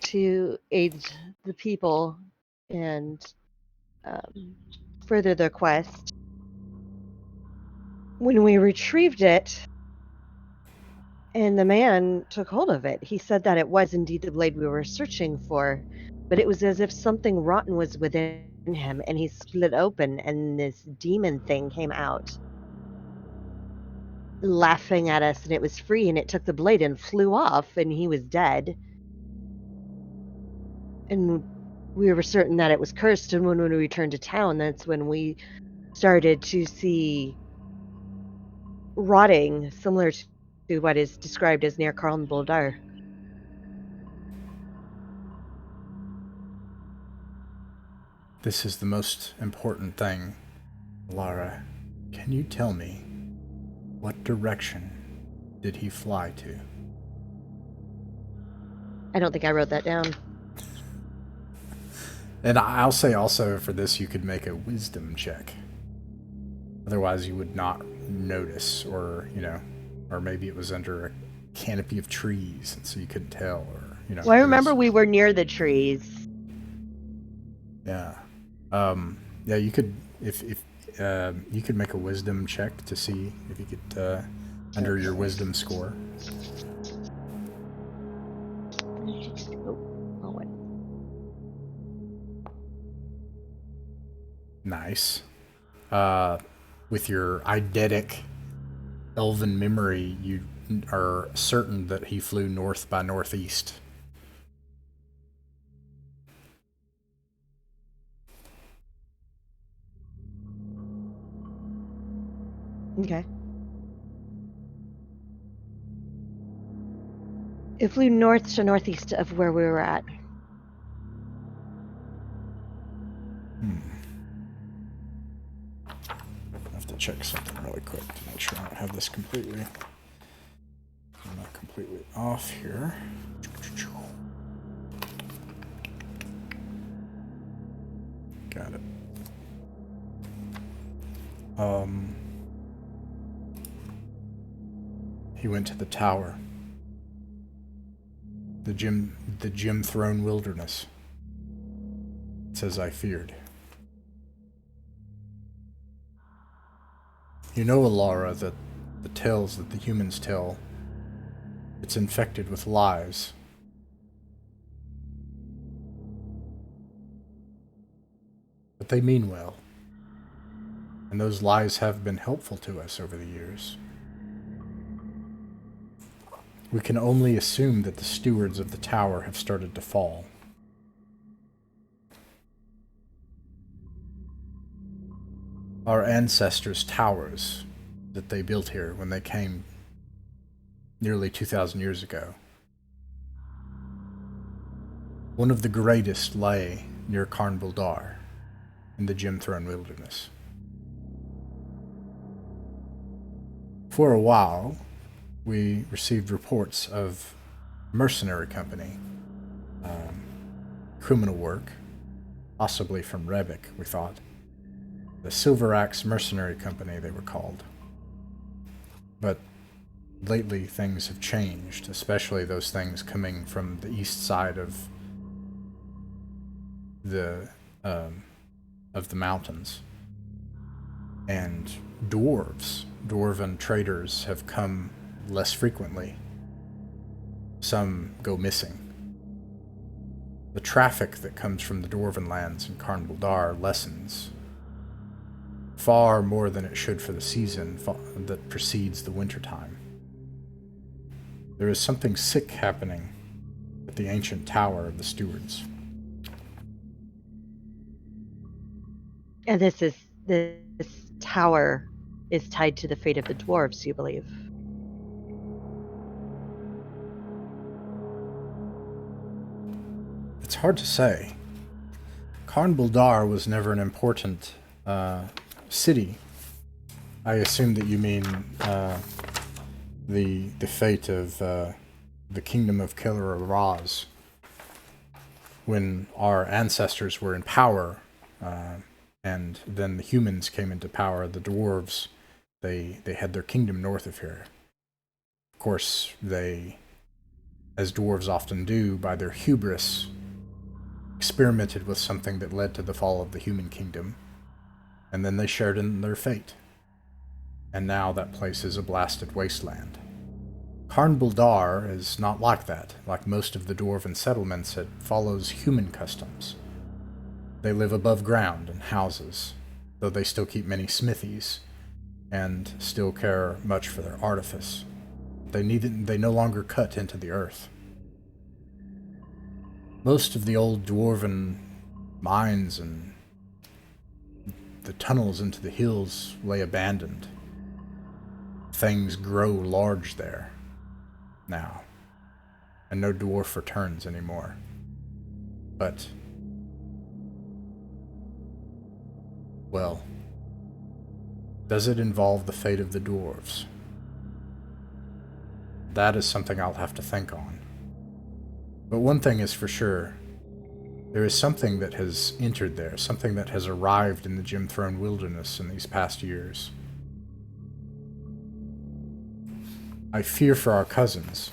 to aid the people and further their quest. When we retrieved it, and the man took hold of it, he said that it was indeed the blade we were searching for, but it was as if something rotten was within him, and he split open, and this demon thing came out, laughing at us, and it was free, and it took the blade and flew off, and he was dead. And we were certain that it was cursed, and when we returned to town, that's when we started to see rotting, similar to what is described as near Karlbaldar. This is the most important thing. Lara, can you tell me what direction did he fly to? I don't think I wrote that down. And I'll say also for this, you could make a wisdom check. Otherwise, you would not notice, or maybe it was under a canopy of trees, and so you couldn't tell, or Well, I remember we were near the trees. Yeah, yeah. You could if you could make a wisdom check to see if you could under your wisdom score. Nice. With your eidetic elven memory, you are certain that he flew north by northeast. Okay. It flew north to northeast of where we were at. I have to check something really quick to make sure I don't have this completely. I'm not completely off here. Got it. He went to the tower. The gem throne wilderness. It's as I feared. You know, Alara, that the tales that the humans tell, it's infected with lies. But they mean well. And those lies have been helpful to us over the years. We can only assume that the stewards of the tower have started to fall. Our ancestors' towers that they built here when they came nearly 2,000 years ago. One of the greatest lay near Carn Buldar in the Gem Throne Wilderness. For a while, we received reports of mercenary company, criminal work, possibly from Rebek, we thought. The Silver Axe Mercenary Company, they were called. But lately things have changed, especially those things coming from the east side of the mountains. And dwarven traders have come less frequently. Some go missing. The traffic that comes from the dwarven lands in Carn Buldar lessens far more than it should for the season that precedes the wintertime. There is something sick happening at the ancient tower of the stewards. And this tower is tied to the fate of the dwarves, you believe? It's hard to say. Carn Buldar was never an important city. I assume that you mean the fate of the kingdom of Keller Raz. When our ancestors were in power, and then the humans came into power, the dwarves, they had their kingdom north of here. Of course, they, as dwarves often do, by their hubris, experimented with something that led to the fall of the human kingdom, and then they shared in their fate. And now that place is a blasted wasteland. Carn Buldar is not like that. Like most of the dwarven settlements, it follows human customs. They live above ground in houses, though they still keep many smithies, and still care much for their artifice. They no longer cut into the earth. Most of the old dwarven mines and the tunnels into the hills lay abandoned. Things grow large there now, and no dwarf returns anymore. But, well, does it involve the fate of the dwarves? That is something I'll have to think on. But one thing is for sure, there is something that has entered there, something that has arrived in the Gem Throne Wilderness in these past years. I fear for our cousins.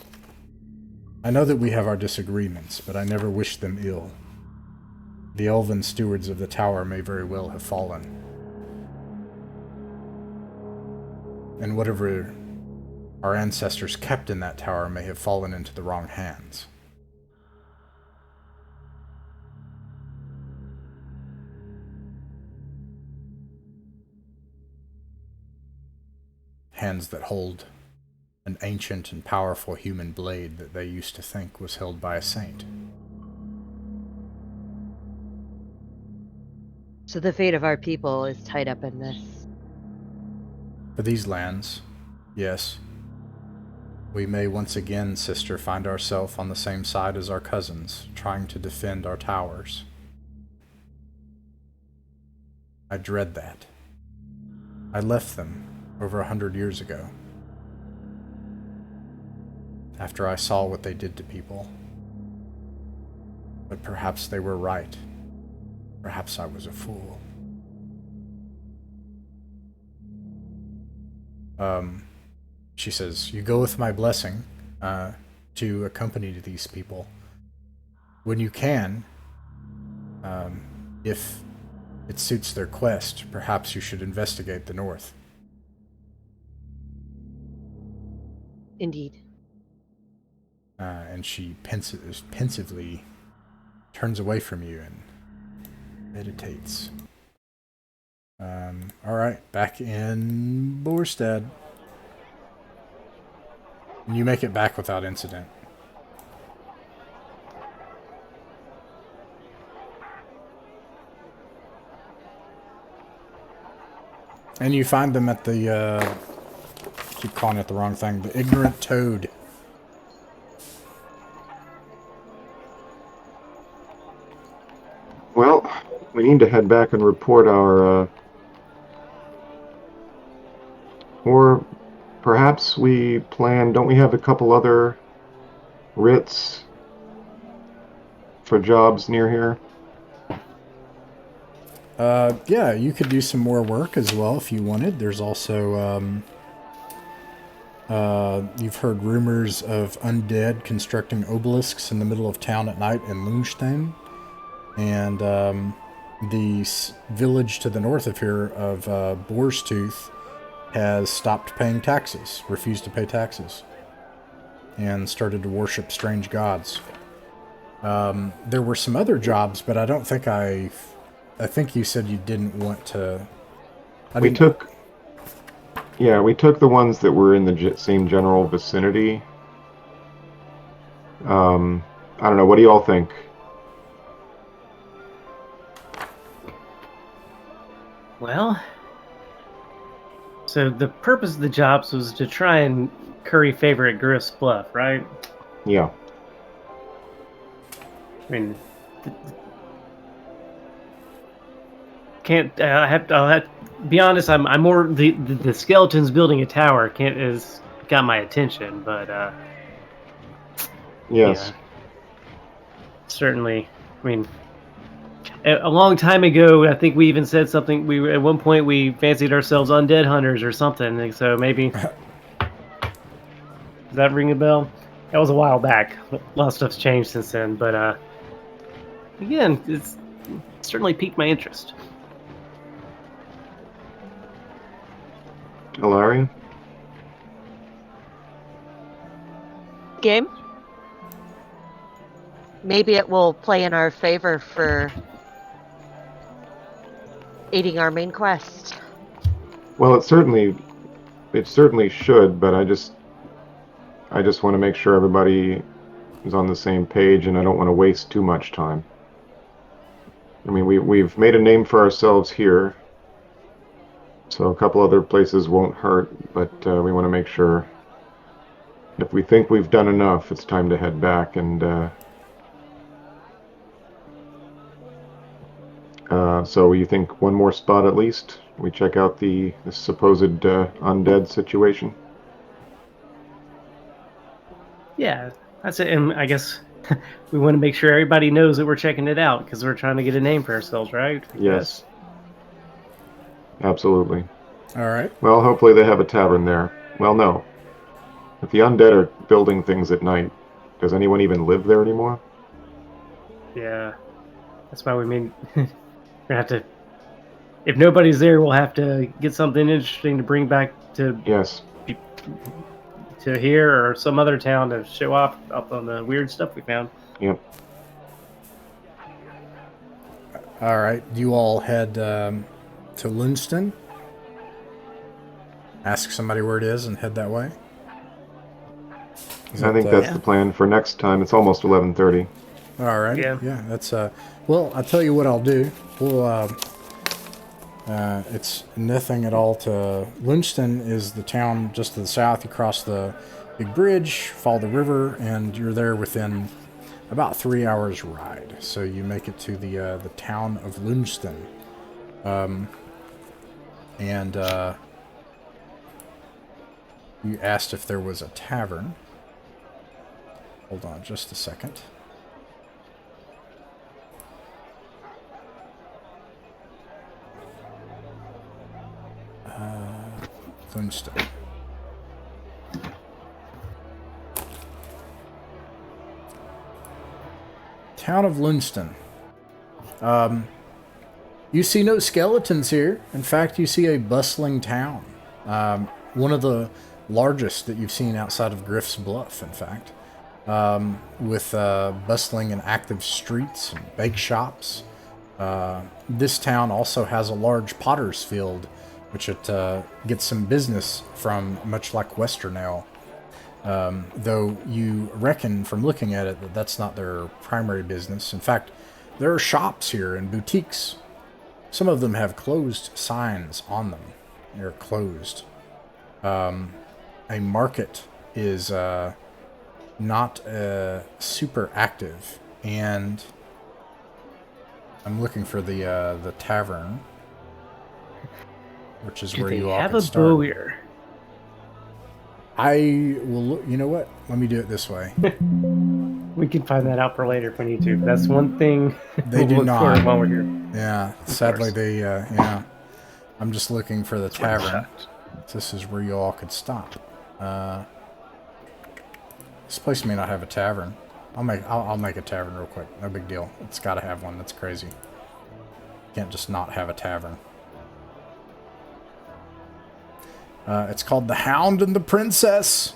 I know that we have our disagreements, but I never wish them ill. The elven stewards of the tower may very well have fallen. And whatever our ancestors kept in that tower may have fallen into the wrong hands. Hands that hold an ancient and powerful human blade that they used to think was held by a saint. So the fate of our people is tied up in this. For these lands, yes. We may once again, sister, find ourselves on the same side as our cousins, trying to defend our towers. I dread that. I left them over 100 years ago, after I saw what they did to people. But perhaps they were right. Perhaps I was a fool. She says, you go with my blessing to accompany these people. When you can, if it suits their quest, perhaps you should investigate the north. Indeed. And she pensively turns away from you and meditates. Alright, back in Borstead. And you make it back without incident. And you find them at the, keep calling it the wrong thing, the Ignorant Toad. Well, we need to head back and report our, or perhaps we plan, don't we have a couple other writs for jobs near here? Yeah, you could do some more work as well if you wanted. There's also, you've heard rumors of undead constructing obelisks in the middle of town at night in Lundstein. And the village to the north of here of Boar's Tooth has stopped paying taxes, refused to pay taxes, and started to worship strange gods. There were some other jobs, but I don't think I think you said you didn't want to... We took the ones that were in the same general vicinity. I don't know, what do you all think? Well, so the purpose of the jobs was to try and curry favor at Griff's Bluff, right? Yeah. I mean, I'll have to be honest. I'm more the skeletons building a tower has got my attention, but yes, yeah, certainly. I mean, a long time ago, I think we even said something. At one point we fancied ourselves undead hunters or something. So maybe does that ring a bell? That was a while back. A lot of stuff's changed since then, but again, it's certainly piqued my interest. Ilaria? Game? Maybe it will play in our favor for aiding our main quest. Well, it certainly should, but I just want to make sure everybody is on the same page, and I don't want to waste too much time. I mean, we've made a name for ourselves here, so a couple other places won't hurt, but we want to make sure if we think we've done enough, it's time to head back and so you think one more spot at least? We check out the supposed undead situation? Yeah, that's it. And I guess we want to make sure everybody knows that we're checking it out because we're trying to get a name for ourselves, right? Yes. Absolutely. All right. Well, hopefully they have a tavern there. Well, no. If the undead are building things at night, does anyone even live there anymore? Yeah. That's why we mean we're gonna have to. If nobody's there, we'll have to get something interesting to bring back to to here or some other town to show off up on the weird stuff we found. Yep. All right. You all head to Lundstein. Ask somebody where it is and head that way. I think that's the plan for next time. It's almost 11:30. All right. Yeah. That's well, I'll tell you what I'll do. We'll It's nothing at all to... Lunston is the town just to the south. You cross the big bridge, follow the river, and you're there within about 3 hours ride. So you make it to the town of Lunston. You asked if there was a tavern. Hold on just a second. Lunston. Town of Lunston. You see no skeletons here. In fact, you see a bustling town. One of the largest that you've seen outside of Griff's Bluff, in fact. With bustling and active streets and bake shops. This town also has a large potter's field, which it gets some business from, much like Westernale. Though you reckon from looking at it that that's not their primary business. In fact, there are shops here and boutiques. Some of them have closed signs on them. They're closed. A market is not super active, and I'm looking for the tavern, which is where you all have could a start. Bowie? I will. You know what? Let me do it this way. We can find that out for later if we need to. That's one thing They we'll do look not. for while we're here. Yeah, Of sadly course. they. Yeah, I'm just looking for the That's where it's tavern. at. This is where you all could stop. This place may not have a tavern. I'll make a tavern real quick. No big deal. It's got to have one. That's crazy. Can't just not have a tavern. It's called the Hound and the Princess.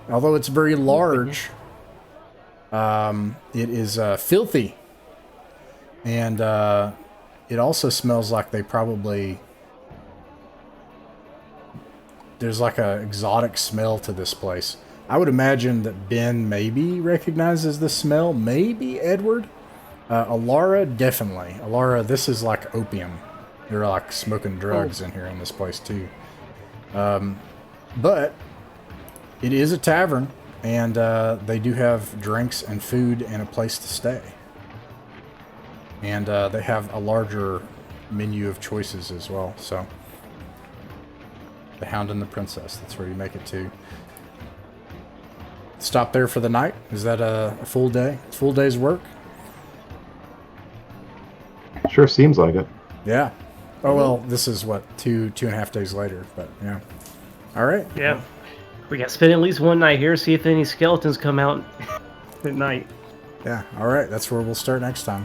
Although it's very large, it is filthy, and it also smells like they probably... There's like a exotic smell to this place. I would imagine that Ben maybe recognizes the smell. Maybe Edward. Alara, definitely. Alara, this is like opium. They're like smoking drugs in here in this place too. But it is a tavern, and they do have drinks and food and a place to stay. And they have a larger menu of choices as well. So, the Hound and the Princess, that's where you make it to. Stop there for the night? Is that a full day? Full day's work? Sure seems like it. Yeah. Oh, well, this is what, two and a half days later, but yeah. All right. Yeah. We got to spend at least one night here, see if any skeletons come out at night. Yeah. All right. That's where we'll start next time.